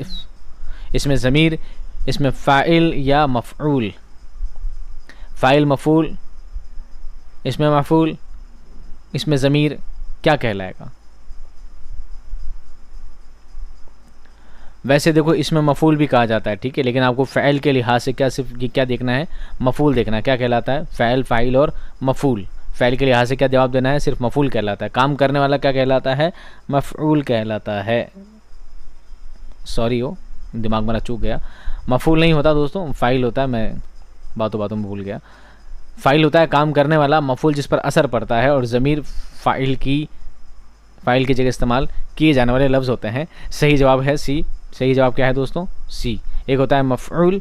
इसमें ज़मीर, इसमें फ़ाइल या मफ़ऊल। फ़ाइल, मफ़ूल, इसमें मफ़ूल, इसमें ज़मीर, क्या कहलाएगा? वैसे देखो इसमें मफूल भी कहा जाता है, ठीक है, लेकिन आपको फ़ैल के लिहाज से क्या सिर्फ ये क्या देखना है, मफूल देखना है। क्या कहलाता है? फ़ैल, फ़ाइल और मफूल। फ़ैल के लिहाज से क्या जवाब देना है? सिर्फ मफूल कहलाता है। काम करने वाला क्या कहलाता है? मफ़ऊल कहलाता है। सॉरी हो, दिमाग मेरा चूक गया, मफूल नहीं होता दोस्तों, फ़ाइल होता है, मैं बातों बातों में भूल गया। फ़ाइल होता है काम करने वाला, मफूल जिस पर असर पड़ता है, और ज़मीर फ़ाइल की जगह इस्तेमाल किए जाने वाले लफ्ज़ होते हैं। सही जवाब है सी। सही जवाब क्या है दोस्तों? सी। एक होता है मफ़ऊल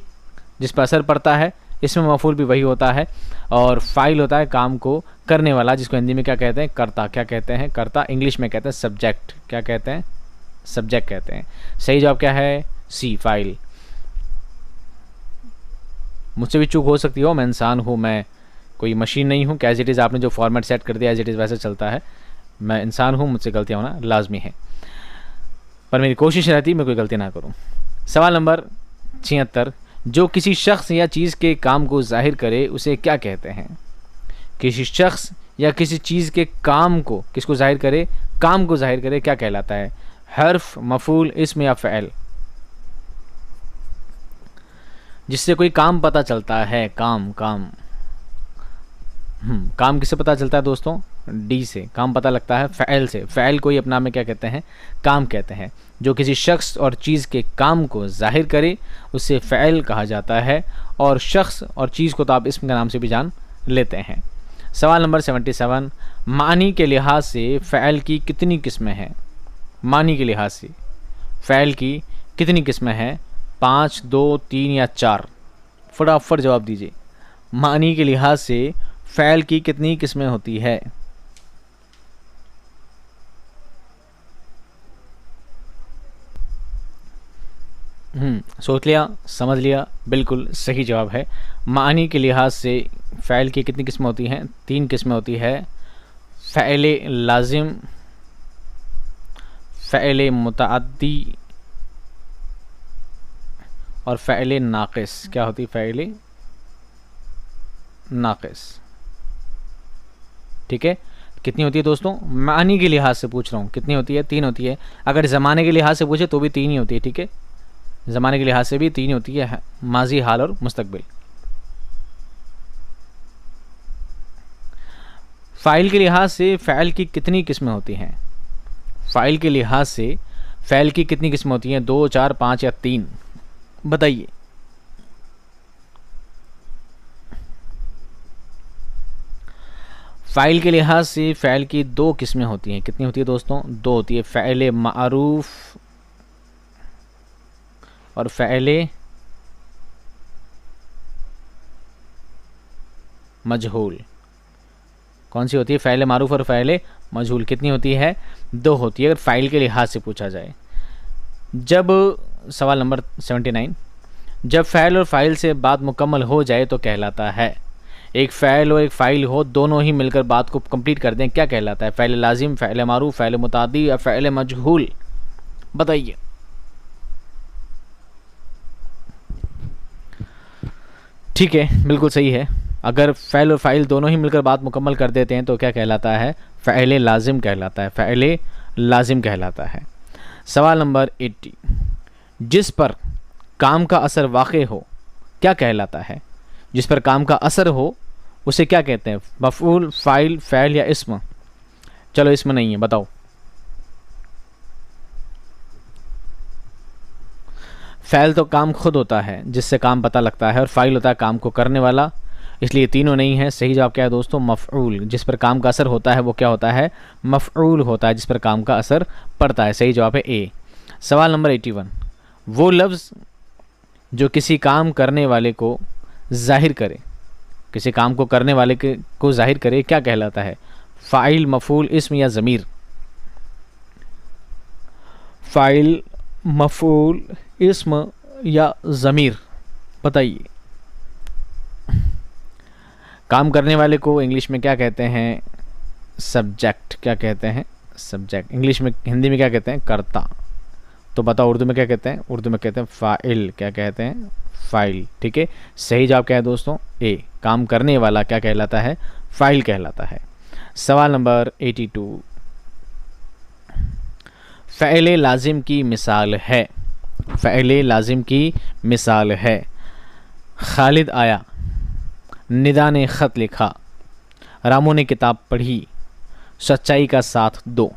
जिस पर असर पड़ता है, इसमें मफूल भी वही होता है, और फ़ाइल होता है काम को करने वाला, जिसको हिंदी में क्या कहते हैं? कर्ता। क्या कहते हैं? कर्ता। इंग्लिश में कहते हैं सब्जेक्ट। क्या कहते हैं? सब्जेक्ट कहते हैं। सही जवाब क्या है? सी, फ़ाइल। मुझसे भी चूक हो सकती हो, मैं इंसान हूँ, मैं कोई मशीन नहीं हूँ। एज इट इज़ आपने जो फॉर्मेट सेट कर दिया एज इट इज़ वैसे चलता है। मैं इंसान हूँ, मुझसे गलतियाँ होना लाजमी है, पर मेरी कोशिश रहती है मैं कोई गलती ना करूँ। सवाल नंबर 76, जो किसी शख्स या चीज़ के काम को जाहिर करे उसे क्या कहते हैं? किसी शख्स या किसी चीज़ के काम को, किसको जाहिर करे? काम को जाहिर करे, क्या कहलाता है? हर्फ, मफूल, इस्म या फ़ैल? जिससे कोई काम पता चलता है, काम काम किससे पता चलता है दोस्तों? डी से काम पता लगता है, फ़ैल से। फ़ैल को ही अपना में क्या कहते हैं? काम कहते हैं। जो किसी शख्स और चीज़ के काम को जाहिर करे उसे फ़ैल कहा जाता है, और शख्स और चीज़ को तो आप इसम के नाम से भी जान लेते हैं। सवाल नंबर 77, मानी के लिहाज से फ़ैल की कितनी किस्में हैं? मानी के लिहाज से फ़ैल की कितनी किस्में हैं? 5, 2, 3 या 4? फटाफट जवाब दीजिए। मानी के लिहाज से फ़ैल की कितनी किस्में होती है? सोच लिया, समझ लिया, बिल्कुल सही जवाब है। मानी के लिहाज से फ़ैल की कितनी किस्में होती हैं? 3 किस्में होती है। फ़ैल लाजिम, फ़ैल मुतअद्दी और फ़ैल नाक़िस। क्या होती? फ़ैल नाक़िस। ठीक है, कितनी होती है दोस्तों? मानी के लिहाज से पूछ रहा हूँ, कितनी होती है? 3 होती है। अगर ज़माने के लिहाज से पूछे तो भी 3 ही होती है, ठीक है, ज़माने के लिहाज से भी 3 होती है, माजी, हाल और मुस्तकबिल। फ़ाइल के लिहाज से फ़ैल की कितनी किस्में होती हैं? फ़ाइल के लिहाज से फ़ैल की कितनी किस्में होती हैं? 2, 4, 5 या 3? बताइए। फ़ाइल के लिहाज से फ़ैल की 2 किस्में होती हैं। कितनी होती है दोस्तों? 2 होती है। फ़ैल मारूफ और फ़ैल मजहूल। कौन सी होती है? फ़ैल मारूफ और फ़ैल मजहूल। कितनी होती है? 2 होती है, अगर फ़ाइल के लिहाज से पूछा जाए। जब सवाल नंबर 79, जब फ़ैल और फ़ाइल से बात मुकम्मल हो जाए तो कहलाता है? एक फ़ैल और एक फ़ाइल हो, दोनों ही मिलकर बात को कंप्लीट कर दें, क्या कहलाता है? फ़ैल लाजिम, फ़ैल मारूफ, फ़ैल मुतादी या फ़ैल मजहूल? बताइए। ठीक है, बिल्कुल सही है। अगर फ़ैल और फ़ाइल दोनों ही मिलकर बात मुकम्मल कर देते हैं तो क्या कहलाता है? फ़ैल लाजिम कहलाता है। फ़ैल लाजिम कहलाता है। सवाल नंबर 80, जिस पर काम का असर वाक़ हो क्या कहलाता है? जिस पर काम का असर हो उसे क्या कहते हैं? मफ़ऊल, फ़ाइल, फ़ैल या इस्म? चलो इस्म नहीं है, बताओ। फ़ैल तो काम खुद होता है जिससे काम पता लगता है, और फ़ाइल होता है काम को करने वाला, इसलिए तीनों नहीं है। सही जवाब क्या है दोस्तों? मफ़ऊल। जिस पर काम का असर होता है वो क्या होता है? मफ़ऊल होता है, जिस पर काम का असर पड़ता है। सही जवाब है ए। सवाल नंबर 81, वो लफ्ज़ जो किसी काम करने वाले को ज़ाहिर करे, किसी काम को करने वाले को ज़ाहिर करे, क्या कहलाता है? फ़ाइल, मफ़ऊल, इस्म या ज़मीर? फ़ाइल, मफ़ऊल, इस्म या ज़मीर? बताइए। काम करने वाले को इंग्लिश में क्या कहते हैं? सब्जेक्ट। क्या कहते हैं? सब्जेक्ट। इंग्लिश में, हिंदी में क्या कहते हैं? कर्ता। तो बताओ उर्दू में क्या कहते हैं? उर्दू में कहते हैं फ़ाइल। क्या कहते हैं? फ़ाइल। ठीक है, सही जवाब क्या है दोस्तों? ए। काम करने वाला क्या कहलाता है? फ़ाइल कहलाता है। सवाल नंबर 82, फ़ैल लाजिम की मिसाल है? फ़ेल लाजिम की मिसाल है। खालिद आया, निदा ने ख़त लिखा, रामू ने किताब पढ़ी, सच्चाई का साथ दो।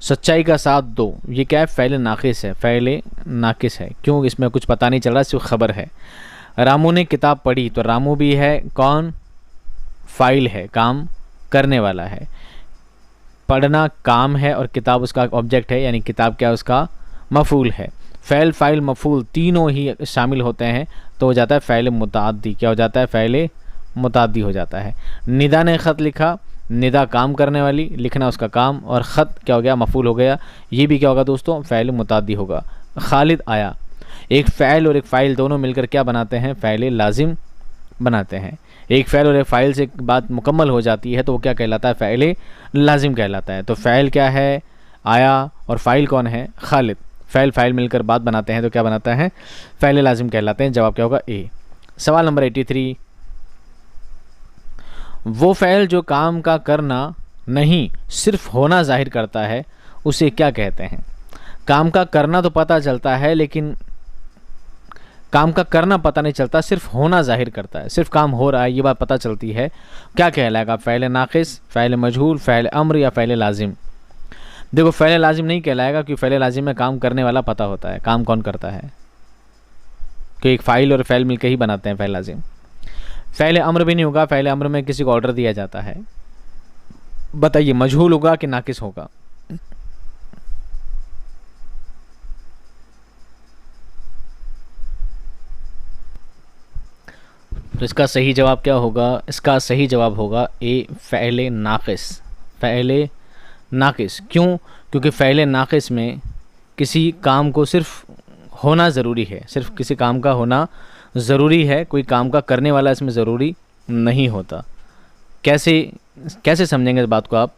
सच्चाई का साथ दो, ये क्या है? फ़ेल नाक़िस है, फ़ेल नाक़िस है। क्यों? इसमें कुछ पता नहीं चल रहा, सिर्फ खबर है। रामू ने किताब पढ़ी, तो रामू भी है कौन? फ़ाइल है, काम करने वाला है। पढ़ना काम है और किताब उसका ऑब्जेक्ट है, यानी किताब क्या उसका मफ़ूल है। फ़ेल फ़ाइल मफ़ूल तीनों ही शामिल होते हैं तो हो जाता है फ़ेल मुताअद्दी। क्या हो जाता है? फ़ेल मुताअद्दी हो जाता है। निदा ने ख़त लिखा, निदा काम करने वाली, लिखना उसका काम, और ख़त क्या हो गया? मफ़ूल हो गया। ये भी क्या होगा दोस्तों? फ़ेल मुताअद्दी होगा। खालिद आया, एक फ़ेल और एक फ़ाइल दोनों मिलकर क्या बनाते हैं? फ़ेल लाजिम बनाते हैं। एक फ़ेल और एक फ़ाइल से बात मुकम्मल हो जाती है तो वो क्या कहलाता है? फ़ेल लाजिम कहलाता है। तो फ़ेल क्या है? आया, और फ़ाइल कौन है? खालिद। फ़ेल फ़ाइल मिलकर बात बनाते हैं तो क्या बनाता है? फ़ेल लाजिम कहलाते हैं। जवाब क्या होगा? ए। सवाल नंबर 83, वो फ़ेल जो काम का करना नहीं सिर्फ होना जाहिर करता है उसे क्या कहते हैं? काम का करना तो पता चलता है लेकिन काम का करना पता नहीं चलता, सिर्फ होना जाहिर करता है। सिर्फ काम हो रहा है ये बात पता चलती है, क्या कहलाएगा? फ़ेल नाक़िस, फ़ेल मजहूल, फ़ेल अम्र या फ़ेल लाजिम? देखो, फ़ेल लाजिम नहीं कहलाएगा क्योंकि फ़ेल लाजिम में काम करने वाला पता होता है, काम कौन करता है, क्योंकि एक फ़ाइल और फ़ेल मिलकर ही बनाते हैं फ़ेल लाजिम। फ़ेल अम्र भी नहीं होगा, फ़ेल अम्र में किसी को ऑर्डर दिया जाता है। बताइए मजहूल होगा कि नाक़िस होगा? तो इसका सही जवाब क्या होगा? इसका सही जवाब होगा ए, फ़ेल नाक़िस। फ़ेल नाक़िस क्यों? क्योंकि फ़ेल नाक़िस में किसी काम को सिर्फ होना ज़रूरी है, सिर्फ किसी काम का होना ज़रूरी है, कोई काम का करने वाला इसमें ज़रूरी नहीं होता। कैसे कैसे समझेंगे इस बात को आप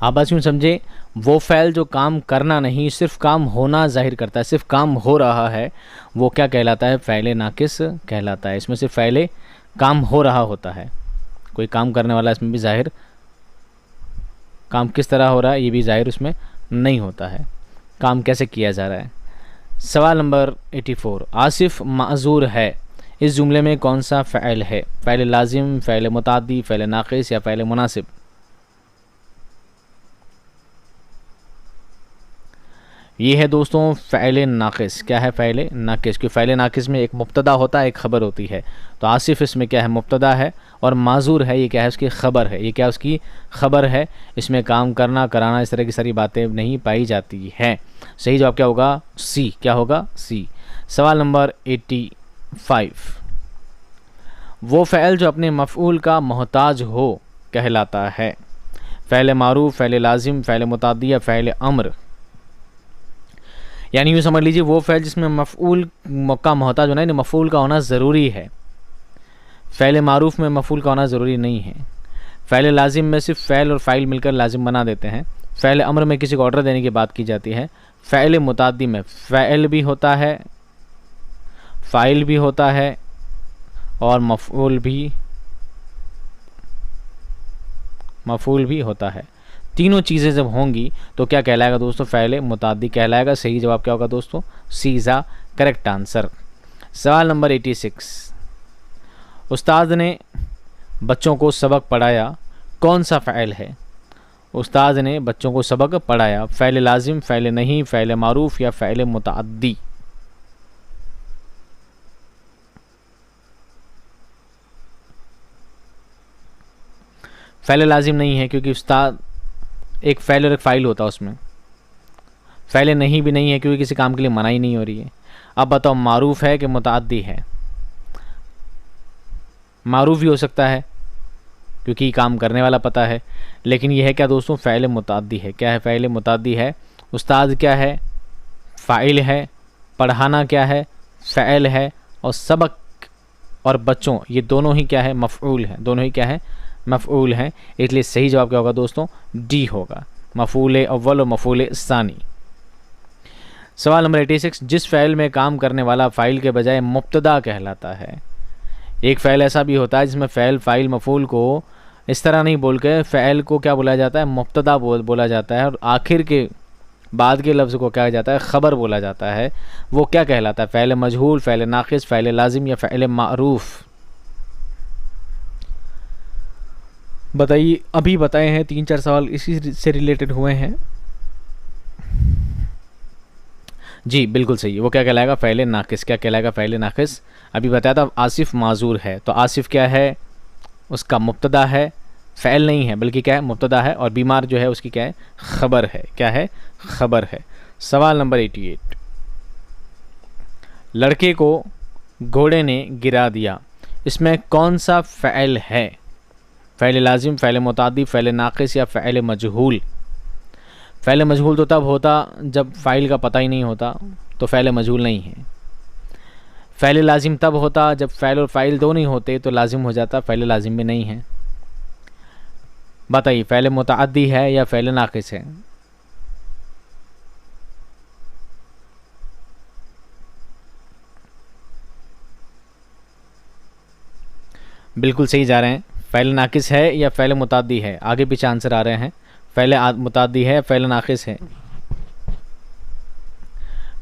बात यूँ समझे, वो फ़ेल जो काम करना नहीं सिर्फ काम होना ज़ाहिर करता है, सिर्फ काम हो रहा है, वो क्या कहलाता है? फ़ेल नाक़िस कहलाता है। इसमें सिर्फ फ़ेल काम हो रहा होता है, कोई काम करने वाला इसमें भी ज़ाहिर, काम किस तरह हो रहा है ये भी ज़ाहिर उसमें नहीं होता है, काम कैसे किया जा रहा है। सवाल नंबर 84, आसिफ माज़ूर है, इस जुमले में कौन सा फ़ेल है? फ़ेल लाजिम, फ़ेल मुताद्दी, फ़ेल नाक़िस या फ़ेल मुनासिब? ये है दोस्तों फ़ेल नाक़िस। क्या है? फ़ेल नाक़िस। क्योंकि फ़ेल नाक़िस में एक मुब्तदा होता है, एक ख़बर होती है। तो आसिफ इसमें क्या है? मुब्तदा है, और माज़ूर है ये क्या है? उसकी ख़बर है। ये क्या उसकी ख़बर है? इसमें काम करना, कराना, इस तरह की सारी बातें नहीं पाई जाती हैं। सही जवाब क्या होगा? सी। क्या होगा? सी। सवाल नंबर 85, वो फ़ेल जो अपने मफ़ऊल का मोहताज हो कहलाता है? फ़ेल मारूफ़, फ़ेल लाजिम, फ़ेल मुताद्दी या फ़ेल अम्र? यानी यूँ समझ लीजिए वो फ़ेल जिसमें मफ़ऊल का मोहताज होना है, मफ़ऊल का होना ज़रूरी है। फ़ेल मारूफ़ में मफ़ऊल का होना ज़रूरी नहीं है। फ़ेल लाजिम में सिर्फ फ़ेल और फ़ाइल मिलकर लाजिम बना देते हैं। फ़ेल अम्र में किसी को ऑर्डर देने की बात की जाती है। फ़ेल मुताद्दी में फ़ेल भी होता है, फ़ाइल भी होता है और मफ़ऊल भी होता है। तीनों चीज़ें जब होंगी तो क्या कहलाएगा दोस्तों? फ़ेल मुताद्दी कहलाएगा। सही जवाब क्या होगा दोस्तों? सी इज़ द करेक्ट आंसर। सवाल नंबर 86, उस्ताद ने बच्चों को सबक पढ़ाया, कौन सा फ़ेल है? उस्ताद ने बच्चों को सबक पढ़ाया, फ़ेल लाजिम, फ़ेल नहीं, फ़ेल मारूफ़ या फ़ेल मुताद्दी? फ़ेल लाजिम नहीं है क्योंकि उस्ताद एक फ़ेल और एक फ़ाइल होता है उसमें। फ़ेल नहीं भी नहीं है क्योंकि किसी काम के लिए मनाही नहीं हो रही है। अब बताओ मारूफ़ है कि मुताद्दी है? मारूफ़ भी हो सकता है क्योंकि काम करने वाला पता है, लेकिन यह है क्या दोस्तों? फ़ेल मुताद्दी है। क्या है? फ़ेल मुताद्दी है। उस्ताद क्या है? फ़ाइल है। पढ़ाना क्या है? फ़ेल है। और सबक और बच्चों ये दोनों ही क्या है? मफ़ऊल है। दोनों ही क्या है? मफ़ऊल हैं। इसलिए सही जवाब क्या होगा दोस्तों? डी होगा, मफ़ऊल अव्वल और मफ़ऊल सानी। सवाल नंबर 86, जिस फ़ेल में काम करने वाला फ़ाइल के बजाय मुब्तदा कहलाता है? एक फ़ेल ऐसा भी होता है जिसमें फ़ेल फ़ाइल मफ़ऊल को इस तरह नहीं बोल के फ़ैल को क्या बोला जाता है, मुब्तदा बोला जाता है, और आखिर के बाद के लफ्ज़ को क्या जाता है, ख़बर बोला जाता है। वो क्या कहलाता है, फ़ैल मजहूल, फ़ैल नाक़िस, फ़ैल लाजिम या फ़ैल मारूफ़? बताइए। अभी बताए हैं 3-4 सवाल इसी से रिलेटेड हुए हैं। जी बिल्कुल सही। वो क्या कहलाएगा, फ़ैल नाक़िस। क्या कहलाएगा, फ़ैल नाक़िस। अभी बताया था आसिफ़ माज़ूर है, तो आसिफ़ क्या है, उसका मुब्तदा है, फ़ैल नहीं है बल्कि क्या है, मुब्तदा है, और बीमार जो है उसकी क्या है, ख़बर है। क्या है, ख़बर है। सवाल नंबर 88, लड़के को घोड़े ने गिरा दिया, इसमें कौन सा फ़ैल है? फ़ैल लाजिम, फ़ैल मुताद्दी, फ़ैल नाक़िस या फ़ैल मजहूल? फ़ैल मजहूल तो तब होता जब फ़ाइल का पता ही नहीं होता, तो फ़ैल मजहूल नहीं है। फ़ैल लाजिम तब होता जब फ़ैल और फ़ाइल दो नहीं होते, तो लाजिम हो जाता, फ़ैल लाजिम भी नहीं है। बताइए, फ़ैल मुताअद्दी है या फ़ैल नाक़िस है? बिल्कुल सही जा रहे हैं। फ़ैल नाक़िस है या फ़ैल मुताअद्दी है? आगे पीछे आंसर आ रहे हैं। फ़ैल मुताअद्दी है, फ़ैल नाक़िस है?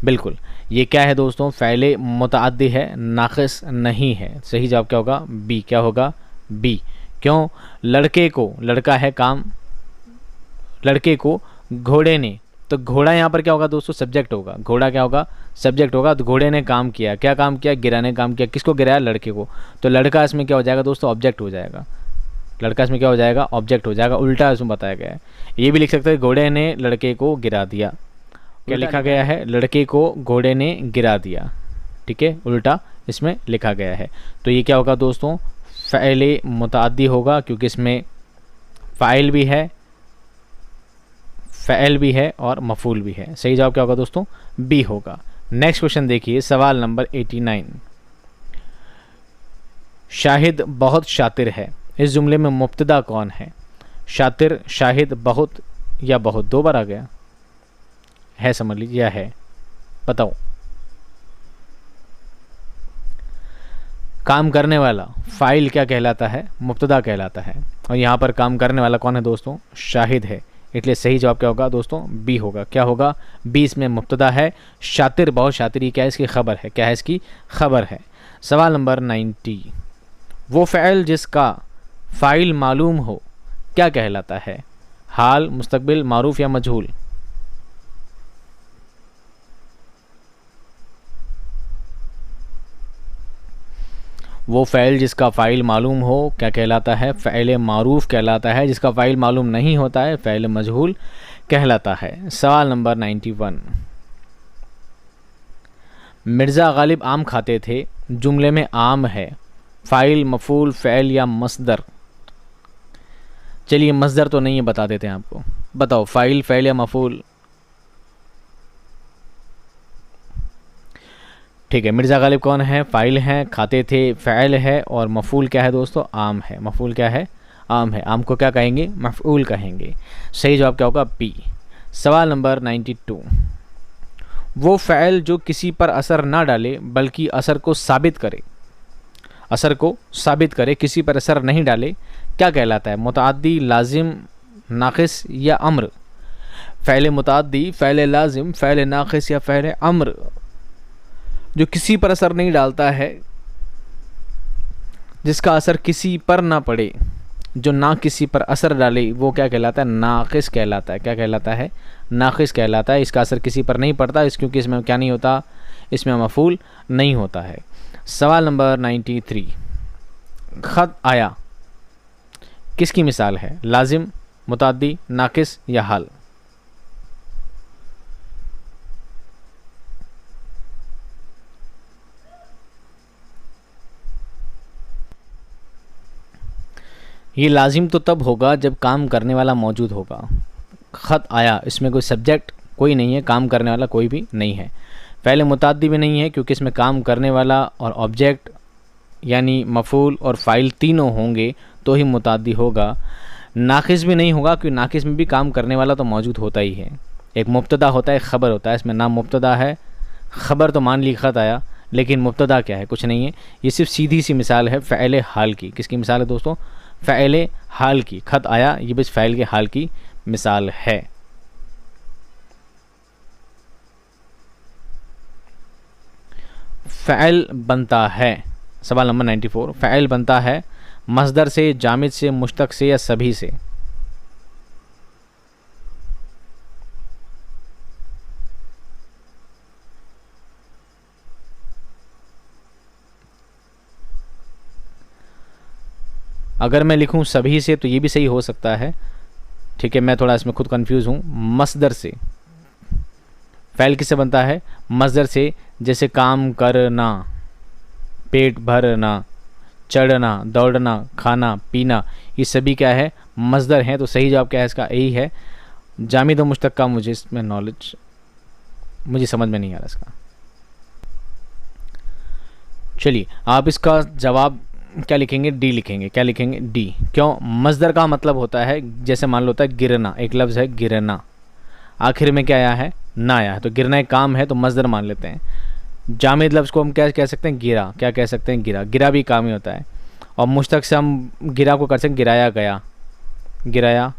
बिल्कुल, ये क्या है दोस्तों, फ़ैल मुताअद्दी है, नाक़िस नहीं है। सही जवाब क्या होगा, बी। क्या होगा, बी। क्यों? लड़के को, लड़का है काम, लड़के को घोड़े ने, तो घोड़ा यहाँ पर क्या होगा दोस्तों, सब्जेक्ट होगा। घोड़ा क्या होगा, सब्जेक्ट होगा। तो घोड़े ने काम किया, क्या काम किया, गिराने काम किया। किसको गिराया, लड़के को। तो लड़का इसमें क्या हो जाएगा दोस्तों, ऑब्जेक्ट हो जाएगा। लड़का इसमें क्या हो जाएगा, ऑब्जेक्ट हो जाएगा। उल्टा इसमें बताया गया है। ये भी लिख सकते हैं, घोड़े ने लड़के को गिरा दिया। क्या लिखा गया है, लड़के को घोड़े ने गिरा दिया। ठीक है, उल्टा इसमें लिखा गया है। तो ये क्या होगा दोस्तों, फ़ैल मुताअद्दी होगा, क्योंकि इसमें फ़ाइल भी है, फ़ैल भी है और मफ़ूल भी है। सही जवाब क्या होगा दोस्तों, बी होगा। नेक्स्ट क्वेश्चन देखिए, सवाल नंबर 89, शाहिद बहुत शातिर है, इस जुमले में मुब्तदा कौन है? शातिर, शाहिद, बहुत या बहुत? 2 बार आ गया है, समझ लीजिए, है, बताओ। काम करने वाला फ़ाइल क्या कहलाता है, मुब्तदा कहलाता है, और यहाँ पर काम करने वाला कौन है दोस्तों, शाहिद है। इसलिए सही जवाब क्या होगा दोस्तों, बी होगा। क्या होगा, बी इसमें मुब्तदा है। शातिर, बहुत शातिर, ये क्या है, इसकी खबर है। क्या है, इसकी खबर है। सवाल नंबर 90, वो फ़ैल जिसका फ़ाइल मालूम हो क्या कहलाता है? हाल, मुस्तकबिल, मारूफ या मजहूल? वो फ़ैल जिसका फ़ाइल मालूम हो क्या कहलाता है? फ़ैल मारूफ कहलाता है। जिसका फ़ाइल मालूम नहीं होता है फ़ैल मजहूल कहलाता है। सवाल नंबर 91, मिर्ज़ा गालिब आम खाते थे, जुमले में आम है, फ़ाइल, मफ़ूल, फ़ैल या मस्दर? चलिए, मस्दर तो नहीं है, बता देते हैं आपको। बताओ, फ़ाइल, फ़ैल या मफ़ूल? ठीक है, मिर्ज़ा गालिब कौन है, फ़ाइल हैं, खाते थे फ़ैल है, और मफ़ूल क्या है दोस्तों, आम है। मफ़ूल क्या है, आम है। आम को क्या कहेंगे, मफ़ऊल कहेंगे। सही जवाब क्या होगा, बी। सवाल नंबर 92, वो फ़ैल जो किसी पर असर ना डाले बल्कि असर को साबित करे, असर को साबित करे, किसी पर असर नहीं डाले, क्या कहलाता है? मुताअद्दी, लाजिम, नाक़िस या अम्र? फ़ैल मुताअद्दी, फ़ैल लाजिम, फ़ैल नाक़िस या फ़ैल अम्र? जो किसी पर असर नहीं डालता है, जिसका असर किसी पर ना पड़े, जो ना किसी पर असर डाले, वो क्या कहलाता है, नाक़िस कहलाता है। क्या कहलाता है, नाक़िस कहलाता है। इसका असर किसी पर नहीं पड़ता, क्योंकि इसमें क्या नहीं होता, इसमें मफ़ूल नहीं होता है। सवाल नंबर 93, ख़त आया किसकी मिसाल है? लाजिम, मुताअद्दी, नाक़िस या हाल? ये लाजिम तो तब होगा जब काम करने वाला मौजूद होगा। ख़त आया, इसमें कोई सब्जेक्ट कोई नहीं है, काम करने वाला कोई भी नहीं है। फ़ैल मुताअद्दी भी नहीं है, क्योंकि इसमें काम करने वाला और ऑब्जेक्ट यानी मफ़ूल और फ़ाइल तीनों होंगे तो ही मुताअद्दी होगा। नाक़िस भी नहीं होगा, क्योंकि नाक़िस में भी काम करने वाला तो मौजूद होता ही है। एक मुब्तदा होता है, ख़बर होता है, इसमें ना मुब्तदा है, ख़बर तो मान ली ख़त आया, लेकिन मुब्तदा क्या है, कुछ नहीं है। ये सिर्फ सीधी सी मिसाल है फ़ैल हाल की। किसकी मिसाल है दोस्तों? फ़ैल हाल की, ख़त आया, ये बस फ़ैल के हाल की मिसाल है। फ़ैल बनता है, सवाल नंबर 94, फ़ैल बनता है मस्दर से, जामिद से, मुश्तक से या सभी से? अगर मैं लिखूं सभी से तो ये भी सही हो सकता है, ठीक है, मैं थोड़ा इसमें खुद कंफ्यूज हूँ। मस्दर से, फ़ैल किससे बनता है? मस्दर से, जैसे काम करना, पेट भरना, चढ़ना, दौड़ना, खाना, पीना, ये सभी क्या है? मस्दर हैं। तो सही जवाब क्या है इसका? यही है। जामिद और मुश्तक का मुझे इसमें नॉलेज, मुझे समझ में नहीं आ रहा इसका। चलिए, आप इसका जवाब क्या लिखेंगे? डी लिखेंगे। क्या लिखेंगे? डी। क्यों? मस्दर का मतलब होता है, जैसे मान लो होता है गिरना, एक लफ्ज़ है गिरना, आखिर में क्या आया है? ना आया है, तो गिरना एक काम है तो मस्दर मान लेते हैं। जामिद लफ्ज़ को हम क्या कह सकते हैं? गिरा। क्या कह सकते हैं? गिरा। गिरा भी काम ही होता है। और मुश्तक से हम गिरा को कर सकते हैं गिराया गया, गिराया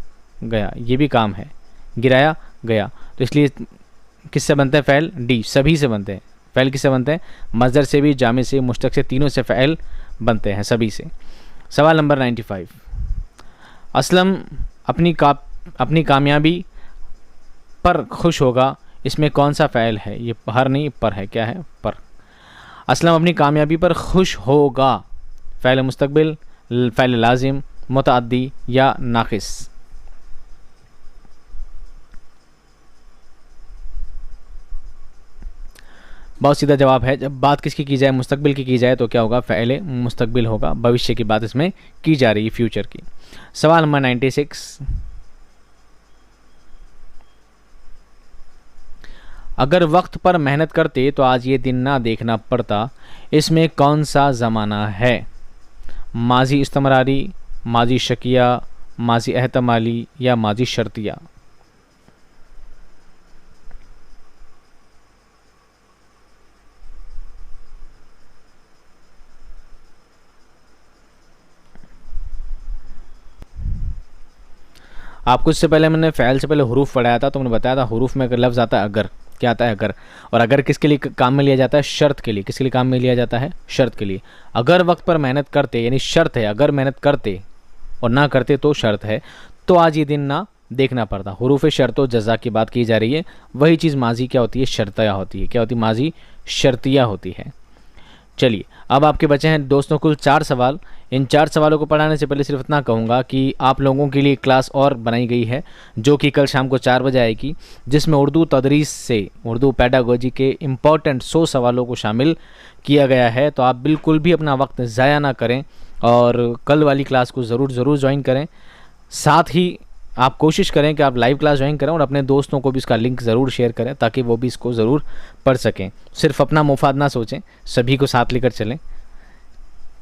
गया, ये भी काम है, गिराया गया। तो इसलिए किससे बनते हैं फ़ैल? डी, सभी से बनते हैं। फ़ैल किससे बनते हैं? मस्दर से भी, जामिद से, मुश्तक से, तीनों से फ़ैल बनते हैं, सभी से। सवाल नंबर 95, असलम अपनी कामयाबी पर खुश होगा, इसमें कौन सा फ़ैल है? ये हर नहीं, पर है। क्या है? पर। असलम अपनी कामयाबी पर खुश होगा, फ़ैल मुस्तक़बिल, फ़ैल लाजिम, मुतअद्दी या नाक़िस? बहुत सीधा जवाब है। जब बात किसकी की जाए? मुस्तकबिल की जाए तो क्या होगा? फ़ैल मुस्तकबिल होगा। भविष्य की बात इसमें की जा रही है, फ्यूचर की। सवाल नंबर 96, अगर वक्त पर मेहनत करते तो आज ये दिन ना देखना पड़ता, इसमें कौन सा ज़माना है? माजी इस्तमरारी, माजी शकिया, माजी एहतमाली या माजी शर्तिया? आपको इससे पहले मैंने फ़ैल से पहले हुरूफ पढ़ाया था, तो मैंने बताया था हुरूफ में अगर लफ्ज़ आता है अगर, क्या आता है? अगर। और अगर किसके लिए काम में लिया जाता है? शर्त के लिए। किसके लिए काम में लिया जाता है? शर्त के लिए। अगर वक्त पर मेहनत करते, यानी शर्त है, अगर मेहनत करते और ना करते तो शर्त है, तो आज ये दिन ना देखना पड़ता। हुरूफ शर्त व जज़ा की बात की जा रही है। वही चीज़ माजी क्या होती है? शर्तिया होती है। क्या होती है? माजी शर्तिया होती है। चलिए, अब आपके बचे हैं दोस्तों कुल 4 सवाल। इन 4 सवालों को पढ़ाने से पहले सिर्फ इतना कहूँगा कि आप लोगों के लिए क्लास और बनाई गई है, जो कि कल शाम को 4 बजे आएगी, जिसमें उर्दू तदरीस से, उर्दू पैडागोजी के इम्पॉर्टेंट 100 सवालों को शामिल किया गया है। तो आप बिल्कुल भी अपना वक्त ज़ाया ना करें और कल वाली क्लास को ज़रूर ज्वाइन करें। साथ ही आप कोशिश करें कि आप लाइव क्लास ज्वाइन करें और अपने दोस्तों को भी इसका लिंक ज़रूर शेयर करें, ताकि वो भी इसको ज़रूर पढ़ सकें। सिर्फ अपना मुफाद ना सोचें, सभी को साथ लेकर चलें,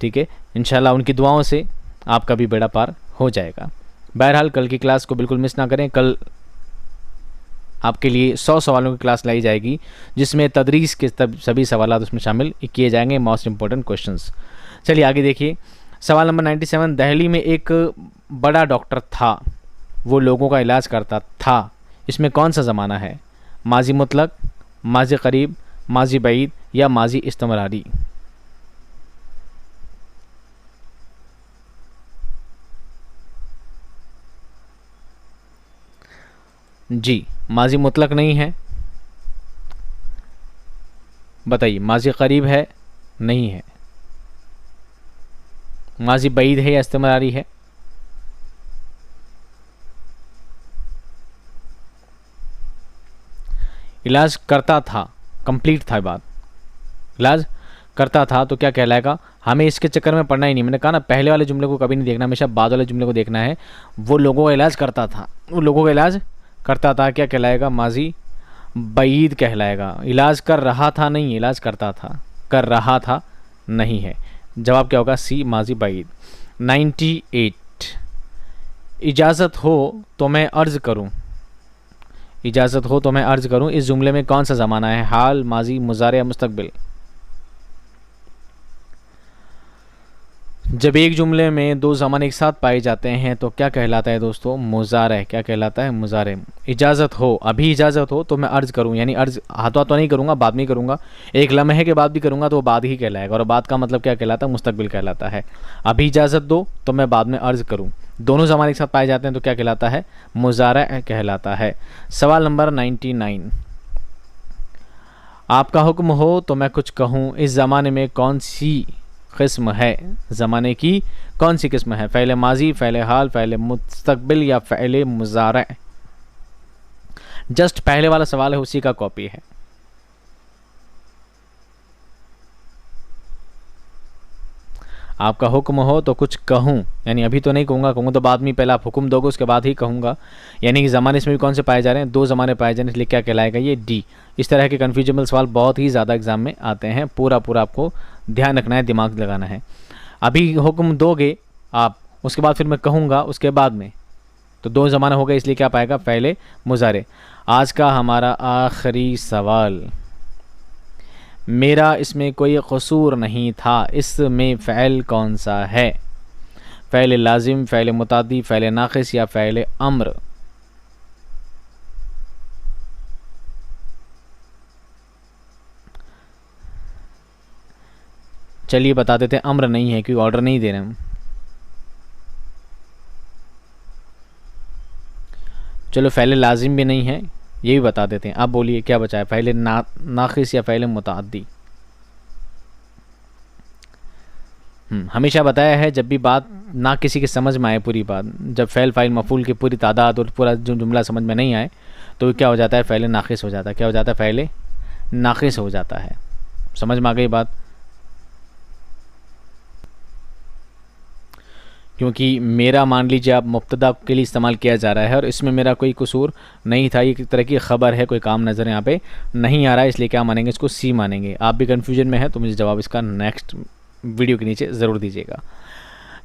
ठीक है। इंशाल्लाह उनकी दुआओं से आपका भी बेड़ा पार हो जाएगा। बहरहाल कल की क्लास को बिल्कुल मिस ना करें। कल आपके लिए 100 सवालों की क्लास लाई जाएगी, जिसमें तदरीस के सभी सवाल उसमें शामिल किए जाएंगे, मोस्ट इंपॉर्टेंट क्वेश्चंस। चलिए आगे देखिए, सवाल नंबर 97, दिल्ली में एक बड़ा डॉक्टर था, वो लोगों का इलाज करता था, इसमें कौन सा ज़माना है? माजी मुतलक, माजी करीब, माजी बईद या माजी इस्तमरारी? जी, माजी मुतलक नहीं है। बताइए, माजी करीब है? नहीं है। माजी बईद है या इस्तमरारी है? इलाज करता था, कंप्लीट था बात, इलाज करता था तो क्या कहलाएगा? हमें इसके चक्कर में पढ़ना ही नहीं। मैंने कहा ना, पहले वाले जुमले को कभी नहीं देखना, हमेशा बाद वाले जुमले को देखना है। वो लोगों का इलाज करता था, वो लोगों का इलाज करता था, क्या कहलाएगा? माजी बईद कहलाएगा। इलाज कर रहा था नहीं, इलाज करता था, कर रहा था नहीं है। जवाब क्या होगा? सी, माजी बईद। 98, इजाज़त हो तो मैं अर्ज़ करूँ, इजाज़त हो तो मैं अर्ज़ करूँ, इस जुमले में कौन सा ज़माना है? हाल, माजी, मुज़ारे या मुस्तकबिल? जब एक जुमले में दो ज़माने एक साथ पाए जाते हैं तो क्या कहलाता है दोस्तों? मुज़ारे। क्या कहलाता है? मुज़ारे। इजाज़त हो, अभी इजाज़त हो तो मैं अर्ज़ करूँ, यानी अर्ज़ हाथों हाथों नहीं करूँगा, बाद में करूँगा। एक लम्हे के बाद भी करूँगा तो वो बाद ही कहलाएगा, और बाद का मतलब क्या कहलाता है? मुस्तकबिल कहलाता है। अभी इजाज़त दो तो मैं बाद में अर्ज़ करूँ, दोनों ज़माने एक साथ पाए जाते हैं तो क्या कहलाता है? मुज़ारा कहलाता है। सवाल नंबर 99, आपका हुक्म हो तो मैं कुछ कहूँ, इस ज़माने में कौन सी किस्म है? ज़माने की कौन सी किस्म है? फ़ैल माजी, फ़ैल हाल, फ़ैल मुस्तकबिल या फ़ैल मुज़ारा? जस्ट पहले वाला सवाल है, उसी का कॉपी है। आपका हुक्म हो तो कुछ कहूँ, यानी अभी तो नहीं कहूँगा, कहूँगा तो बाद में, पहले आप हुक्म दोगे उसके बाद ही कहूँगा। यानी कि ज़माने इसमें भी कौन से पाए जा रहे हैं? दो ज़माने पाए जा रहे हैं, इसलिए क्या कहलाएगा? ये डी। इस तरह के कन्फ्यूजेबल सवाल बहुत ही ज़्यादा एग्जाम में आते हैं, पूरा आपको ध्यान रखना है, दिमाग लगाना है। अभी हुक्म दोगे आप, उसके बाद फिर मैं कहूँगा उसके बाद में, तो दो ज़माना हो गया, इसलिए क्या पाएगा? फ़ैले मुज़ारे। आज का हमारा आखिरी सवाल, मेरा इसमें कोई कसूर नहीं था, इसमें फ़ैल कौन सा है? फ़ैल लाजिम, फ़ैल मुतादी, फ़ैल नाक़िस या फ़ैल अम्र? चलिए बता देते हैं, अम्र नहीं है क्योंकि ऑर्डर नहीं दे रहे हम। चलो फ़ैल लाजिम भी नहीं है, ये भी बता देते हैं। आप बोलिए क्या बचा है? फ़ैल नाक़िस या फ़ैल मुतादी? हमेशा बताया है, जब भी बात ना किसी के समझ में आए पूरी बात, जब फ़ैल फ़ाइल मफ़ूल की पूरी तादाद और पूरा जो जुमला समझ में नहीं आए तो क्या हो जाता है? फ़ैल नाक़िस हो जाता है। क्या हो जाता है? फ़ैल नाक़िस हो जाता है। समझ में आ गई बात? क्योंकि मेरा, मान लीजिए आप, मुब्तदा के लिए इस्तेमाल किया जा रहा है और इसमें मेरा कोई कसूर नहीं था, ये एक तरह की ख़बर है, कोई काम नज़र यहाँ पे नहीं आ रहा है, इसलिए क्या मानेंगे? इसको सी मानेंगे। आप भी कन्फ्यूजन में है तो मुझे जवाब इसका नेक्स्ट वीडियो के नीचे ज़रूर दीजिएगा।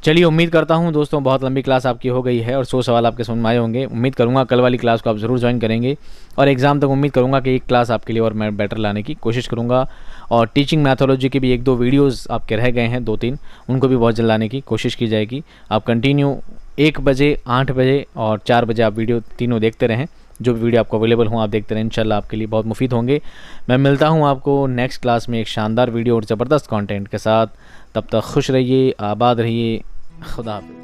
चलिए, उम्मीद करता हूँ दोस्तों बहुत लंबी क्लास आपकी हो गई है और 100 सवाल आपके समझ में आए होंगे। उम्मीद करूँगा कल वाली क्लास को आप ज़रूर ज्वाइन करेंगे और एग्ज़ाम तक उम्मीद करूँगा कि एक क्लास आपके लिए और मैं बेटर लाने की कोशिश करूँगा। और टीचिंग मैथोलॉजी के भी 1-2 वीडियोज़ आपके रह गए हैं, 2-3, उनको भी बहुत जल्द लाने की कोशिश की जाएगी। आप कंटिन्यू 1 बजे, 8 बजे और 4 बजे आप वीडियो तीनों देखते रहें, जो वीडियो आपको अवेलेबल हों आप देखते रहें, इंशाल्लाह आपके लिए बहुत मुफीद होंगे। मैं मिलता हूँ आपको नेक्स्ट क्लास में एक शानदार वीडियो और ज़बरदस्त कंटेंट के साथ। तब तक खुश रहिए, आबाद रहिए, खुदा हाफ़िज़।